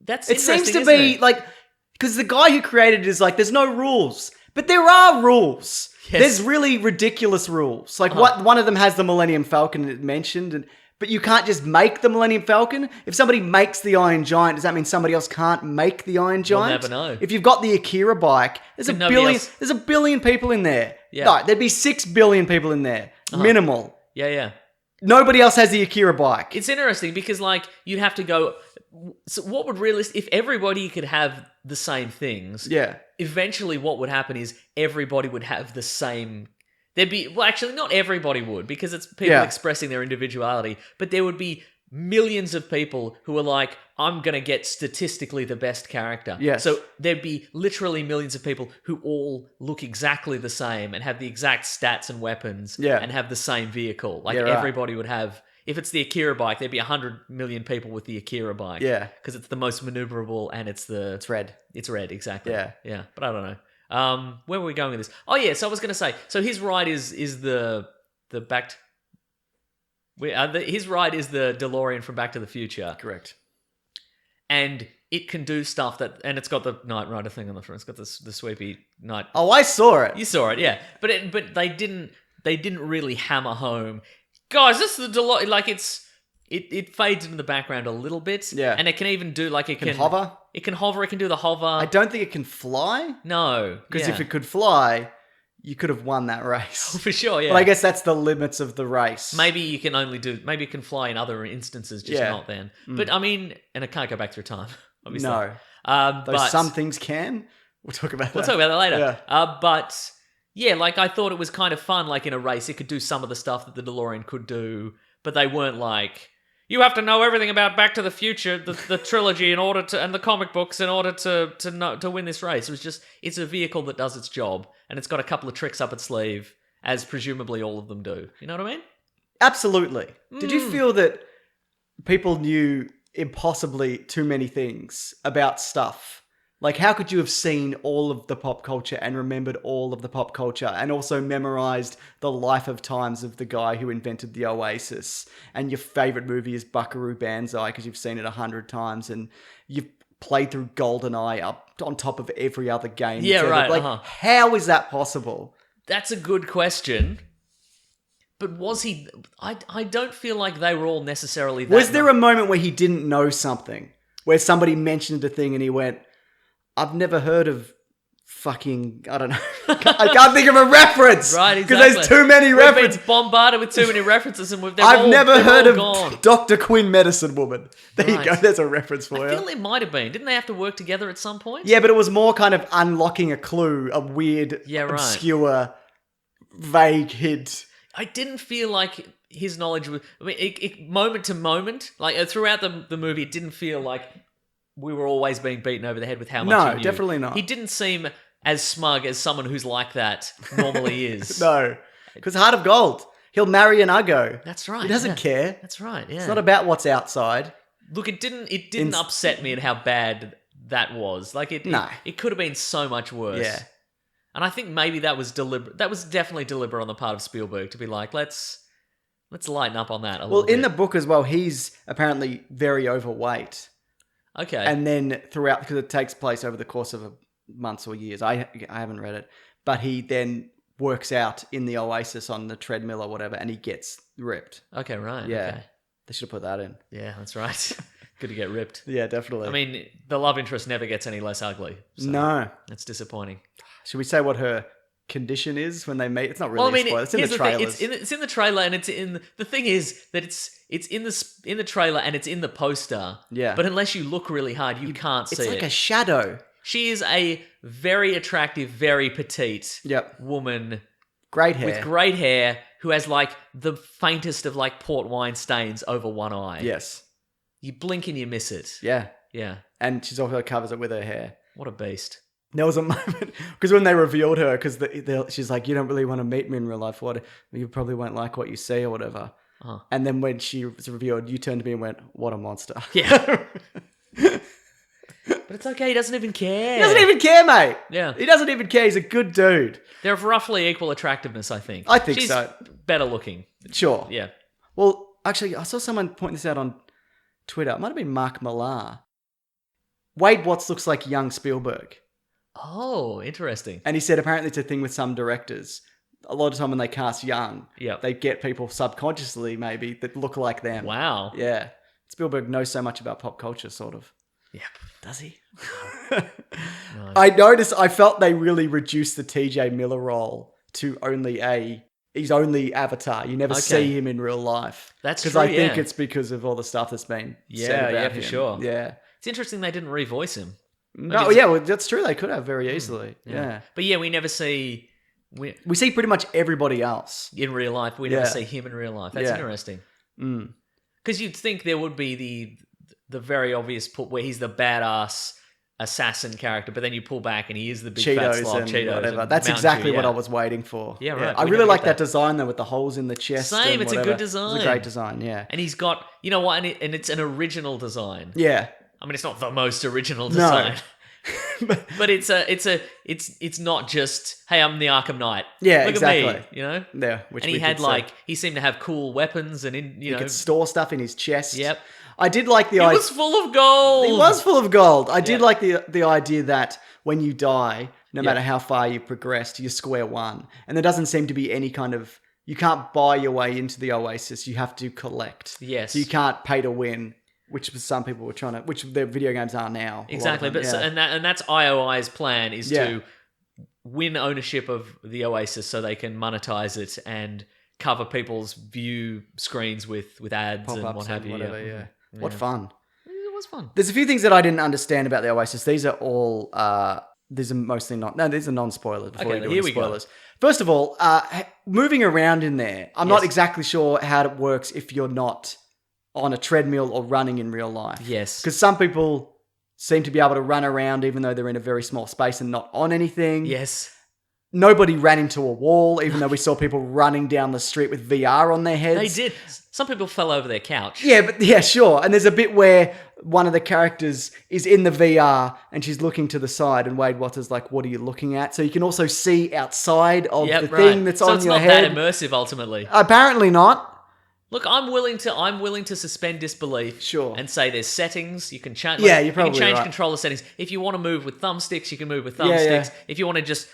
S2: That's
S1: It seems
S2: interesting,
S1: to
S2: isn't
S1: be
S2: it?
S1: like, because the guy who created it is like, there's no rules. But there are rules.
S2: Yes.
S1: There's really ridiculous rules. Like one of them has the Millennium Falcon mentioned, but you can't just make the Millennium Falcon. If somebody makes the Iron Giant, does that mean somebody else can't make the Iron Giant?
S2: never know.
S1: If you've got the Akira bike, there's
S2: But nobody else-
S1: there's a billion people in there.
S2: Yeah.
S1: No, there'd be 6 billion people in there. Minimal.
S2: Yeah.
S1: Nobody else has the Akira bike.
S2: It's interesting because, like, you'd have to go. So what would if everybody could have the same things?
S1: Yeah.
S2: Eventually, what would happen is everybody would have the same. There'd be actually not everybody would because it's people expressing their individuality, but there would be millions of people who are like, I'm gonna get statistically the best character.
S1: Yes.
S2: So there'd be literally millions of people who all look exactly the same and have the exact stats and weapons.
S1: Yeah.
S2: And have the same vehicle. Like
S1: Yeah, right.
S2: everybody would have. If it's the Akira bike, there'd be 100 million people with the Akira bike.
S1: Yeah.
S2: Because it's the most maneuverable and it's
S1: red.
S2: It's red, exactly.
S1: Yeah.
S2: Yeah. But I don't know. Where were we going with this? Oh yeah, so I was gonna say, so his ride is the back his ride is the DeLorean from Back to the Future.
S1: Correct.
S2: And it can do stuff and it's got the Knight Rider thing on the front. It's got the sweepy night.
S1: Oh, I saw it.
S2: You saw it, yeah. But they didn't really hammer home. Guys, this is the DeLorean. Like it fades into the background a little bit.
S1: Yeah.
S2: And it can even do like it can
S1: hover.
S2: It can hover. It can do the hover.
S1: I don't think it can fly.
S2: No,
S1: Because if it could fly, you could have won that race.
S2: for sure, yeah.
S1: But I guess that's the limits of the race.
S2: Maybe you can only maybe it can fly in other instances, just
S1: Yeah.
S2: not then. But I mean, and it can't go back through time, obviously.
S1: No. Though
S2: but
S1: some things can. We'll talk about that.
S2: we'll talk about that later.
S1: Yeah.
S2: But yeah, like I thought it was kind of fun, like in a race, it could do some of the stuff that the DeLorean could do, but they weren't like, you have to know everything about Back to the Future, the trilogy, in order to, and the comic books in order to win this race. It was just, it's a vehicle that does its job, and it's got a couple of tricks up its sleeve, as presumably all of them do. You know what I mean?
S1: Absolutely. Did you feel that people knew impossibly too many things about stuff? Like, how could you have seen all of the pop culture and remembered all of the pop culture and also memorized the life of times of the guy who invented the Oasis? And your favorite movie is Buckaroo Banzai because you've seen it 100 times and you've played through GoldenEye up on top of every other game.
S2: Yeah, right.
S1: Like, how is that possible?
S2: That's a good question. But was he... I don't feel like they were all necessarily that...
S1: Was there a moment where he didn't know something? Where somebody mentioned a thing and he went, I've never heard of fucking... I don't know. I can't think of a reference.
S2: Right, exactly.
S1: Because there's too many references.
S2: We've been bombarded with too many references and
S1: I've never heard of
S2: gone.
S1: Dr. Quinn Medicine Woman. There you
S2: Right.
S1: go. There's a reference for
S2: I
S1: you.
S2: feel it might have been. Didn't they have to work together at some point?
S1: Yeah, but it was more kind of unlocking a clue, a weird,
S2: Yeah, right.
S1: obscure, vague hint.
S2: I didn't feel like his knowledge was... I mean, moment to moment, like throughout the movie, it didn't feel like we were always being beaten over the head with how much he
S1: No,
S2: knew.
S1: definitely not.
S2: He didn't seem as smug as someone who's like that normally is.
S1: No. Because Heart of Gold. He'll marry an Uggo.
S2: That's right.
S1: He doesn't
S2: yeah.
S1: care.
S2: That's right, yeah.
S1: It's not about what's outside.
S2: Look, it didn't upset me at how bad that was. Like
S1: No.
S2: it could have been so much worse.
S1: Yeah.
S2: And I think maybe that was deliberate. That was definitely deliberate on the part of Spielberg to be like, let's lighten up on that a little
S1: Well, in
S2: bit.
S1: the book as well, he's apparently very overweight.
S2: Okay.
S1: And then throughout, because it takes place over the course of months or years. I haven't read it. But he then works out in the Oasis on the treadmill or whatever, and he gets ripped.
S2: Okay, right.
S1: Yeah.
S2: Okay.
S1: They should have put that in.
S2: Yeah, that's right. Good to get ripped.
S1: Yeah, definitely.
S2: I mean, the love interest never gets any less ugly. So
S1: no.
S2: That's disappointing.
S1: Should we say what her condition is when they meet? It's not really
S2: Well, I mean,
S1: a spoiler. It's in the
S2: here's thing.
S1: trailers.
S2: It's in the trailer, and it's in the thing is that it's in the trailer and it's in the poster.
S1: Yeah.
S2: But unless you look really hard, you can't see
S1: It's like
S2: it.
S1: a shadow.
S2: She is a very attractive, very petite
S1: Yep.
S2: woman
S1: Great hair.
S2: with great hair who has like the faintest of like port wine stains over one eye.
S1: Yes.
S2: You blink and you miss it.
S1: Yeah.
S2: Yeah.
S1: And she's also covers it with her hair.
S2: What a beast.
S1: There was a moment, because when they revealed her, because she's like, you don't really want to meet me in real life. What? You probably won't like what you see or whatever.
S2: Uh-huh.
S1: And then when she was revealed, you turned to me and went, what a monster.
S2: Yeah. But it's okay. He doesn't even care.
S1: He doesn't even care, mate.
S2: Yeah.
S1: He doesn't even care. He's a good dude.
S2: They're of roughly equal attractiveness, I think.
S1: I think
S2: She's
S1: so.
S2: better looking.
S1: Sure.
S2: Yeah.
S1: Well, actually, I saw someone point this out on Twitter. It might have been Mark Millar. Wade Watts looks like young Spielberg.
S2: Oh, interesting.
S1: And he said apparently it's a thing with some directors. A lot of time when they cast young, they get people subconsciously maybe that look like them.
S2: Wow.
S1: Yeah. Spielberg knows so much about pop culture, sort of.
S2: Yep.
S1: Does he?
S2: No.
S1: I felt they really reduced the TJ Miller role to he's only Avatar. You never see him in real life.
S2: That's true,
S1: Because I think it's because of all the stuff that's been said about him.
S2: for sure.
S1: Yeah.
S2: It's interesting they didn't revoice him.
S1: No, yeah, well, that's true. They could have very easily. Yeah.
S2: But yeah, we never see...
S1: We see pretty much everybody else.
S2: In real life. We never see him in real life. That's interesting. Because you'd think there would be the very obvious put where he's the badass assassin character, but then you pull back and he is the big fat slob, Cheetos
S1: whatever.
S2: and
S1: That's
S2: Mountain
S1: exactly
S2: Dew,
S1: what I was waiting for.
S2: Yeah, right.
S1: I really like that design though, with the holes in the chest.
S2: Same, it's a good design.
S1: It's a great design, yeah.
S2: And he's got, you know what, and it's an original design.
S1: Yeah.
S2: I mean, it's not the most original design. No. But it's not just, hey, I'm the Arkham Knight.
S1: Yeah,
S2: Look
S1: exactly.
S2: at me, you know?
S1: Yeah,
S2: and he had he seemed to have cool weapons and
S1: he could store stuff in his chest.
S2: Yep.
S1: I did like the
S2: idea. He was full of gold.
S1: He was full of gold. I did like the idea that when you die, no matter how far you've progressed, you're square one. And there doesn't seem to be any kind of, you can't buy your way into the Oasis. You have to collect.
S2: Yes.
S1: So you can't pay to win, which some people were trying to, which their video games are now.
S2: Exactly. But and that's IOI's plan is to win ownership of the Oasis so they can monetize it and cover people's view screens with ads
S1: Pop-ups
S2: and what have you.
S1: Whatever, yeah. What fun.
S2: It was fun.
S1: There's a few things that I didn't understand about the Oasis. These are all, these are mostly these are non-spoilers before we go into spoilers. First of all, moving around in there, I'm not exactly sure how it works if you're not on a treadmill or running in real life.
S2: Yes.
S1: Because some people seem to be able to run around even though they're in a very small space and not on anything.
S2: Yes.
S1: Nobody ran into a wall, even though we saw people running down the street with VR on their heads.
S2: They did. Some people fell over their couch.
S1: Yeah, sure. And there's a bit where one of the characters is in the VR and she's looking to the side and Wade Watts is like, what are you looking at? So you can also see outside of the thing that's on your head.
S2: So it's not that immersive, ultimately.
S1: Apparently not.
S2: Look, I'm willing to suspend disbelief.
S1: Sure.
S2: And say there's settings you can change.
S1: Yeah, you're probably
S2: you can change
S1: right.
S2: controller settings. If you want to move with thumbsticks, you can move with thumbsticks.
S1: Yeah.
S2: If you want to just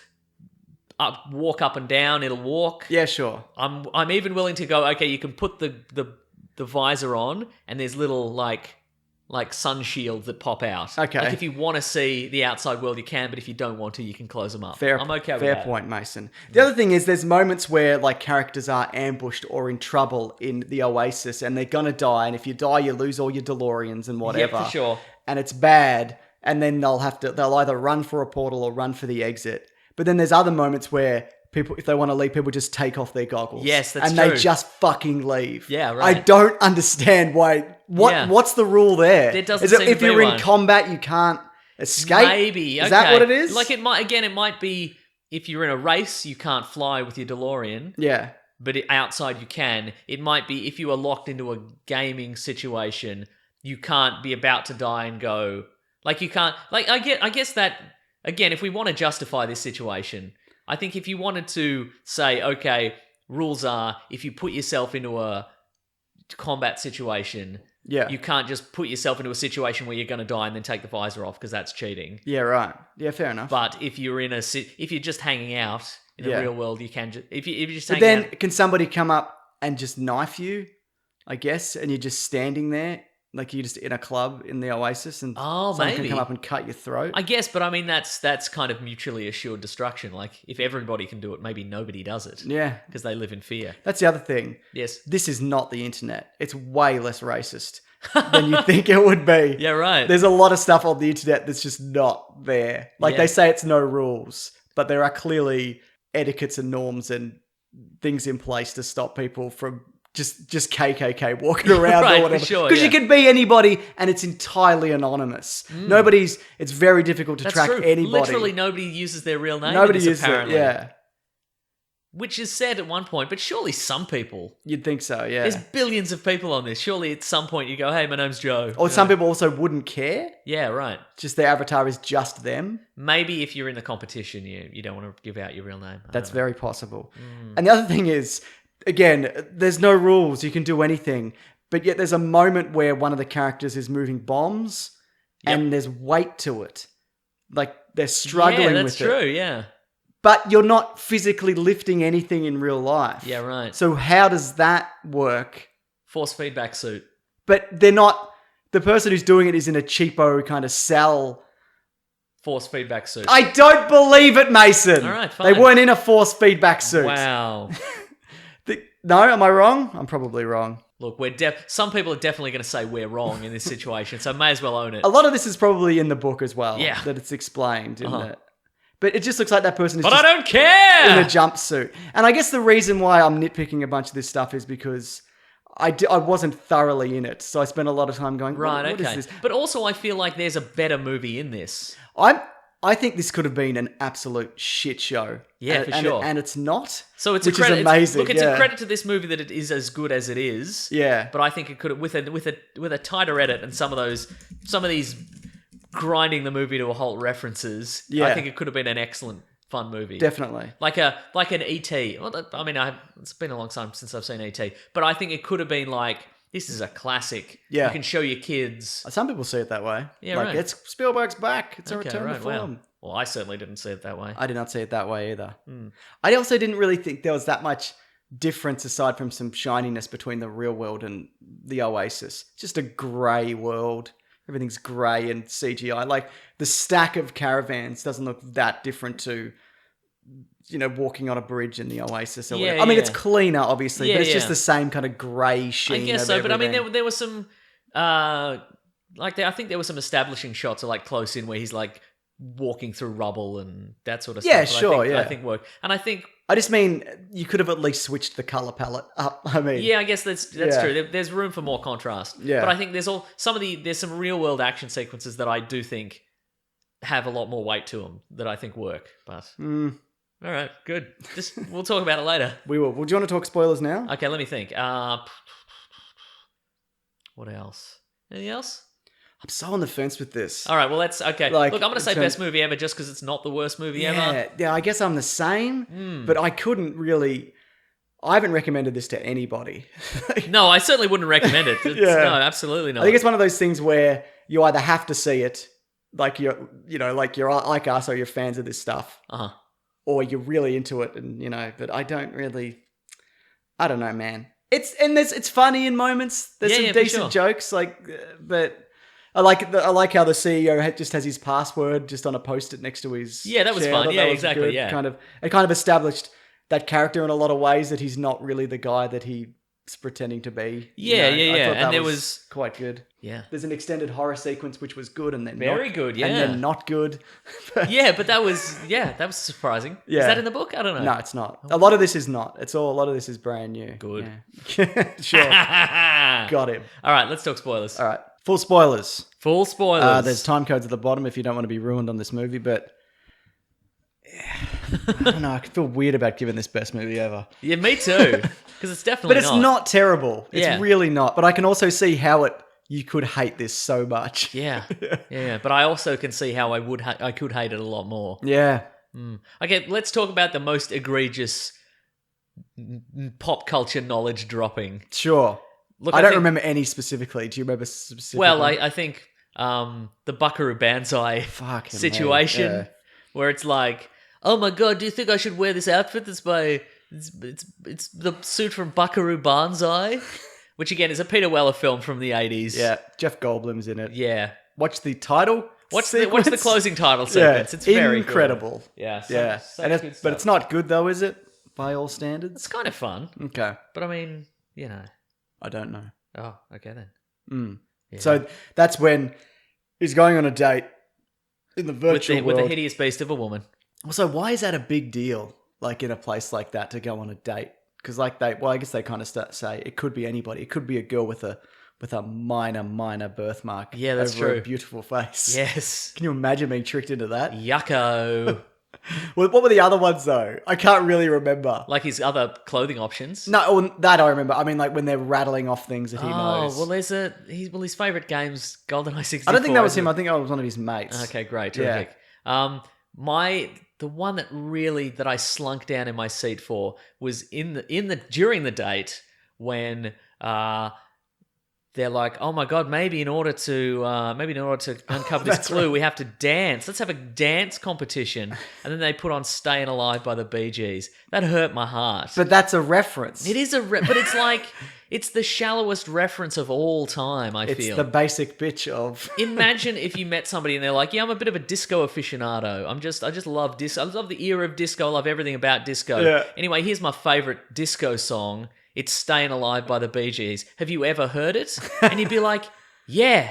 S2: walk up and down, it'll walk.
S1: Yeah, sure.
S2: I'm even willing to go, okay, you can put the visor on and there's little like sun shields that pop out.
S1: Okay.
S2: Like if you want to see the outside world, you can, but if you don't want to, you can close them up.
S1: I'm okay with that. Fair point, Mason. The other thing is there's moments where like characters are ambushed or in trouble in the Oasis and they're gonna die, and if you die, you lose all your DeLoreans and whatever.
S2: Yeah, for sure.
S1: And it's bad, and then they'll either run for a portal or run for the exit. But then there's other moments where people, if they want to leave, people just take off their goggles.
S2: Yes, that's
S1: true. And they just fucking leave.
S2: Yeah, right.
S1: I don't understand why. What's the rule there?
S2: There doesn't
S1: is it
S2: seem
S1: if
S2: to be
S1: you're in
S2: one.
S1: combat, you can't escape?
S2: Maybe.
S1: Is that what it is?
S2: Like it might be if you're in a race, you can't fly with your DeLorean.
S1: Yeah.
S2: But outside you can. It might be if you are locked into a gaming situation, you can't be about to die and go. Like you can't. Like I guess that. Again, if we want to justify this situation, I think if you wanted to say, okay, rules are if you put yourself into a combat situation, you can't just put yourself into a situation where you're going to die and then take the visor off because that's cheating.
S1: Yeah, right. Yeah, fair enough.
S2: But if you're if you're just hanging out in the real world, you can just if you're just.
S1: But then can somebody come up and just knife you? I guess, and you're just standing there. Like you're just in a club in the Oasis and someone can come up and cut your throat.
S2: I guess, but I mean, that's kind of mutually assured destruction. Like if everybody can do it, maybe nobody does it.
S1: Yeah.
S2: Because they live in fear.
S1: That's the other thing.
S2: Yes.
S1: This is not the internet. It's way less racist than you think it would be.
S2: Yeah, right.
S1: There's a lot of stuff on the internet that's just not there. Like they say it's no rules, but there are clearly etiquettes and norms and things in place to stop people from just KKK walking around
S2: right,
S1: or whatever.
S2: For sure,
S1: because you could be anybody and it's entirely anonymous. It's very difficult to track anybody.
S2: Literally nobody uses their real name.
S1: Nobody uses
S2: apparently.
S1: it, yeah.
S2: Which is said at one point, but surely some people.
S1: You'd think so, yeah.
S2: There's billions of people on this. Surely at some point you go, hey, my name's Joe.
S1: Or some people also wouldn't care.
S2: Yeah, right.
S1: Just their avatar is just them.
S2: Maybe if you're in the competition, you don't want to give out your real name.
S1: That's very possible. And the other thing is, again, there's no rules. You can do anything. But yet there's a moment where one of the characters is moving bombs and there's weight to it. Like they're struggling with it.
S2: That's true, yeah.
S1: But you're not physically lifting anything in real life.
S2: Yeah, right.
S1: So how does that work?
S2: Force feedback suit.
S1: But they're not... The person who's doing it is in a cheapo kind of cell...
S2: Force feedback suit.
S1: I don't believe it, Mason.
S2: All right, fine.
S1: They weren't in a force feedback suit.
S2: Wow.
S1: No, am I wrong? I'm probably wrong.
S2: Look, some people are definitely going to say we're wrong in this situation, so may as well own it.
S1: A lot of this is probably in the book as well.
S2: Yeah.
S1: That it's explained in it. But it just looks like that person is
S2: But
S1: just
S2: I don't care!
S1: in a jumpsuit. And I guess the reason why I'm nitpicking a bunch of this stuff is because I wasn't thoroughly in it. So I spent a lot of time going,
S2: Right,
S1: what
S2: okay.
S1: is this?
S2: But also I feel like there's a better movie in this.
S1: I think this could have been an absolute shit show.
S2: Yeah, for sure.
S1: And it's not.
S2: So it's
S1: which
S2: a credit.
S1: is amazing.
S2: Look, it's a credit to this movie that it is as good as it is.
S1: Yeah.
S2: But I think it could have, with a tighter edit and some of these grinding the movie to a halt references.
S1: Yeah.
S2: I think it could have been an excellent, fun movie.
S1: Definitely.
S2: Like an E.T. Well, I mean, it's been a long time since I've seen E.T. But I think it could have been like, this is a classic.
S1: Yeah.
S2: You can show your kids.
S1: Some people see it that way.
S2: Yeah,
S1: like,
S2: right.
S1: it's Spielberg's back. It's a
S2: Okay,
S1: return to
S2: right, wow.
S1: form.
S2: Well, I certainly didn't see it that way.
S1: I did not see it that way either. I also didn't really think there was that much difference aside from some shininess between the real world and the Oasis. Just a grey world. Everything's grey and CGI. Like the stack of caravans doesn't look that different to, walking on a bridge in the Oasis. Or whatever. I mean, it's cleaner, obviously, but it's just the same kind of grey sheen.
S2: I guess
S1: of
S2: so, but I mean,
S1: everything.
S2: there was some, I think there were some establishing shots of like close in where he's like walking through rubble and that sort of
S1: Yeah,
S2: stuff.
S1: sure,
S2: I think worked. And I think...
S1: I just mean, you could have at least switched the colour palette up. I mean...
S2: Yeah, I guess that's
S1: Yeah.
S2: true. There's room for more contrast.
S1: Yeah.
S2: But I think there's some real world action sequences that I do think have a lot more weight to them that I think work. But all right, good. We'll talk about it later.
S1: We will. Well, do you want to talk spoilers now?
S2: Okay, let me think. What else? Anything else?
S1: I'm so on the fence with this.
S2: All right, well, let's... Okay,
S1: Like,
S2: look, I'm going to say
S1: in
S2: best movie ever just because it's not the worst movie ever.
S1: Yeah, I guess I'm the same, but I couldn't really... I haven't recommended this to anybody.
S2: No, I certainly wouldn't recommend it.
S1: Yeah.
S2: No, absolutely not.
S1: I think it's one of those things where you either have to see it, like you're like us, or you're fans of this stuff, or you're really into it, and but I don't really... I don't know, man. It's funny in moments. There's some decent jokes, but... I like how the CEO just has his password just on a post-it next to his
S2: Yeah, that was
S1: chair.
S2: fun.
S1: I thought
S2: Yeah,
S1: that was
S2: exactly,
S1: good.
S2: yeah.
S1: It kind of established that character in a lot of ways, that he's not really the guy that he's pretending to be.
S2: Yeah.
S1: I thought
S2: And
S1: that
S2: there
S1: was quite good.
S2: Yeah.
S1: There's an extended horror sequence which was good and then
S2: Very good, yeah.
S1: and then not good.
S2: Yeah, but that was surprising.
S1: Yeah.
S2: Is that in the book? I don't know.
S1: No, it's not. A lot of this is not. A lot of this is brand new.
S2: Good.
S1: Yeah. Sure. Got him.
S2: All right, let's talk spoilers.
S1: All right. Full spoilers.
S2: Full spoilers.
S1: There's time codes at the bottom if you don't want to be ruined on this movie, but I don't know. I feel weird about giving this best movie ever.
S2: Yeah, me too. Because it's definitely
S1: But it's not terrible. It's
S2: Yeah.
S1: really not. But I can also see how you could hate this so much.
S2: Yeah. But I also can see how I could hate it a lot more.
S1: Yeah.
S2: Okay, let's talk about the most egregious pop culture knowledge dropping.
S1: Sure.
S2: Look,
S1: I don't
S2: think-
S1: remember any specifically. Do you remember specifically?
S2: Well, I think the Buckaroo Banzai
S1: Fucking
S2: situation
S1: hell, yeah.
S2: where it's like, oh my god, do you think I should wear this outfit? It's the suit from Buckaroo Banzai, which again is a Peter Weller film from the 80s.
S1: Yeah. Jeff Goldblum's in it.
S2: Yeah.
S1: Watch the title.
S2: What's the
S1: sequence.
S2: closing title sequence? It's very
S1: incredible.
S2: Good. Yeah.
S1: Yeah.
S2: Such
S1: And
S2: good
S1: but
S2: stuff.
S1: it's not good though, is it? By all standards.
S2: It's kind of fun,
S1: Okay.
S2: but I mean,
S1: I don't know.
S2: Oh, okay then. Yeah.
S1: So that's when he's going on a date in the virtual
S2: with
S1: world.
S2: the hideous beast of a woman.
S1: Also, why is that a big deal? Like in a place like that to go on a date? Because I guess they kind of say it could be anybody. It could be a girl with a minor birthmark.
S2: Yeah, that's
S1: over
S2: true.
S1: A beautiful face.
S2: Yes.
S1: Can you imagine being tricked into that?
S2: Yucko.
S1: Well, what were the other ones though? I can't really remember.
S2: Like his other clothing options.
S1: No, that I remember. I mean, like when they're rattling off things that he knows.
S2: Well, his favorite game's GoldenEye 64.
S1: I don't think that was
S2: isn't
S1: him.
S2: it?
S1: I think that was one of his mates.
S2: Okay, great,
S1: Yeah.
S2: terrific. The one that I slunk down in my seat for was during the date when they're like, oh my God, maybe in order to uncover this clue, we have to dance. Let's have a dance competition. And then they put on Staying Alive by the Bee Gees. That hurt my heart.
S1: But that's a reference.
S2: It is but it's like, it's the shallowest reference of all time, I feel.
S1: It's the basic bitch of...
S2: Imagine if you met somebody and they're like, yeah, I'm a bit of a disco aficionado. I just love disco. I love the era of disco. I love everything about disco.
S1: Yeah.
S2: Anyway, here's my favorite disco song. It's Staying Alive by the Bee Gees. Have you ever heard it? And you'd be like, yeah.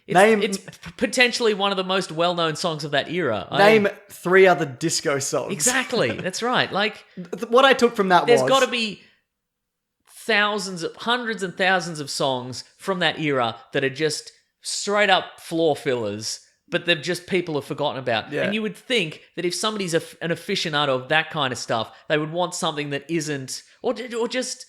S2: It's potentially one of the most well-known songs of that era.
S1: Name 3 other disco songs.
S2: Exactly. That's right. Like,
S1: what I took from that
S2: there's got to be hundreds and thousands of songs from that era that are just straight up floor fillers, but they're just people have forgotten about.
S1: Yeah.
S2: And you would think that if somebody's an aficionado of that kind of stuff, they would want something that isn't, or just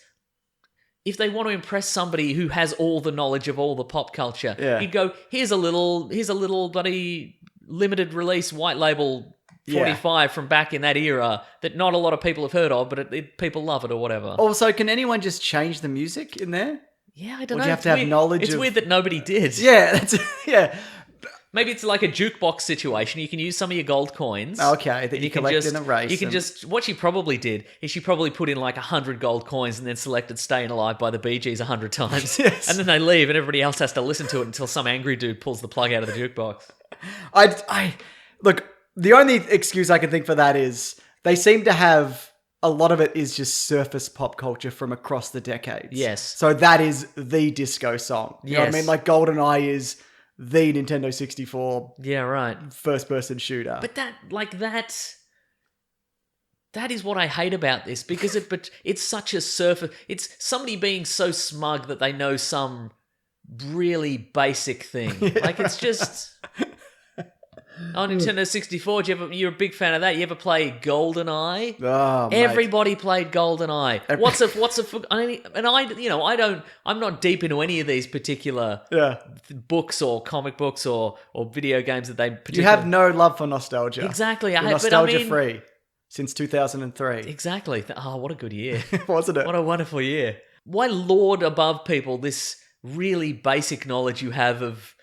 S2: if they want to impress somebody who has all the knowledge of all the pop culture, you'd go, here's a little bloody limited release white label 45 from back in that era that not a lot of people have heard of, but people love it or whatever.
S1: Also, can anyone just change the music in there?
S2: Yeah, I don't
S1: Or
S2: know.
S1: do you have to have knowledge
S2: It's
S1: of...
S2: weird that nobody did.
S1: Yeah, yeah.
S2: Maybe it's like a jukebox situation. You can use some of your gold coins.
S1: Okay, that you collect in a race.
S2: You can just... What she probably did is she probably put in like 100 gold coins and then selected Staying Alive by the Bee Gees 100 times.
S1: Yes.
S2: And then they leave and everybody else has to listen to it until some angry dude pulls the plug out of the jukebox.
S1: Look, the only excuse I can think for that is they seem to have... A lot of it is just surface pop culture from across the decades.
S2: Yes.
S1: So that is the disco song. You know what I mean? Like GoldenEye is the Nintendo 64 first-person shooter.
S2: But that is what I hate about this, because it's such a surface... It's somebody being so smug that they know some really basic thing. Like, it's just... On Nintendo 64, you're a big fan of that. You ever play GoldenEye?
S1: Oh,
S2: everybody played GoldenEye. I'm not deep into any of these particular books or comic books or video games that they particularly...
S1: You have no love for nostalgia.
S2: Exactly.
S1: You're nostalgia-free since 2003.
S2: Exactly. Oh, what a good year.
S1: Wasn't it?
S2: What a wonderful year. Why lord above people this really basic knowledge you have of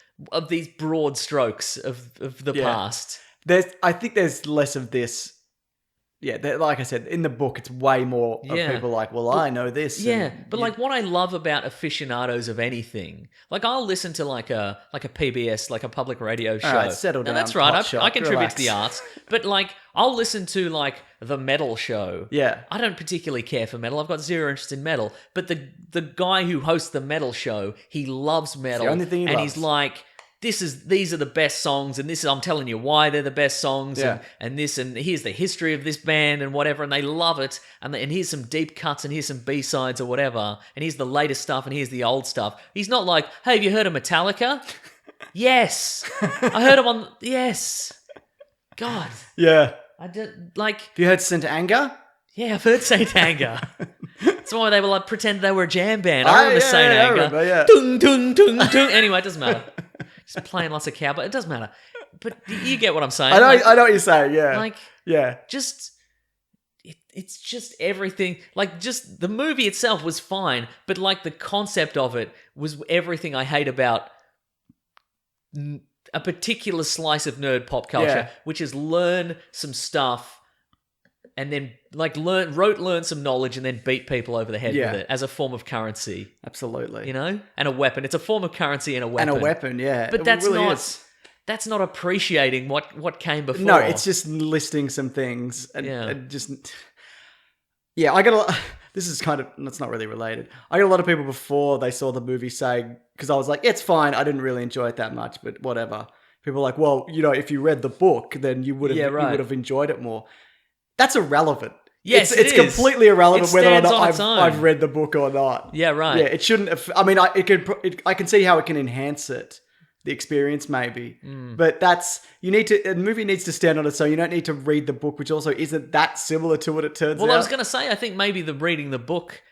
S2: these broad strokes of the past?
S1: I think there's less of this. Yeah, like I said, in the book, it's way more of people like, well, I know this.
S2: Yeah, but like what I love about aficionados of anything, like I'll listen to like a PBS, like a public radio show.
S1: All right, settle down.
S2: Now, that's right.
S1: Shop,
S2: I contribute
S1: relax.
S2: to the arts, but like I'll listen to like the metal show.
S1: Yeah.
S2: I don't particularly care for metal. I've got zero interest in metal. But the guy who hosts the metal show, he loves metal.
S1: It's the only thing he loves.
S2: He's like, these are the best songs, and I'm telling you why they're the best songs, and here's the history of this band and whatever, and they love it, and here's some deep cuts, and here's some B-sides or whatever, and here's the latest stuff, and here's the old stuff. He's not like, hey, have you heard of Metallica? Yes. I heard them on... Yes. God.
S1: Yeah.
S2: I did, like...
S1: Have you heard Saint Anger?
S2: Yeah, I've heard Saint Anger. That's why they were like, pretend they were a jam band. I remember Saint Anger.
S1: I remember,
S2: Tung, tung, tung, tung. Anyway, it doesn't matter. Just playing lots of cowboy. It doesn't matter. But you get what I'm saying.
S1: I know what you're saying, yeah.
S2: Like,
S1: yeah.
S2: Just... It's just everything. Like, just the movie itself was fine, but like the concept of it was everything I hate about a particular slice of nerd pop culture, which is learn some stuff and then like learn some knowledge and then beat people over the head with it as a form of currency.
S1: Absolutely.
S2: You know? And a weapon. It's a form of currency and a weapon.
S1: And a weapon, yeah.
S2: But that's not appreciating what came before.
S1: No, it's just listing some things and just... Yeah, I got a lot... This is kind of... That's not really related. I got a lot of people before they saw the movie saying... Because I was like, it's fine. I didn't really enjoy it that much, but whatever. People are like, well, you know, if you read the book, then you would have enjoyed it more. That's irrelevant.
S2: Yes,
S1: it's completely irrelevant whether or not I've read the book or not.
S2: Yeah, right.
S1: Yeah, it shouldn't have... I mean, I can see how it can enhance it. The experience maybe, but a movie needs to stand on its own. You don't need to read the book, which also isn't that similar to what it turns out.
S2: Well, I was going to say, I think maybe reading the book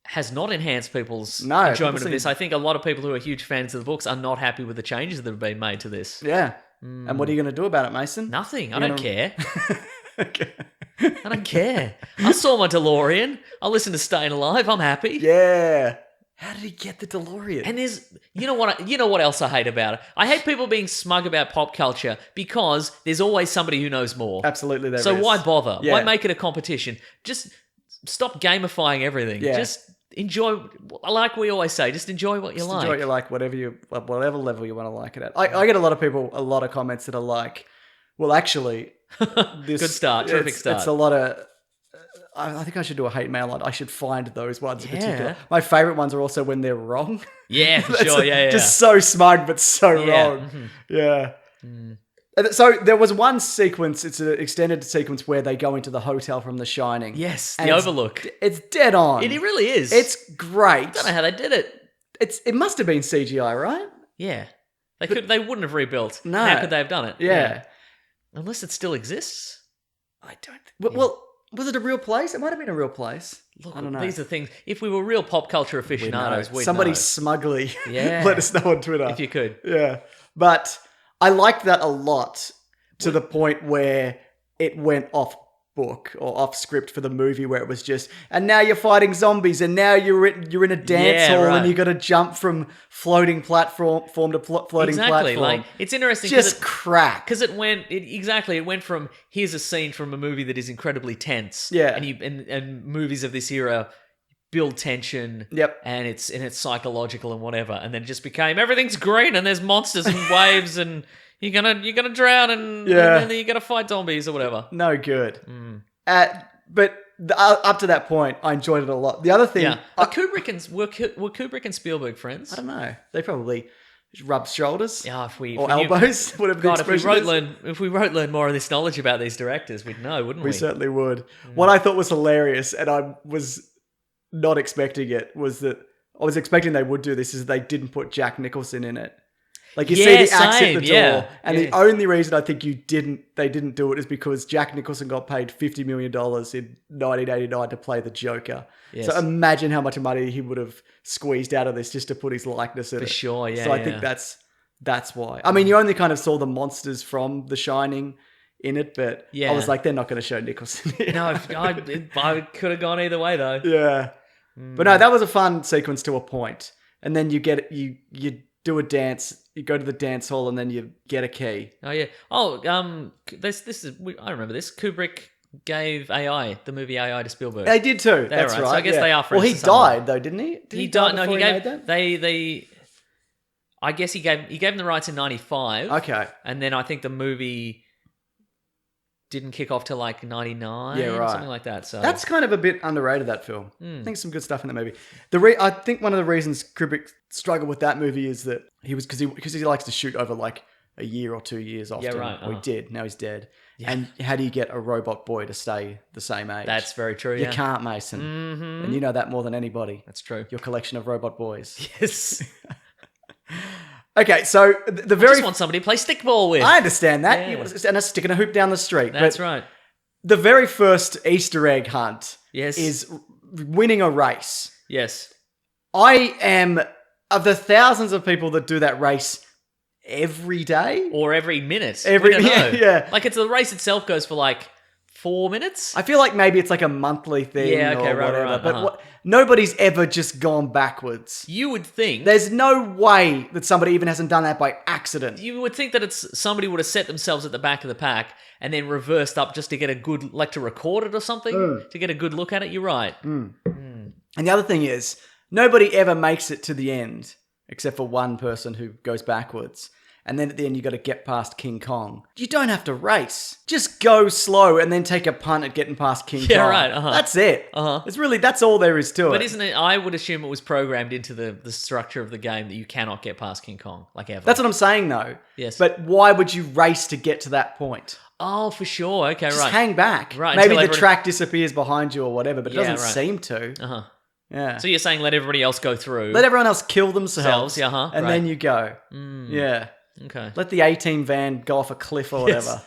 S2: has not enhanced people's enjoyment of this. I think a lot of people who are huge fans of the books are not happy with the changes that have been made to this.
S1: Yeah. And what are you going to do about it, Mason?
S2: Nothing. I don't care.
S1: Okay.
S2: I don't care. I saw my DeLorean. I listened to Staying Alive. I'm happy.
S1: Yeah. How did he get the DeLorean?
S2: And you know what else I hate about it? I hate people being smug about pop culture because there's always somebody who knows more.
S1: Absolutely, there
S2: So
S1: is.
S2: why bother?
S1: Yeah.
S2: Why make it a competition? Just stop gamifying everything.
S1: Yeah.
S2: Just enjoy, like we always say, just enjoy what you like.
S1: Enjoy what you like, whatever level you want to like it at. I get a lot of comments that are like, well, actually, this
S2: Good start, terrific start.
S1: It's a lot of. I think I should do a hate mail on. I should find those ones in
S2: Yeah.
S1: particular. My favorite ones are also when they're wrong.
S2: Yeah, for
S1: That's
S2: sure. Yeah.
S1: Just so smug, but so
S2: Yeah.
S1: wrong. Yeah. And so there was one sequence, it's an extended sequence where they go into the hotel from The Shining.
S2: Yes,
S1: And
S2: the Overlook.
S1: It's dead on.
S2: It really is.
S1: It's great.
S2: I don't know how they did it.
S1: It must have been CGI, right?
S2: Yeah. They wouldn't have rebuilt.
S1: No.
S2: How could they have done it?
S1: Yeah.
S2: Unless it still exists.
S1: I don't think. Well, was it a real place? It might have been a real place.
S2: Look,
S1: I don't know.
S2: these are things. If we were real pop culture aficionados, we'd
S1: Somebody
S2: know.
S1: smugly
S2: Yeah.
S1: let us know on Twitter.
S2: If you could.
S1: Yeah. But I liked that a lot to the point where it went off book or off script for the movie where it was just, and now you're fighting zombies and now you're in a dance
S2: Yeah,
S1: hall
S2: right.
S1: and you got to jump from floating platform to floating
S2: Exactly.
S1: platform.
S2: Like, it's interesting
S1: Just crack.
S2: because it went from here's a scene from a movie that is incredibly tense.
S1: Yeah.
S2: And movies of this era build tension.
S1: Yep.
S2: And it's psychological and whatever, and then it just became everything's green and there's monsters and waves and you're gonna drown and then you're gonna fight zombies or whatever.
S1: No good. But up to that point, I enjoyed it a lot. The other thing,
S2: Yeah. Were Kubrick and Spielberg friends?
S1: I don't know. They probably rubbed shoulders
S2: Yeah, if we
S1: or elbows, whatever the
S2: God,
S1: expression is.
S2: if we wrote learn more of this knowledge about these directors, we'd know, wouldn't we?
S1: We certainly would. What I thought was hilarious, and I was not expecting it, was that I was expecting they would do this, is they didn't put Jack Nicholson in it. Like you see the axe at the door, and the only reason I think they didn't do it is because Jack Nicholson got paid $50 million in 1989 to play the Joker.
S2: Yes.
S1: So imagine how much money he would have squeezed out of this just to put his likeness in it.
S2: For sure, yeah.
S1: So I think that's why. I mean, you only kind of saw the monsters from The Shining in it, but I was like, they're not going to show Nicholson here.
S2: No, I could have gone either way though.
S1: Yeah. But no, that was a fun sequence to a point. And then you do a dance, you go to the dance hall, and then you get a key.
S2: Oh yeah. Oh, this is I remember this. Kubrick gave the movie AI to Spielberg.
S1: They did too. That's
S2: right.
S1: right.
S2: So I guess they are friends.
S1: Well, he
S2: to some level.
S1: died though, didn't he? Did
S2: He
S1: die
S2: died. No,
S1: before
S2: he
S1: made
S2: gave
S1: that?
S2: I guess he gave them the rights in '95.
S1: Okay.
S2: And then I think the movie didn't kick off till like '99.
S1: Yeah, right.
S2: Something like that. So
S1: That's kind of a bit underrated, that film. I think some good stuff in that movie. I think one of the reasons Kubrick struggled with that movie is that because he likes to shoot over like a year or 2 years often.
S2: Yeah, right.
S1: Or he did. Now he's dead. Yeah. And how do you get a robot boy to stay the same age?
S2: That's very true.
S1: You
S2: Yeah.
S1: can't, Mason. Mm-hmm. And you know that more than anybody.
S2: That's true.
S1: Your collection of robot boys.
S2: Yes.
S1: Okay, so the
S2: I
S1: very...
S2: just want somebody to play stickball with.
S1: I understand that.
S2: Yeah.
S1: And a sticking a hoop down the street.
S2: That's
S1: but
S2: right.
S1: The very first Easter egg hunt
S2: Yes.
S1: is winning a race.
S2: Yes.
S1: I am, of the thousands of people that do that race every day,
S2: Or every minute.
S1: Every-
S2: We don't know.
S1: yeah.
S2: Like the race itself goes for like 4 minutes.
S1: I feel like maybe it's like a monthly thing
S2: Yeah, okay,
S1: or
S2: right,
S1: whatever.
S2: right,
S1: But nobody's ever just gone backwards.
S2: You would think.
S1: There's no way that somebody even hasn't done that by accident.
S2: You would think that it's somebody would have set themselves at the back of the pack and then reversed up just to get a good, like to record it or something, to get a good look at it. You're right.
S1: And the other thing is, nobody ever makes it to the end, except for one person who goes backwards. And then at the end, you got to get past King Kong. You don't have to race. Just go slow and then take a punt at getting past King
S2: Yeah,
S1: Kong.
S2: right,
S1: That's it. It's really, that's all there is to it.
S2: But isn't it? I would assume it was programmed into the structure of the game that you cannot get past King Kong, like ever.
S1: That's what I'm saying, though.
S2: Yes.
S1: But why would you race to get to that point?
S2: Oh, for sure. Okay,
S1: Just
S2: right.
S1: hang back.
S2: Right,
S1: Maybe
S2: until
S1: the
S2: everybody-
S1: track disappears behind you or whatever, but it
S2: Yeah,
S1: doesn't
S2: right.
S1: seem to.
S2: Uh-huh.
S1: Yeah.
S2: So you're saying let everybody else go through.
S1: Let everyone else kill themselves,
S2: Selves, uh-huh,
S1: and
S2: right.
S1: then you go. Yeah.
S2: Okay.
S1: Let the A-Team van go off a cliff or whatever.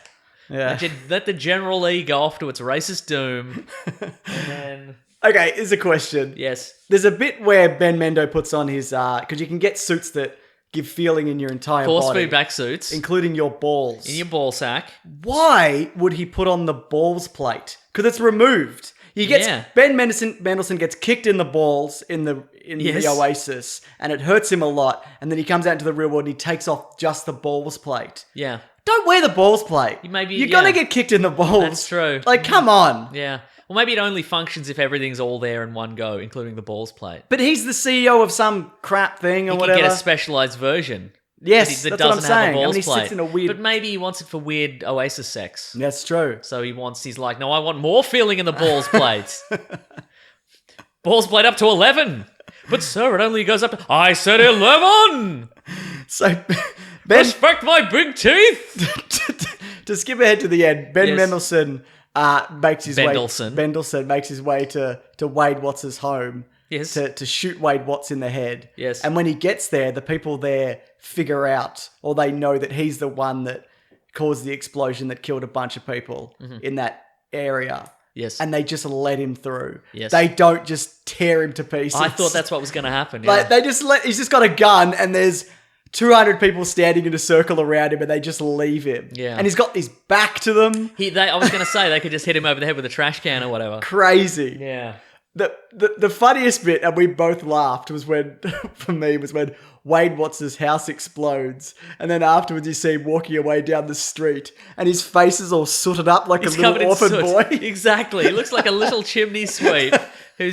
S1: Yeah.
S2: Let the General Lee go off to its racist doom. And then...
S1: Okay, here's a question.
S2: Yes.
S1: There's a bit where Ben Mendo puts on his... Because you can get suits that give feeling in your entire
S2: Force
S1: body.
S2: feedback suits.
S1: Including your balls.
S2: In your ball sack.
S1: Why would he put on the balls plate? Because it's removed. Ben Mendelsohn gets kicked in the balls in in
S2: Yes.
S1: the Oasis, and it hurts him a lot. And then he comes out into the real world and he takes off just the balls plate.
S2: Yeah.
S1: Don't wear the balls plate. You're gonna get kicked in the balls.
S2: That's true.
S1: Like, come on.
S2: Yeah. Well, maybe it only functions if everything's all there in one go, including the balls plate.
S1: But he's the CEO of some crap thing or
S2: He
S1: whatever.
S2: could get a specialized version.
S1: Yes,
S2: that
S1: that's what I'm
S2: doesn't have a
S1: saying.
S2: balls
S1: He
S2: plate.
S1: sits in a weird...
S2: But maybe he wants it for weird Oasis sex.
S1: That's true.
S2: So he's like, no, I want more feeling in the balls plate. Balls plate up to 11. But sir, it only goes up to... I said 11!
S1: So, Ben...
S2: Respect my big teeth!
S1: To skip ahead to the end, Ben
S2: Yes.
S1: Mendelsohn makes his
S2: Bendelson.
S1: way... Bendelson makes his way to Wade Watts' home.
S2: Yes.
S1: To shoot Wade Watts in the head.
S2: Yes.
S1: And when he gets there, the people there figure out, or they know that he's the one that caused the explosion that killed a bunch of people in that area.
S2: Yes.
S1: And they just let him through.
S2: Yes.
S1: They don't just tear him to pieces.
S2: I thought that's what was going to happen. Yeah.
S1: Like, he's just got a gun and there's 200 people standing in a circle around him and they just leave him.
S2: Yeah.
S1: And he's got his back to them.
S2: I was going to say, they could just hit him over the head with a trash can or whatever.
S1: Crazy.
S2: Yeah.
S1: The funniest bit, and we both laughed, was when Wade Watts' house explodes, and then afterwards you see him walking away down the street, and his face is all sooted up like
S2: He's
S1: a little
S2: covered in
S1: orphan
S2: soot.
S1: boy.
S2: Exactly. He looks like a little chimney sweep who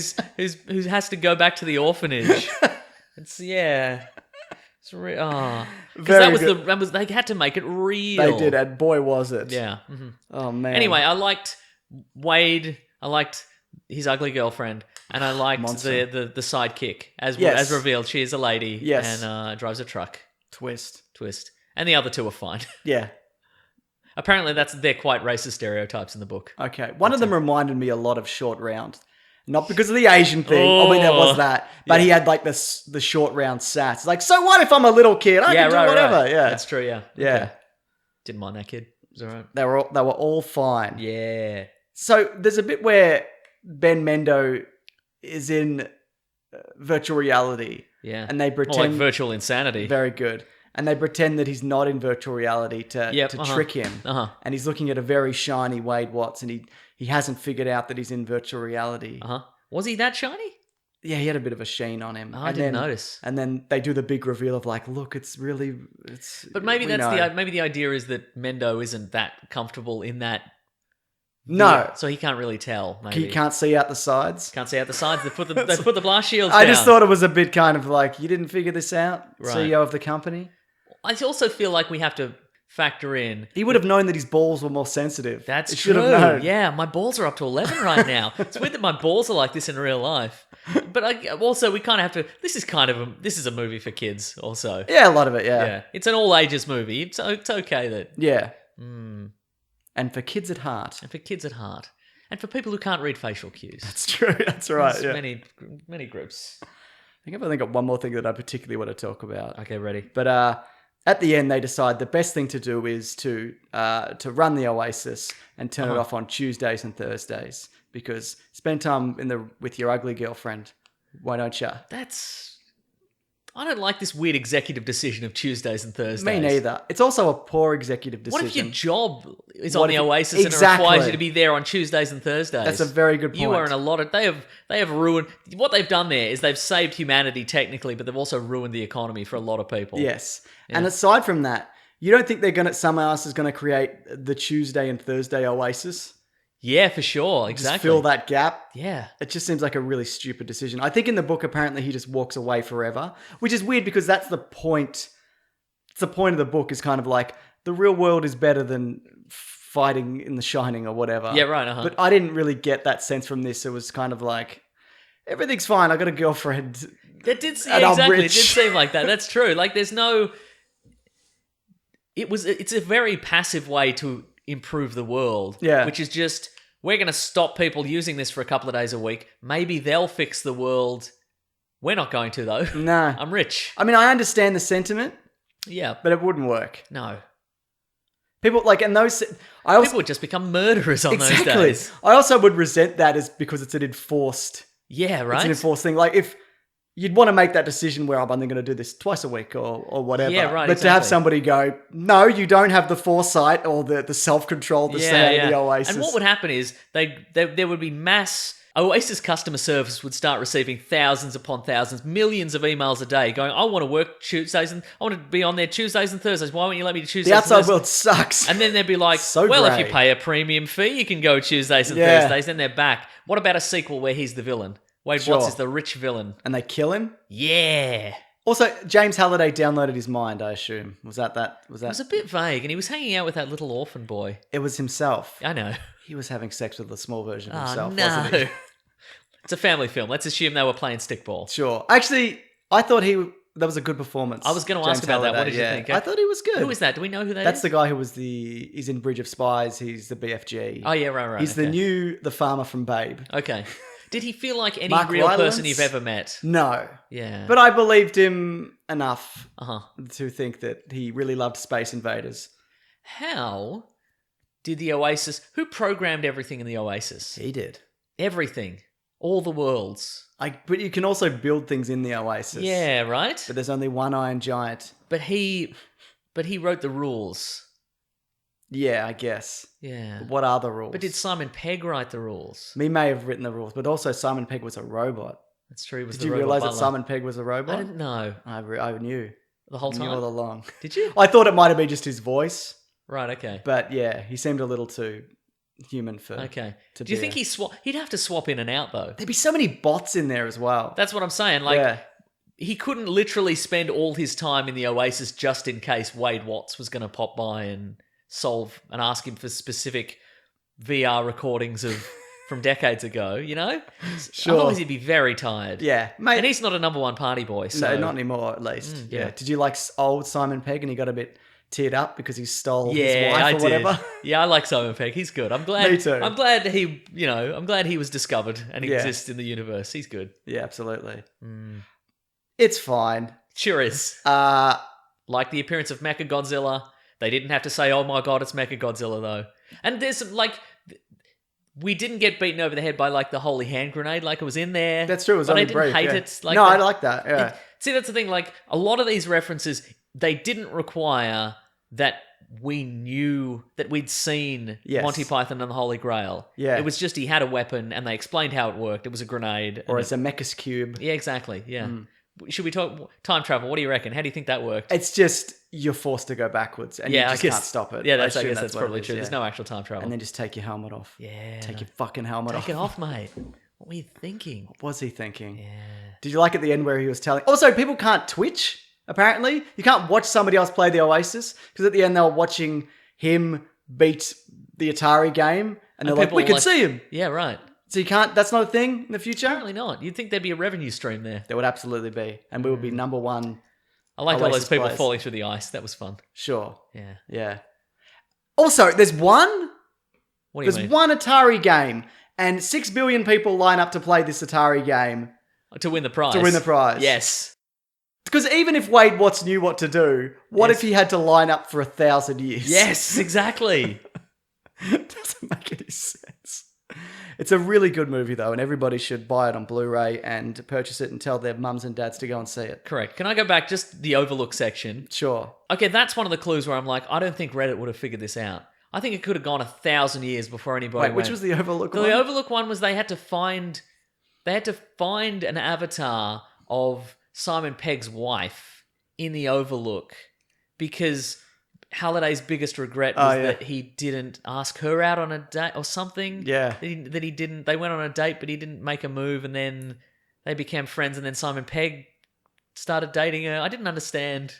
S2: has to go back to the orphanage. It's because
S1: Very
S2: that was they had to make it real.
S1: They did, and boy was it.
S2: Yeah. Mm-hmm.
S1: Oh man.
S2: Anyway, I liked Wade. I liked his ugly girlfriend, and I liked the sidekick as revealed. She is a lady,
S1: Yes.
S2: and drives a truck.
S1: Twist.
S2: And the other two are fine.
S1: Yeah.
S2: Apparently, they're quite racist stereotypes in the book.
S1: Okay. One of them reminded me a lot of Short Round. Not because of the Asian thing. I mean, there was that. But he had like the Short Round sass. It's like, so what if I'm a little kid? I can do whatever.
S2: Right.
S1: Yeah.
S2: That's true, yeah.
S1: Yeah.
S2: Okay. Didn't mind that kid. It was all right.
S1: They were all fine.
S2: Yeah.
S1: So there's a bit where Ben Mendo is in virtual reality.
S2: Yeah.
S1: And they pretend...
S2: More like virtual insanity.
S1: Very good. And they pretend that he's not in virtual reality to trick him.
S2: Uh-huh.
S1: And he's looking at a very shiny Wade Watts, and he hasn't figured out that he's in virtual reality.
S2: Uh-huh. Was he that shiny?
S1: Yeah, he had a bit of a sheen on him.
S2: Oh, I didn't notice.
S1: And then they do the big reveal of like, look, it's really...
S2: But maybe maybe the idea is that Mendo isn't that comfortable in that.
S1: No.
S2: Yeah, so he can't really tell. Maybe.
S1: He can't see out the sides.
S2: Can't see out the sides. They put the blast shields
S1: I
S2: down.
S1: just thought it was a bit kind of like, you didn't figure this out,
S2: Right.
S1: CEO of the company?
S2: I also feel like we have to factor in.
S1: He would have known that his balls were more sensitive.
S2: That's
S1: He
S2: true.
S1: should have known.
S2: Yeah, my balls are up to 11 right now. It's weird that my balls are like this in real life. But also we kind of have to. This is a movie for kids. Also,
S1: Yeah, a lot of it, yeah.
S2: yeah, it's an all ages movie. It's okay that.
S1: Yeah. And for kids at heart.
S2: And for kids at heart, and for people who can't read facial cues.
S1: That's true. That's right.
S2: There's
S1: Yeah.
S2: many groups.
S1: I think I've only got one more thing that I particularly want to talk about.
S2: Okay, ready.
S1: But at the end, they decide the best thing to do is to run the Oasis and turn it off on Tuesdays and Thursdays, because spend time with your ugly girlfriend. Why don't you?
S2: I don't like this weird executive decision of Tuesdays and Thursdays.
S1: Me neither. It's also a poor executive decision.
S2: What if your job is
S1: What
S2: on the
S1: if-
S2: Oasis and it
S1: Exactly.
S2: requires you to be there on Tuesdays and Thursdays?
S1: That's a very good point.
S2: You are in a lot of... They have ruined... What they've done there is they've saved humanity technically, but they've also ruined the economy for a lot of people.
S1: Yes. Yeah. And aside from that, you don't think someone else is going to create the Tuesday and Thursday Oasis?
S2: Yeah, for sure.
S1: Just
S2: Exactly.
S1: fill that gap?
S2: Yeah.
S1: It just seems like a really stupid decision. I think in the book, apparently, he just walks away forever, which is weird because that's the point. It's the point of the book is kind of like, the real world is better than fighting in The Shining or whatever.
S2: Yeah, right. Uh-huh.
S1: But I didn't really get that sense from this. It was kind of like, everything's fine. I got a girlfriend.
S2: That did,
S1: And I'm
S2: exactly. It
S1: rich.
S2: did seem like that. That's true. Like, there's no... It's a very passive way to improve the world.
S1: Yeah.
S2: Which is just, we're going to stop people using this for a couple of days a week. Maybe they'll fix the world. We're not going to, though.
S1: No.
S2: I'm rich.
S1: I mean, I understand the sentiment,
S2: Yeah.
S1: but it wouldn't work.
S2: No.
S1: People like, and those, I also,
S2: People would just become murderers on those
S1: exactly.
S2: days.
S1: I also would resent that as because it's an enforced,
S2: Yeah, right?
S1: it's an enforced thing. Like if you'd want to make that decision where I'm only going to do this twice a week or whatever.
S2: Yeah, right,
S1: But to have
S2: exactly.
S1: somebody go, no, you don't have the foresight or the self-control to stay out of the Oasis.
S2: And what would happen is there would be mass Oasis customer service would start receiving thousands upon thousands, millions of emails a day going, I want to work Tuesdays and I want to be on there Tuesdays and Thursdays. Why won't you let me do Tuesdays
S1: The outside
S2: and Thursdays?
S1: world sucks.
S2: And then they'd be like,
S1: So
S2: well, if
S1: grey.
S2: you pay a premium fee, you can go Tuesdays and
S1: Yeah.
S2: Thursdays. Then they're back. What about a sequel where he's the villain? Wade
S1: Sure.
S2: Watts is the rich villain.
S1: And they kill him.
S2: Yeah.
S1: Also, James Halliday downloaded his mind, I assume. Was that?
S2: It was a bit vague, and he was hanging out with that little orphan boy.
S1: It was himself.
S2: I know.
S1: He was having sex with a small version of
S2: Oh,
S1: himself,
S2: no.
S1: wasn't he?
S2: It's a family film. Let's assume they were playing stickball.
S1: Sure. Actually, I thought that was a good performance.
S2: I was going to ask about that. What did you think?
S1: I thought he was good.
S2: Who is that? Do we know who that is?
S1: That's the guy who was he's in Bridge of Spies. He's the BFG.
S2: Oh, yeah, right.
S1: He's
S2: okay.
S1: the farmer from Babe.
S2: Okay. Did he feel like any
S1: Mark
S2: real person
S1: Rylance?
S2: you've ever met?
S1: No.
S2: Yeah.
S1: But I believed him enough
S2: Uh-huh.
S1: to think that he really loved Space Invaders.
S2: How did the Oasis... Who programmed everything in the Oasis?
S1: He did.
S2: Everything. All the worlds.
S1: But you can also build things in the Oasis.
S2: Yeah, right?
S1: But there's only one Iron Giant.
S2: But he wrote the rules.
S1: Yeah, I guess.
S2: Yeah.
S1: What are the rules?
S2: But did Simon Pegg write the rules?
S1: He may have written the rules, but also Simon Pegg was a robot.
S2: That's true. He was
S1: Did
S2: the
S1: you
S2: robot
S1: realise that
S2: butler.
S1: Simon Pegg was a robot?
S2: I didn't know.
S1: I knew.
S2: The whole
S1: I knew
S2: time?
S1: all along.
S2: Did you?
S1: I thought it might have been just his voice,
S2: Right, okay.
S1: but yeah, he seemed a little too human for...
S2: Okay.
S1: to
S2: Do you
S1: be
S2: think he'd have to swap in and out, though?
S1: There'd be so many bots in there as well.
S2: That's what I'm saying. Like,
S1: yeah.
S2: he couldn't literally spend all his time in the Oasis just in case Wade Watts was going to pop by and ask him for specific VR recordings of from decades ago, you know?
S1: Sure.
S2: Otherwise he'd be very tired.
S1: Yeah, mate.
S2: And he's not a number one party boy, so...
S1: No, not anymore, at least.
S2: yeah.
S1: Did you like old Simon Pegg and he got a bit teared up because he stole his
S2: Yeah,
S1: wife
S2: I
S1: or
S2: did.
S1: whatever?
S2: Yeah, I like Simon Pegg. He's good. I'm glad.
S1: Me too.
S2: I'm glad he was discovered and
S1: Yeah.
S2: exists in the universe. He's good.
S1: Yeah, absolutely. It's fine.
S2: Sure is. Like the appearance of Mechagodzilla. They didn't have to say, "Oh my god, it's Mechagodzilla," though. And there's some, like, we didn't get beaten over the head by like the holy hand grenade. Like, it was in there.
S1: That's true. It was
S2: but I
S1: only
S2: didn't
S1: brief,
S2: hate
S1: yeah.
S2: it. Like,
S1: no, I like that. Yeah.
S2: See, that's the thing. Like, a lot of these references, they didn't require that we knew that we'd seen
S1: Yes.
S2: Monty Python and the Holy Grail.
S1: Yeah.
S2: It was just he had a weapon and they explained how it worked. It was a grenade.
S1: Or
S2: and
S1: it's a Mechas cube.
S2: yeah, exactly. Yeah. Should we talk time travel? What do you reckon? How do you think that worked?
S1: It's just you're forced to go backwards and you
S2: I
S1: just
S2: guess,
S1: can't stop it.
S2: Yeah, I
S1: assume
S2: guess that's
S1: what
S2: probably
S1: it is,
S2: true.
S1: yeah.
S2: There's no actual time travel.
S1: And then just take your helmet off.
S2: yeah.
S1: Take your fucking helmet off.
S2: Take it off, mate. What were you thinking?
S1: What was he thinking?
S2: Yeah.
S1: Did you like at the end where he was telling... Also, people can't Twitch, apparently. You can't watch somebody else play the Oasis, because at the end they were watching him beat the Atari game, and they're like,
S2: people
S1: we
S2: were
S1: can
S2: like-
S1: see him.
S2: Yeah, right.
S1: So you can't... That's not a thing in the future?
S2: Apparently not. You'd think there'd be a revenue stream there.
S1: There would absolutely be. And we would be number one.
S2: I liked all those
S1: Oasis
S2: people
S1: players.
S2: falling through the ice. That was fun.
S1: Sure.
S2: Yeah.
S1: Yeah. Also, there's one...
S2: What do you
S1: There's
S2: mean?
S1: one Atari game, and 6 billion people line up to play this Atari game
S2: To win the prize.
S1: to win the prize.
S2: Yes.
S1: Because even if Wade Watts knew what to do, what
S2: Yes.
S1: if he had to line up for 1,000 years?
S2: Yes, exactly.
S1: Doesn't make any sense. It's a really good movie, though, and everybody should buy it on Blu-ray and purchase it and tell their mums and dads to go and see it.
S2: Correct. Can I go back just the Overlook section?
S1: Sure.
S2: Okay, that's one of the clues where I'm like, I don't think Reddit would have figured this out. I think it could have gone 1,000 years before anybody
S1: Wait, which was the Overlook
S2: The
S1: one?
S2: Overlook one was they had to find an avatar of Simon Pegg's wife in the Overlook because Halliday's biggest regret was that he didn't ask her out on a date or something.
S1: Yeah.
S2: That he didn't. They went on a date, but he didn't make a move, and then they became friends, and then Simon Pegg started dating her. I didn't understand.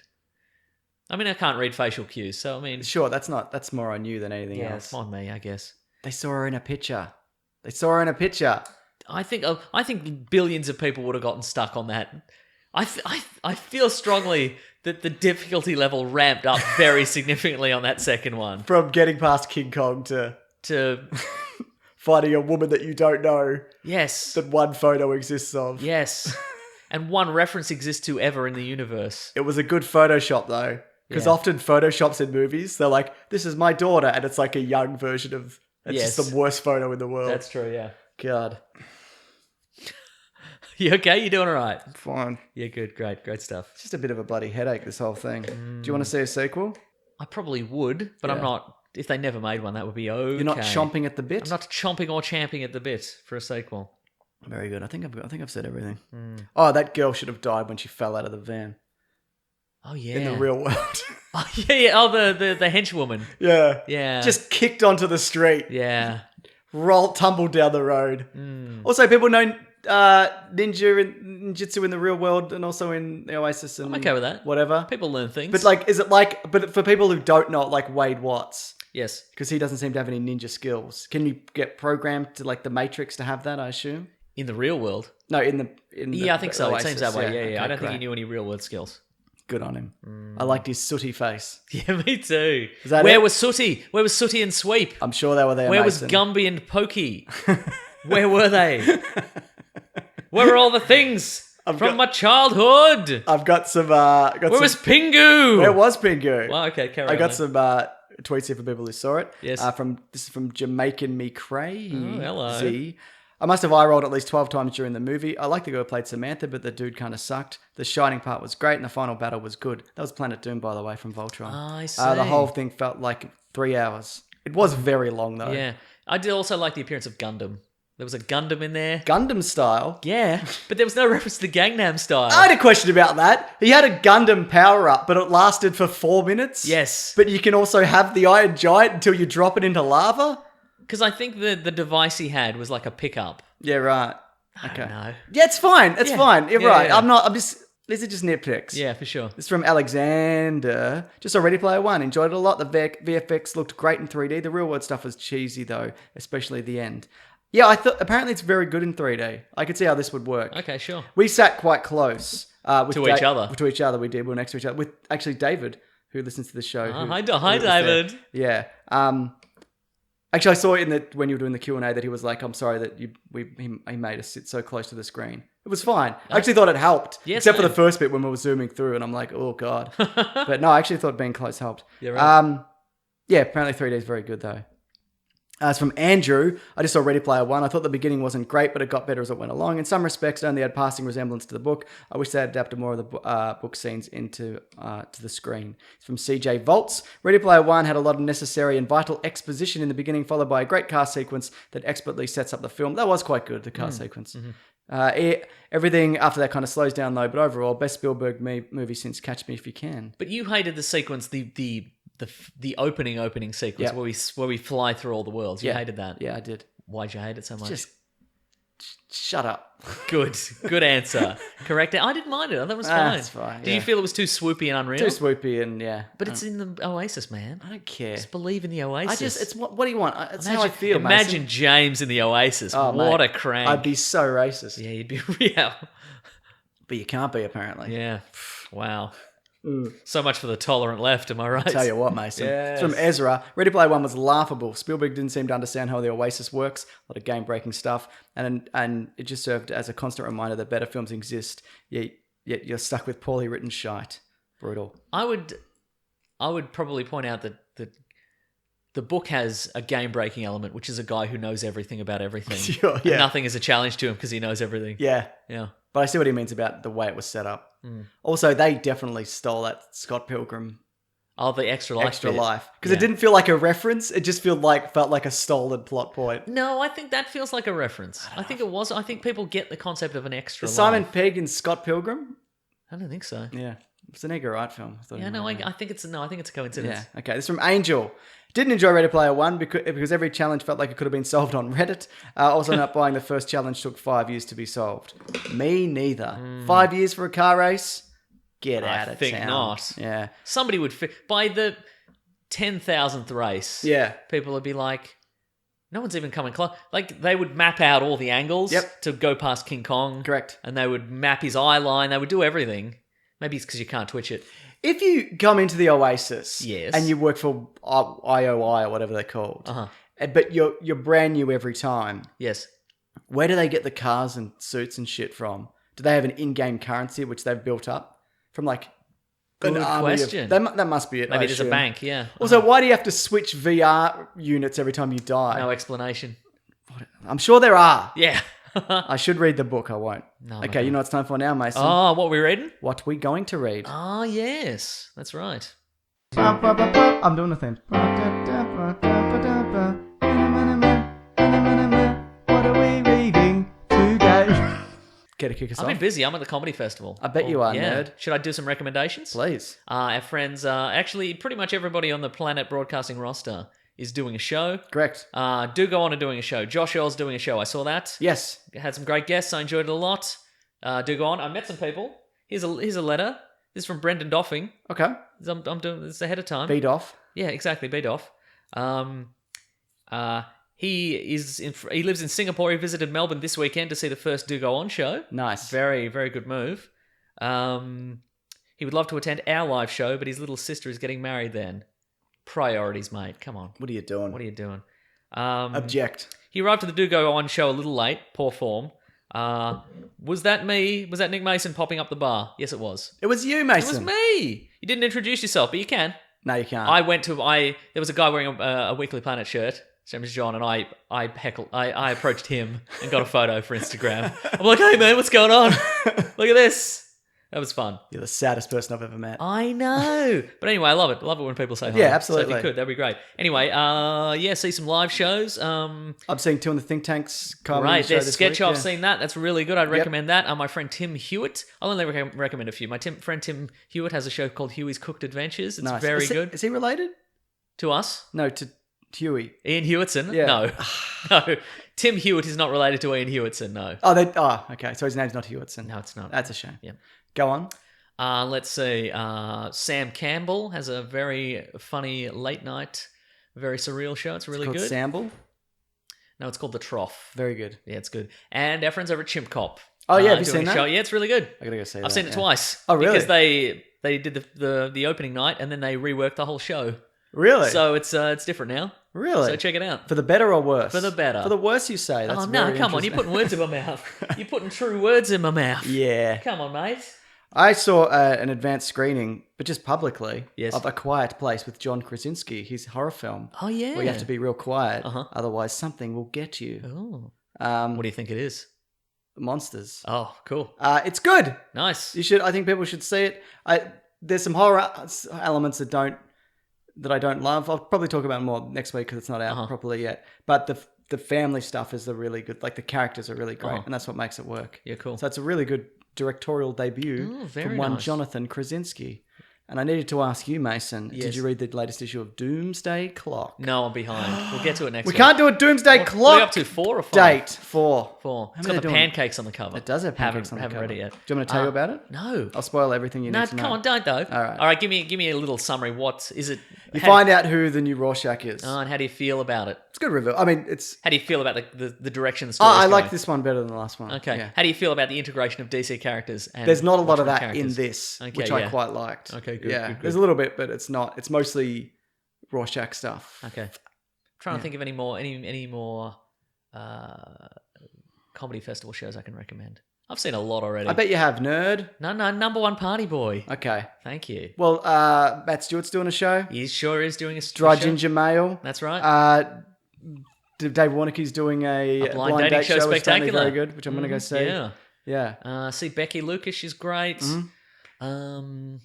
S2: I mean, I can't read facial cues, so I mean,
S1: Sure, that's more on you than anything
S2: yeah,
S1: else.
S2: it's on me, I guess.
S1: They saw her in a picture.
S2: I think billions of people would have gotten stuck on that. I feel strongly that the difficulty level ramped up very significantly on that second one.
S1: From getting past King Kong to finding a woman that you don't know
S2: Yes.
S1: that one photo exists of.
S2: Yes. And one reference exists to ever in the universe.
S1: It was a good Photoshop, though. Because
S2: Yeah.
S1: often Photoshops in movies, they're like, this is my daughter, and it's like a young version of... It's
S2: Yes.
S1: just the worst photo in the world.
S2: That's true, yeah.
S1: God.
S2: You okay? You doing all right?
S1: Fine.
S2: Yeah, good. Great stuff.
S1: It's just a bit of a bloody headache, this whole thing. Do you want to see a sequel?
S2: I probably would, but I'm
S1: Yeah.
S2: not... If they never made one, that would be okay.
S1: You're not chomping at the bit?
S2: I'm not chomping or champing at the bit for a sequel.
S1: Very good. I think I've said everything. Oh, that girl should have died when she fell out of the van
S2: Oh yeah.
S1: in the real world.
S2: Oh yeah. Oh the henchwoman.
S1: Yeah.
S2: Yeah.
S1: Just kicked onto the street.
S2: Yeah.
S1: Tumbled down the road. Also, people know ninjutsu in the real world and also in the Oasis and
S2: I'm okay with that.
S1: whatever.
S2: People learn things.
S1: But like, is it like? But for people who don't know, like Wade Watts,
S2: yes.
S1: because he doesn't seem to have any ninja skills. Can you get programmed to like the Matrix to have that? I assume.
S2: In the real world.
S1: No, in the
S2: I think so.
S1: Oasis,
S2: It seems that way. Yeah.
S1: Okay,
S2: I don't think
S1: great.
S2: he knew any real world skills.
S1: Good on him. I liked his sooty face.
S2: Yeah, me too.
S1: Is that
S2: Where
S1: it?
S2: was Sooty? Where was Sooty and Sweep?
S1: I'm sure they were there.
S2: Where was
S1: Mason.
S2: Gumby and Pokey? Where were they? Where were all the things from my childhood?
S1: I've got some.
S2: Where was Pingu?
S1: Where was Pingu?
S2: Well, okay, carry on.
S1: I got
S2: then.
S1: some tweets here for people who saw it.
S2: Yes.
S1: This is from Jamaican Me Cray.
S2: Oh, hello.
S1: Z. I must have eye rolled at least 12 times during the movie. I like the girl who played Samantha, but the dude kind of sucked. The shining part was great, and the final battle was good. That was Planet Doom, by the way, from Voltron.
S2: I see.
S1: The whole thing felt like 3 hours. It was very long, though.
S2: Yeah. I did also like the appearance of Gundam. There was a Gundam in there.
S1: Gundam style.
S2: Yeah, but there was no reference to Gangnam Style.
S1: I had a question about that. He had a Gundam power-up, but it lasted for 4 minutes.
S2: Yes.
S1: But you can also have the Iron Giant until you drop it into lava?
S2: Because I think the device he had was like a pickup.
S1: Yeah, right.
S2: I
S1: Okay.
S2: don't know.
S1: Yeah, it's fine. It's
S2: Yeah.
S1: fine. You're
S2: Yeah,
S1: right.
S2: yeah.
S1: These are just nitpicks.
S2: Yeah, for sure.
S1: This is from Alexander. Just saw Ready Player One. Enjoyed it a lot. The VFX looked great in 3D. The real world stuff was cheesy though, especially the end. Yeah, I thought apparently it's very good in 3D. I could see how this would work.
S2: Okay, sure.
S1: We sat quite close with
S2: To each other.
S1: To each other, we did. We were next to each other with actually David, who listens to the show.
S2: Oh,
S1: who
S2: hi,
S1: was
S2: David.
S1: there. Yeah. Actually, I saw it when you were doing the Q&A that he was like, "I'm sorry that he made us sit so close to the screen." It was fine. I actually thought it helped,
S2: Yes,
S1: except for the
S2: same.
S1: first bit when we were zooming through, and I'm like, "Oh god!" But no, I actually thought being close helped.
S2: Yeah, right.
S1: Yeah, apparently 3D is very good though. It's from Andrew. I just saw Ready Player One. I thought the beginning wasn't great, but it got better as it went along. In some respects, it only had passing resemblance to the book. I wish they had adapted more of the book scenes into to the screen. It's from CJ Volts. Ready Player One had a lot of necessary and vital exposition in the beginning, followed by a great car sequence that expertly sets up the film. That was quite good, the car sequence. Mm-hmm. Everything after that kind of slows down though, but overall, best Spielberg movie since Catch Me If You Can.
S2: But you hated the sequence, the opening sequence
S1: Yep.
S2: where we fly through all the worlds. You hated that.
S1: Yeah, I did.
S2: Why'd you hate it so much?
S1: Just shut up.
S2: Good answer. Correct. I didn't mind it. I thought it was fine.
S1: It's fine,
S2: Did
S1: yeah.
S2: you feel it was too swoopy and unreal?
S1: Too swoopy and yeah.
S2: But it's in the Oasis, man.
S1: I don't care.
S2: Just believe in the Oasis.
S1: It's what do you want? It's how I feel.
S2: Imagine
S1: Mason.
S2: James in the Oasis.
S1: Oh,
S2: what
S1: mate,
S2: a crank.
S1: I'd be so racist.
S2: Yeah, you'd be real.
S1: But you can't be apparently.
S2: Yeah. Wow. So much for the tolerant left, am I right?
S1: Tell you what, Mason.
S2: Yes.
S1: It's from Ezra. Ready Player One was laughable. Spielberg didn't seem to understand how the Oasis works. A lot of game-breaking stuff, and it just served as a constant reminder that better films exist. Yet you're stuck with poorly written shite. Brutal.
S2: I would probably point out that the book has a game-breaking element, which is a guy who knows everything about everything.
S1: Sure,
S2: And
S1: yeah.
S2: nothing is a challenge to him because he knows everything.
S1: Yeah,
S2: Yeah.
S1: but I see what he means about the way it was set up. Also, they definitely stole that Scott Pilgrim
S2: Oh, the extra life.
S1: extra
S2: bit.
S1: life because
S2: Yeah.
S1: it didn't feel like a reference. It just felt like a stolen plot point.
S2: No, I think that feels like a reference. I think it was. I think people get the concept of an extra
S1: Is Simon
S2: life.
S1: Pegg and Scott Pilgrim?
S2: I don't think so.
S1: Yeah, it's an Edgar Wright film.
S2: Yeah, no, I think it's a coincidence.
S1: Yeah. Okay. This is from Angel. Didn't enjoy Ready Player One because every challenge felt like it could have been solved on Reddit. Also, not buying the first challenge took 5 years to be solved. Me neither. 5 years for a car race? Get out of
S2: think
S1: town.
S2: not.
S1: Yeah.
S2: Somebody would by the 10,000th race.
S1: Yeah.
S2: People would be like, no one's even coming close. Like they would map out all the angles
S1: Yep.
S2: to go past King Kong.
S1: Correct.
S2: And they would map his eye line. They would do everything. Maybe it's because you can't twitch it.
S1: If you come into the Oasis,
S2: Yes.
S1: and you work for IOI or whatever they're called,
S2: Uh-huh.
S1: but you're brand new every time.
S2: Yes.
S1: Where do they get the cars and suits and shit from? Do they have an in-game currency which they've built up from like
S2: Good
S1: an army
S2: question.
S1: that must be it.
S2: Maybe
S1: I
S2: there's a
S1: assume.
S2: bank, yeah.
S1: Also, why do you have to switch VR units every time you die?
S2: No explanation.
S1: I'm sure there are.
S2: Yeah.
S1: I should read the book. I won't.
S2: No,
S1: okay,
S2: okay.
S1: you know what it's time for now, Mason.
S2: Oh, what we reading?
S1: What we going to read?
S2: Oh, yes. That's right.
S1: I'm doing the thing. What are we reading today? Care to kick us
S2: I've
S1: off?
S2: been busy. I'm at the comedy festival.
S1: I bet you are, nerd.
S2: Should I do some recommendations?
S1: Please.
S2: Our friends, actually, pretty much everybody on the Planet Broadcasting roster is doing a show.
S1: Correct.
S2: Do go on and doing a show. Josh Earl's doing a show. I saw that.
S1: Yes.
S2: Had some great guests. I enjoyed it a lot. Do go on. I met some people. Here's a letter. This is from Brendan Doffing.
S1: Okay.
S2: I'm doing this ahead of time.
S1: Beat off.
S2: Yeah, exactly. Beat off. He lives in Singapore. He visited Melbourne this weekend to see the first Do Go On show.
S1: Nice.
S2: Very, very good move. He would love to attend our live show, but his little sister is getting married then. Priorities, mate. Come on.
S1: What are you doing?
S2: What are you doing?
S1: Object.
S2: He arrived at the Do Go On show a little late. Poor form. Was that me? Was that Nick Mason popping up the bar? Yes, it was.
S1: It was you,
S2: It
S1: Mason.
S2: was me. You didn't introduce yourself, but you can.
S1: No, you can't.
S2: There was a guy wearing a Weekly Planet shirt. His name is John, and I approached him and got a photo for Instagram. I'm like, hey man, what's going on? Look at this. That was fun.
S1: You're the saddest person I've ever met.
S2: I know. But anyway, I love it. I love it when people say hi.
S1: Yeah, absolutely.
S2: So if you could, that'd be great. Anyway, see some live shows.
S1: I'm seeing Two in the Think Tanks comedy
S2: Right,
S1: show
S2: there's
S1: this
S2: sketch.
S1: week.
S2: I've
S1: Yeah.
S2: seen that. That's really good. I'd recommend that. My friend Tim Hewitt. I'll only recommend a few. My friend Tim Hewitt has a show called Huey's Cooked Adventures. It's
S1: Nice.
S2: very
S1: Is he-
S2: good.
S1: Is he related?
S2: To us?
S1: No, to Huey.
S2: Ian Hewitson?
S1: Yeah.
S2: No. No. Tim Hewitt is not related to Ian Hewitson, no.
S1: Okay. So his name's not Hewitson.
S2: No, it's not.
S1: That's a shame.
S2: Yeah.
S1: Go on.
S2: Let's see. Sam Campbell has a very funny late night, very surreal show. It's really
S1: Called
S2: good.
S1: Samble.
S2: No, it's called The Trough.
S1: Very good.
S2: Yeah, it's good. And our friends over at Chimp Cop.
S1: Oh, yeah. Have you
S2: doing
S1: seen
S2: a
S1: that?
S2: show. Yeah, it's really good.
S1: I gotta go see that.
S2: I've seen it
S1: yeah.
S2: twice.
S1: Oh, really?
S2: Because they did the opening night and then they reworked the whole show.
S1: Really?
S2: So it's different now.
S1: Really?
S2: So check it out.
S1: For the better or worse?
S2: For the better.
S1: For the worse, you say. That's
S2: Oh no,
S1: very
S2: come on! You're
S1: interesting.
S2: putting words in my mouth. You're putting true words in my mouth.
S1: Yeah.
S2: Come on, mate.
S1: I saw an advanced screening, but just publicly,
S2: Yes.
S1: of A Quiet Place with John Krasinski, his horror film.
S2: Oh yeah.
S1: Where you have to be real quiet,
S2: Uh-huh.
S1: otherwise something will get you.
S2: Oh. What do you think it is?
S1: Monsters.
S2: Oh, cool.
S1: It's good.
S2: Nice.
S1: You should. I think people should see it. There's some horror elements that I don't love. I'll probably talk about more next week because it's not out properly yet. But the family stuff is the really good. Like the characters are really great, and that's what makes it work.
S2: Yeah, cool.
S1: So it's a really good directorial debut
S2: very
S1: from one
S2: nice.
S1: Jonathan Krasinski. And I needed to ask you, Mason,
S2: Yes.
S1: did you read the latest issue of Doomsday Clock?
S2: No, I'm behind. We'll get to it next
S1: We
S2: week.
S1: can't do a Doomsday
S2: What are
S1: Clock
S2: we up to? 4 or 5?
S1: date. 4.
S2: 4. It's
S1: many
S2: got the
S1: are doing?
S2: pancakes on the cover.
S1: It does have pancakes on the
S2: Haven't
S1: cover.
S2: read it yet.
S1: Do you want me to tell you about it?
S2: No.
S1: I'll spoil everything you
S2: No,
S1: need to know.
S2: come on, don't though.
S1: All right.
S2: All right, give me a little summary. What is it?
S1: You find out who the new Rorschach is.
S2: Oh, and how do you feel about it?
S1: It's a good reveal. I mean, it's...
S2: How do you feel about the direction the
S1: Oh,
S2: story's
S1: I
S2: going?
S1: like this one better than the last one.
S2: Okay.
S1: Yeah.
S2: How do you feel about the integration of DC characters? And
S1: There's not a lot of
S2: Watchmen
S1: that
S2: characters?
S1: in this,
S2: Okay,
S1: which I
S2: yeah.
S1: quite liked.
S2: Okay, good,
S1: Yeah,
S2: good, good.
S1: there's a little bit, but it's not. It's mostly Rorschach stuff.
S2: Okay. Trying to think of any more comedy festival shows I can recommend. I've seen a lot already.
S1: I bet you have, nerd.
S2: No, number one party boy.
S1: Okay.
S2: Thank you.
S1: Well, Matt Stewart's doing a show.
S2: He sure is doing a
S1: Dry
S2: show.
S1: Ginger Mail.
S2: That's right.
S1: Dave Warnicki's doing a
S2: blind
S1: blind
S2: dating
S1: date
S2: show
S1: show. It's apparently
S2: spectacular.
S1: very good, which I'm going to go see.
S2: Yeah.
S1: Yeah.
S2: See Becky Lucas, she's great.
S1: Mm-hmm.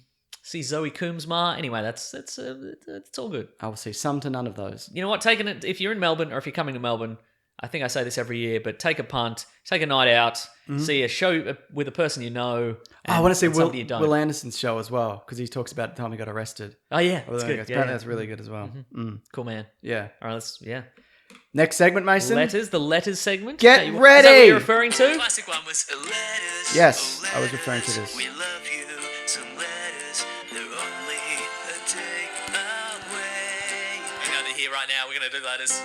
S2: See Zoe Coombsma. Anyway, it's all good.
S1: I will see some to none of those.
S2: You know what? Taking it if you're in Melbourne or if you're coming to Melbourne, I think I say this every year, but take a punt, take a night out, see a show with a person you know.
S1: I want to see
S2: and somebody you don't.
S1: Will Anderson's show as well because he talks about the time he got arrested.
S2: Oh yeah,
S1: Well,
S2: that's
S1: there you
S2: good.
S1: go.
S2: Yeah,
S1: Apparently that's really good as well.
S2: Cool man.
S1: Yeah.
S2: All right, yeah.
S1: Next segment, Mason.
S2: The letters segment.
S1: Get
S2: Is that
S1: ready!
S2: what you're referring to?
S3: Classic one was letters.
S1: Yes,
S3: oh,
S1: I was referring to
S3: letters,
S1: this.
S3: We love you. Some letters, they're only a day away. Hang on to here right now. We're gonna do letters.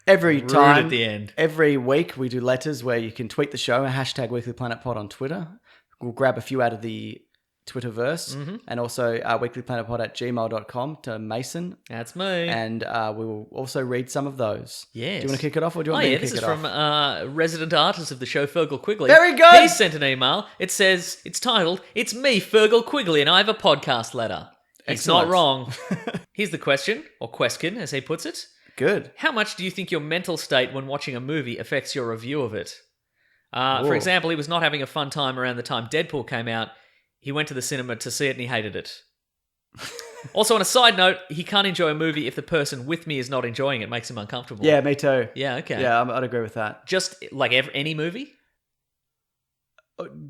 S1: Every
S2: Rude
S1: time,
S2: at the end.
S1: every week, we do letters where you can tweet the show, hashtag Weekly Planet Pod on Twitter. We'll grab a few out of the Twitterverse and also weeklyplanetpod@gmail.com to Mason.
S2: That's me.
S1: And we will also read some of those.
S2: Yes.
S1: Do you want to kick it off or do you want me to
S2: this
S1: kick
S2: is
S1: it
S2: from
S1: off?
S2: resident artist of the show, Fergal Quigley.
S1: Very good!
S2: He sent an email. It says, it's titled, It's Me, Fergal Quigley, and I have a podcast letter. He's not
S1: Excellent.
S2: wrong. Here's the question, or question, as he puts it.
S1: Good.
S2: How much do you think your mental state when watching a movie affects your review of it? For example, he was not having a fun time around the time Deadpool came out. He went to the cinema to see it and he hated it. Also, on a side note, he can't enjoy a movie if the person with me is not enjoying it. It makes him uncomfortable.
S1: Yeah, me too.
S2: Yeah, okay.
S1: Yeah, I'd agree with that.
S2: Just like any movie?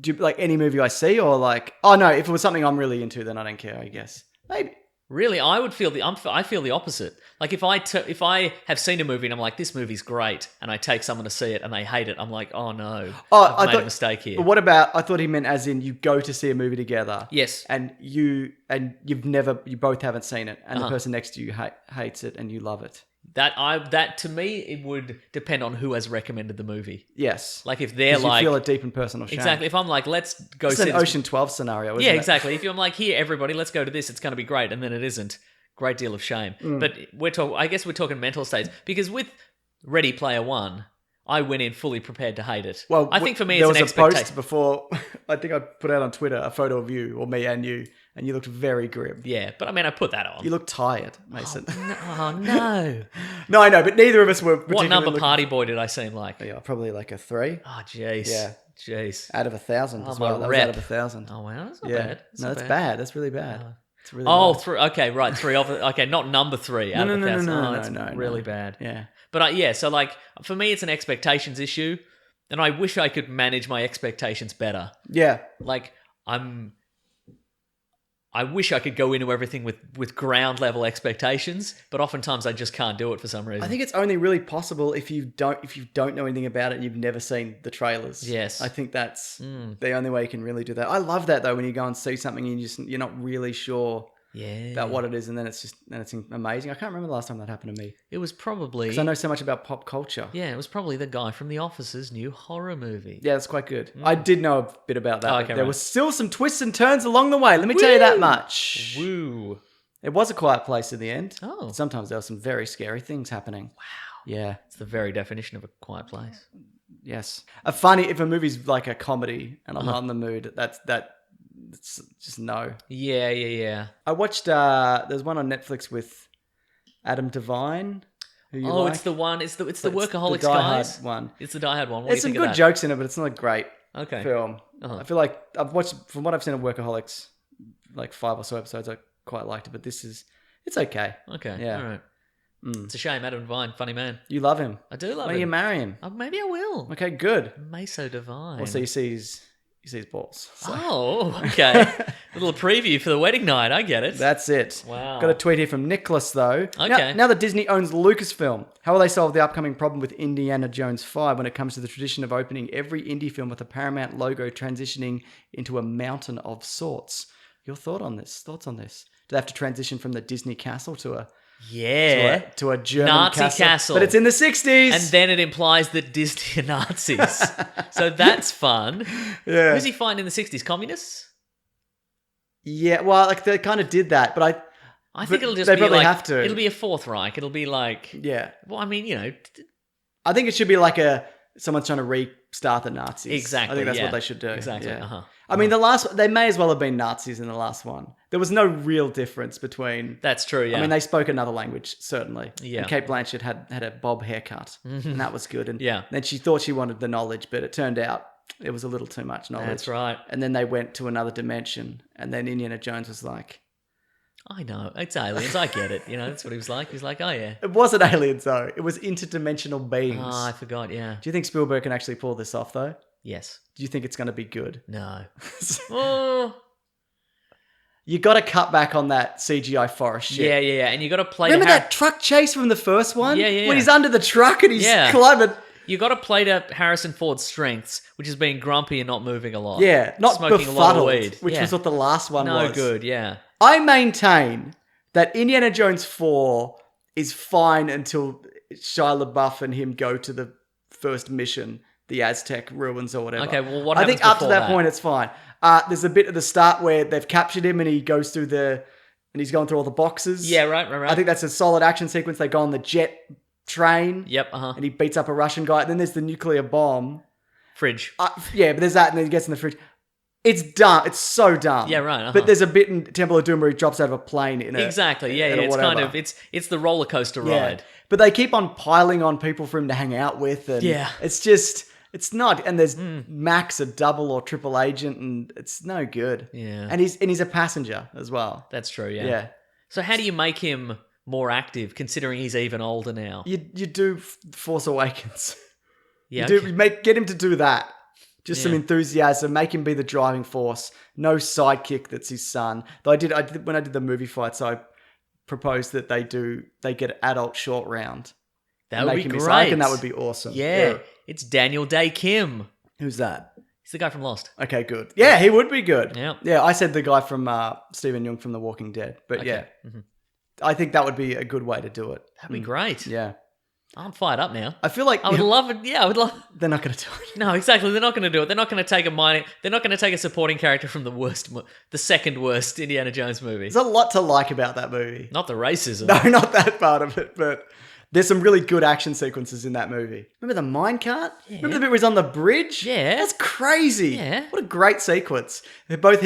S1: Do you, like any movie I see, or like? Oh no, if it was something I'm really into, then I don't care. I guess maybe.
S2: Really, I would feel I feel the opposite. Like if I have seen a movie and I'm like, this movie's great, and I take someone to see it and they hate it, I'm like, oh no, I've made a mistake here.
S1: But what about? I thought he meant as in you go to see a movie together.
S2: Yes.
S1: And you both haven't seen it, and the person next to you hates it and you love it.
S2: That to me, it would depend on who has recommended the movie.
S1: Yes.
S2: Like if they're
S1: like, you feel a deep and personal shame.
S2: Exactly. If I'm like, let's go
S1: it's
S2: see
S1: an Ocean 12 scenario, isn't it?
S2: Exactly. If I'm like, here, everybody, let's go to this. It's going to be great, and then it isn't. Great deal of shame. But I guess we're talking mental states, because with Ready Player One, I went in fully prepared to hate it. Well, I think for me, it's an expectation.
S1: There was a post before. I think I put out on Twitter a photo of you, or me and you looked very grim.
S2: Yeah, but I mean, I put that on.
S1: You look tired, Mason.
S2: Oh no.
S1: No, I know, but neither of us were.
S2: What number party boy did I seem like?
S1: Yeah, probably like a 3.
S2: Oh jeez.
S1: Yeah.
S2: Jeez.
S1: Out of 1,000 as well. That was out of 1,000.
S2: Oh wow, that's not bad.
S1: That's bad. That's really bad. It's really
S2: bad.
S1: 3.
S2: Okay, right. 3 of it. Okay, not number 3 out of 1,000. No, really bad.
S1: Yeah.
S2: But so like for me, it's an expectations issue, and I wish I could manage my expectations better.
S1: Yeah.
S2: Like I wish I could go into everything with ground level expectations, but oftentimes I just can't do it for some reason.
S1: I think it's only really possible if you don't know anything about it and you've never seen the trailers.
S2: Yes.
S1: I think that's the only way you can really do that. I love that though, when you go and see something and you're not really sure about what it is, and then it's amazing. I can't remember the last time that happened to me.
S2: It was probably...
S1: because I know so much about pop culture.
S2: Yeah, it was probably the guy from The Office's new horror movie.
S1: Yeah, that's quite good. I did know a bit about that. There was still some twists and turns along the way. Let me tell you that much.
S2: Woo!
S1: It was a quiet place in the end.
S2: Oh.
S1: Sometimes there were some very scary things happening.
S2: Wow.
S1: Yeah.
S2: It's the very definition of a quiet place.
S1: Yes. If a movie's like a comedy and I'm not in the mood, it's just no.
S2: Yeah.
S1: I watched there's one on Netflix with Adam Devine. Who you like.
S2: It's the one. It's the Workaholics
S1: the Die
S2: guys.
S1: Hard one.
S2: It's the Die Hard one.
S1: There's some good jokes in it, but it's not a great film.
S2: Uh-huh.
S1: I feel like I've watched, from what I've seen of Workaholics, like 5 or so episodes. I quite liked it, but it's okay.
S2: Okay.
S1: Yeah.
S2: All right. It's a shame. Adam Devine, funny man.
S1: You love him.
S2: I do love him.
S1: Maybe you marry him.
S2: Maybe I will.
S1: Okay, good.
S2: Meso Divine.
S1: Also, you see his balls. So.
S2: Oh, okay. A little preview for the wedding night. I get it.
S1: That's it.
S2: Wow.
S1: Got a tweet here from Nicholas, though.
S2: Okay.
S1: Now that Disney owns Lucasfilm, how will they solve the upcoming problem with Indiana Jones 5 when it comes to the tradition of opening every indie film with a Paramount logo transitioning into a mountain of sorts? Your thoughts on this? Do they have to transition from the Disney castle to a German
S2: Nazi castle?
S1: But it's in the 60s.
S2: And then it implies that Disney are Nazis. So that's fun.
S1: Yeah.
S2: Who's he find in the 60s? Communists?
S1: Yeah, well, like they kind of did that, but
S2: I think it'll just
S1: they
S2: be
S1: probably
S2: like...
S1: have to.
S2: It'll be a Fourth Reich. It'll be like...
S1: Yeah.
S2: Well, I mean,
S1: I think it should be like someone's trying to restart the Nazis.
S2: Exactly.
S1: I think that's what they should do.
S2: Exactly.
S1: Yeah.
S2: Uh-huh.
S1: I mean, they may as well have been Nazis in the last one. There was no real difference between...
S2: That's true, yeah.
S1: I mean, they spoke another language, certainly.
S2: Yeah.
S1: And Kate Blanchett had a bob haircut, and that was good. And
S2: yeah.
S1: then she thought she wanted the knowledge, but it turned out it was a little too much knowledge.
S2: That's right.
S1: And then they went to another dimension, and then Indiana Jones was like...
S2: I know, it's aliens, I get it. That's what he was like. He was like, oh yeah.
S1: It wasn't aliens, though. It was interdimensional beings.
S2: Oh, I forgot, yeah.
S1: Do you think Spielberg can actually pull this off, though?
S2: Yes.
S1: Do you think it's going to be good?
S2: No. Oh.
S1: You got to cut back on that CGI forest shit.
S2: Yeah. And you got to play...
S1: Remember that truck chase from the first one?
S2: Yeah.
S1: When he's under the truck and he's climbing...
S2: You got to play to Harrison Ford's strengths, which is being grumpy and not moving a lot.
S1: Yeah, not
S2: smoking
S1: befuddled,
S2: a lot of weed.
S1: which was what the last one was.
S2: No good, yeah.
S1: I maintain that Indiana Jones 4 is fine until Shia LaBeouf and him go to the first mission, the Aztec ruins or whatever.
S2: Okay, well, what
S1: I
S2: happens
S1: think up to
S2: before
S1: that point it's fine. There's a bit at the start where they've captured him and he goes through and he's going through all the boxes.
S2: Yeah, right.
S1: I think that's a solid action sequence. They go on the jet train.
S2: Yep,
S1: and he beats up a Russian guy. Then there's the nuclear bomb.
S2: Fridge.
S1: Yeah, but there's that, and then he gets in the fridge. It's dumb. It's so dumb.
S2: Yeah, right.
S1: But there's a bit in Temple of Doom where he drops out of a plane in
S2: exactly. Yeah. It's kind of it's the roller coaster ride.
S1: But they keep on piling on people for him to hang out with, and it's just it's not. And there's Max, a double or triple agent, and it's no good.
S2: Yeah.
S1: And he's a passenger as well.
S2: That's true. Yeah.
S1: Yeah.
S2: So how do you make him more active, considering he's even older now?
S1: You do Force Awakens.
S2: Yeah,
S1: You get him to do that. Just some enthusiasm. Make him be the driving force. No sidekick that's his son. Though I did when I did the movie fights, I proposed that they get an adult short round.
S2: That would be
S1: him
S2: great.
S1: his son, and that would be awesome.
S2: Yeah. It's Daniel Day Kim.
S1: Who's that?
S2: He's the guy from Lost.
S1: Okay, good. Yeah, he would be good.
S2: Yeah.
S1: Yeah, I said the guy from Stephen Young from The Walking Dead. But
S2: Okay.
S1: yeah, I think that would be a good way to do it.
S2: That'd be great.
S1: Yeah.
S2: I'm fired up now.
S1: I feel like
S2: I would love it. Yeah, I would love.
S1: they're not going to do it.
S2: No, exactly. They're not going to do it. They're not going to take They're not going to take a supporting character from the second worst Indiana Jones movie.
S1: There's a lot to like about that movie.
S2: Not the racism.
S1: No, not that part of it, but there's some really good action sequences in that movie. Remember the minecart?
S2: Yeah.
S1: Remember the bit where he's on the bridge?
S2: Yeah.
S1: That's crazy.
S2: Yeah.
S1: What a great sequence. Both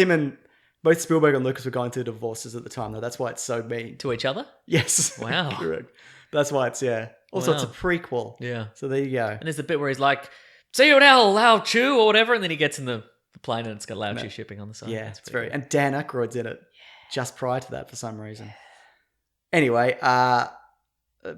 S1: Spielberg and Lucas were going through divorces at the time, though. That's why it's so mean.
S2: To each other?
S1: Yes.
S2: Wow.
S1: Correct. That's why it's, yeah. Also, it's a
S2: Wow.
S1: prequel.
S2: Yeah.
S1: So there you go.
S2: And there's the bit where he's like, "See you now, Lao Chu," or whatever, and then he gets in the plane and it's got Lao Chu shipping on the side.
S1: Yeah,
S2: That's
S1: it's
S2: pretty
S1: very... And Dan Aykroyd's in it just prior to that for some reason. Anyway,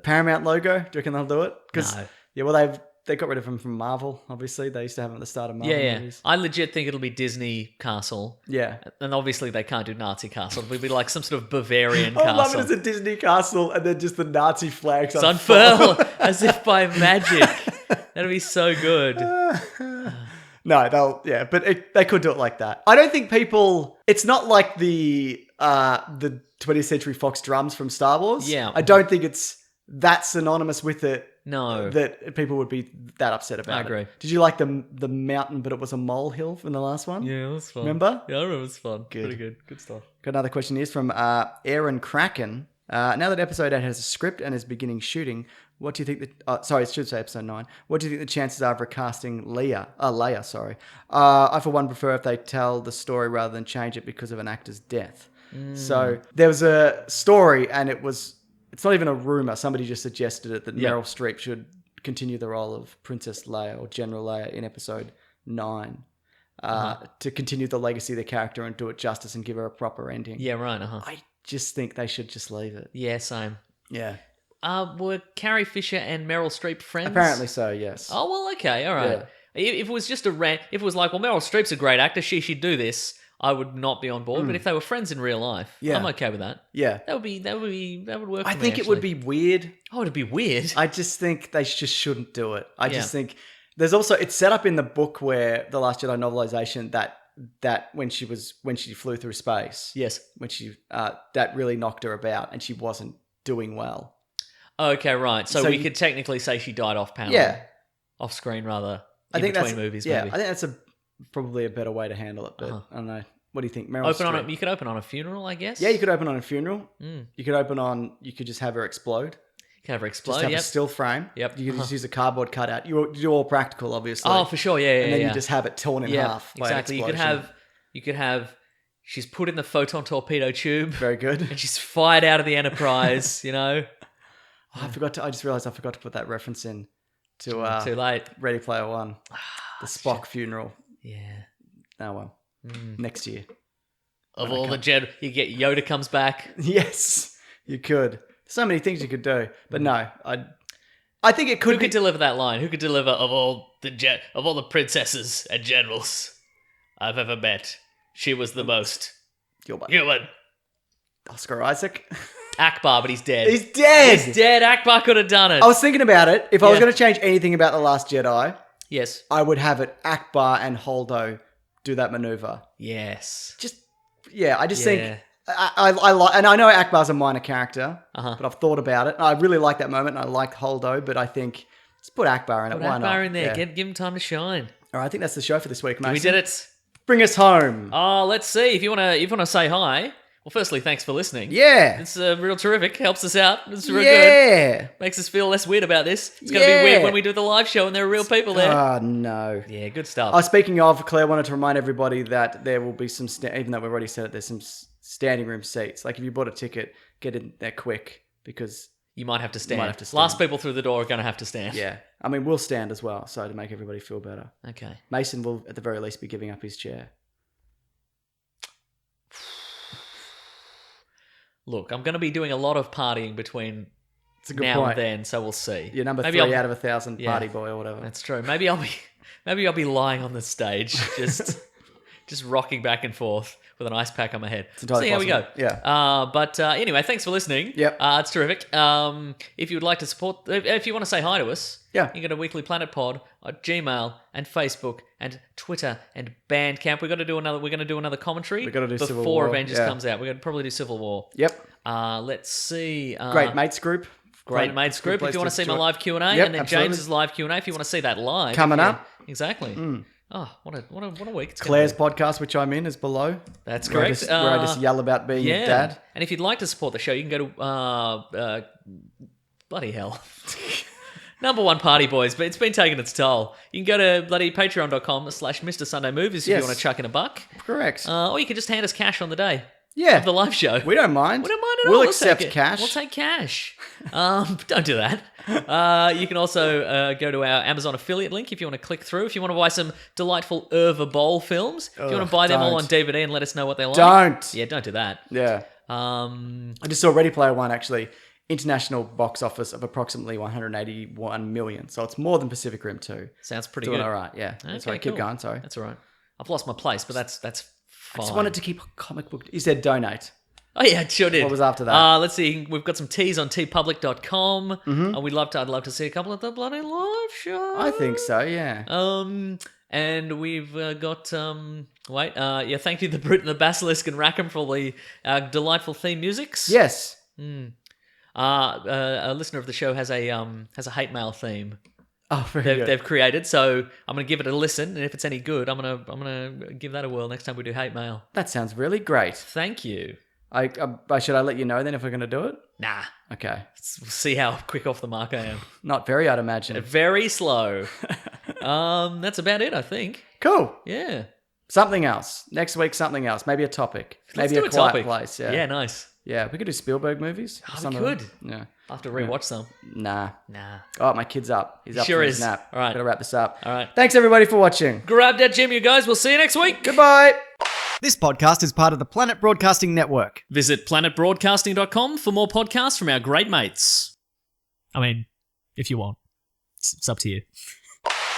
S1: Paramount logo, do you reckon they'll do it?
S2: No.
S1: Yeah, well, they got rid of him from Marvel, obviously. They used to have him at the start of Marvel
S2: Yeah.
S1: movies.
S2: I legit think it'll be Disney Castle.
S1: Yeah.
S2: And obviously they can't do Nazi Castle. It'll be like some sort of Bavarian
S1: I love it
S2: castle.
S1: as a Disney castle and then just the Nazi flags
S2: It's unfurled as if by magic. That'd be so good.
S1: No, they could do it like that. I don't think people... It's not like the 20th Century Fox drums from Star Wars.
S2: Yeah.
S1: I don't think it's that synonymous with it.
S2: No.
S1: That people would be that upset about.
S2: I agree.
S1: Did you like the mountain, but it was a molehill from the last one?
S2: Yeah, it was fun.
S1: Remember?
S2: Yeah, I remember it was fun.
S1: Good.
S2: Pretty good. Good stuff.
S1: Got another question here from Aaron Kraken. Now that episode 8 has a script and is beginning shooting, what do you think it should say episode 9. What do you think the chances are of recasting Leia? I for one prefer if they tell the story rather than change it because of an actor's death. So there was a story and it's not even a rumor. Somebody just suggested it that Meryl Streep should continue the role of Princess Leia or General Leia in episode 9 to continue the legacy of the character and do it justice and give her a proper ending.
S2: Yeah, right.
S1: I just think they should just leave it.
S2: Yeah, same.
S1: Yeah.
S2: Were Carrie Fisher and Meryl Streep friends?
S1: Apparently so, yes.
S2: Oh, well, okay. All right.
S1: Yeah.
S2: If it was just if it was like, well, Meryl Streep's a great actor, she should do this, I would not be on board. But if they were friends in real life, I'm okay with that.
S1: Yeah.
S2: That would work.
S1: I
S2: for me,
S1: think it would
S2: actually.
S1: be weird.
S2: Oh, it'd be weird.
S1: I just think they just shouldn't do it. I just think there's also, it's set up in the book where the Last Jedi novelization that when she flew through space.
S2: Yes.
S1: When she, that really knocked her about and she wasn't doing well.
S2: Okay, right. So we
S1: you-
S2: could technically say she died off panel.
S1: Yeah.
S2: Off screen, rather.
S1: I think
S2: between
S1: that's,
S2: movies,
S1: yeah,
S2: maybe.
S1: I think that's probably a better way to handle it, but I don't know. What do you think? Meryl Streep?
S2: You could open on a funeral, I guess.
S1: Yeah, you could open on a funeral. You could just have her explode.
S2: You could have her explode,
S1: Just have a still frame.
S2: Yep.
S1: You could just use a cardboard cutout. You do all practical, obviously.
S2: Oh, for sure, yeah.
S1: And then you just have it torn in half. By
S2: exactly.
S1: An
S2: You could have. She's put in the photon torpedo tube.
S1: Very good.
S2: And she's fired out of the Enterprise. You know.
S1: I just realized I forgot to put that reference in to
S2: Too late.
S1: Ready Player One, the Spock funeral.
S2: Yeah.
S1: Oh well, next year.
S2: Of all the you get Yoda comes back.
S1: Yes, you could. So many things you could do, but no, I think it could.
S2: Who could deliver that line? Who could deliver of all the princesses and generals I've ever met? She was the most human.
S1: Oscar Isaac.
S2: Akbar, but he's dead.
S1: He's dead.
S2: He's dead. Akbar could have done it.
S1: I was thinking about it. If I was going to change anything about The Last Jedi,
S2: yes,
S1: I would have it Akbar and Holdo do that maneuver.
S2: Yes.
S1: I just think I like, and I know Akbar's a minor character, but I've thought about it. I really like that moment, and I like Holdo, but I think let's put Akbar in it.
S2: Put
S1: Why
S2: Akbar
S1: not?
S2: in there.
S1: Yeah.
S2: Give him time to shine.
S1: All right, I think that's the show for this week, Mason.
S2: We did it.
S1: Bring us home.
S2: Oh, let's see. If you wanna say hi. Well, firstly, thanks for listening.
S1: Yeah.
S2: It's real terrific. Helps us out. It's real
S1: Yeah.
S2: good. Makes us feel less weird about this. It's going to be weird when we do the live show and there are real people there.
S1: Oh, no.
S2: Yeah, good stuff.
S1: Oh, speaking of, Claire wanted to remind everybody that there will be some, even though we've already said it, there's some standing room seats. Like if you bought a ticket, get in there quick because...
S2: You might have to stand.
S1: You might have to stand.
S2: Last people through the door are going to have to stand.
S1: Yeah. I mean, we'll stand as well, so to make everybody feel better.
S2: Okay.
S1: Mason will, at the very least, be giving up his chair.
S2: Look, I'm going to be doing a lot of partying between
S1: It's a good
S2: now
S1: point.
S2: and then, so we'll see.
S1: You're number
S2: Maybe
S1: 3
S2: I'll-
S1: out of 1,000
S2: Yeah.
S1: party boy or whatever.
S2: That's true. Maybe I'll be lying on the stage, just rocking back and forth with an ice pack on my head.
S1: entirely
S2: See how we go.
S1: possible. Yeah.
S2: But anyway, thanks for listening.
S1: Yep.
S2: It's terrific. If you would like to support, if you want to say hi to us,
S1: Yeah.
S2: you can go to Weekly Planet Pod at Gmail and Facebook and Twitter and Bandcamp. We're going to do another commentary.
S1: We're gonna do
S2: before
S1: Civil War,
S2: Avengers
S1: yeah.
S2: comes out. We're going to probably do Civil War.
S1: Yep.
S2: Let's see.
S1: Great mates group.
S2: Great Mates group. If you want to see my live Q&A,
S1: Yep,
S2: and then
S1: absolutely.
S2: James's live Q&A, if you want to see that live.
S1: Coming
S2: if you-
S1: up.
S2: Exactly. Oh, what a week. It's gonna
S1: Claire's
S2: be.
S1: podcast, which I'm in, is below.
S2: That's
S1: Where I
S2: correct.
S1: just- where I just yell about being
S2: yeah.
S1: a dad.
S2: And if you'd like to support the show, you can go to bloody hell. Number 1 party boys, but it's been taking its toll. You can go to bloody patreon.com/Mr. Sunday Movies if
S1: Yes.
S2: you want to chuck in a buck.
S1: Correct.
S2: Or you can just hand us cash on the day
S1: yeah.
S2: of the live show.
S1: We don't mind.
S2: We don't mind at all.
S1: We'll
S2: We'll
S1: accept
S2: take it.
S1: cash.
S2: We'll take cash. Don't do that. You can also go to our Amazon affiliate link if you want to click through. If you want to buy some delightful Uwe Boll films. If you want to buy them all on DVD and let us know what they like.
S1: Don't.
S2: Yeah, don't do that.
S1: Yeah. I just saw Ready Player One, actually. International box office of approximately 181 million. So it's more than Pacific Rim 2.
S2: Sounds pretty
S1: Doing
S2: good.
S1: all right, yeah.
S2: Okay,
S1: Sorry, keep
S2: cool.
S1: going, sorry.
S2: That's all right. I've lost my place, but that's fine.
S1: I just wanted to keep comic book... You said donate.
S2: Oh yeah, it sure did.
S1: What was after that?
S2: Let's see. We've got some teas on tpublic.com. I'd love to see a couple of the bloody live shows.
S1: I think so, yeah.
S2: And we've got thank you the Brute and the Basilisk and Rackham for the delightful theme musics.
S1: Yes.
S2: A listener of the show has a hate mail theme
S1: Oh, very good.
S2: they've created, so I'm gonna give it a listen, and if it's any good, I'm gonna give that a whirl next time we do hate mail.
S1: That sounds really great.
S2: Thank you.
S1: Should I let you know then if we're going to do it?
S2: Nah.
S1: Okay.
S2: We'll see how quick off the mark I am.
S1: Not very, I'd imagine.
S2: Very slow. That's about it, I think.
S1: Cool.
S2: Yeah.
S1: Something else. Next week, something else. Maybe a topic.
S2: Let's
S1: Maybe
S2: do
S1: a quiet
S2: topic.
S1: place. Yeah.
S2: Yeah, nice.
S1: Yeah, we could do Spielberg movies.
S2: Oh, we
S1: Some of them.
S2: could.
S1: Yeah.
S2: I'll have to rewatch some.
S1: Nah.
S2: Nah.
S1: Oh, my kid's up. He's up
S2: Sure
S1: for his
S2: is.
S1: nap.
S2: All right.
S1: Gotta wrap this up.
S2: All right.
S1: Thanks, everybody, for watching.
S2: Grab that gym, you guys. We'll see you next week.
S1: Goodbye. This podcast is part of the Planet Broadcasting Network.
S2: Visit planetbroadcasting.com for more podcasts from our great mates. I mean, if you want. It's up to you.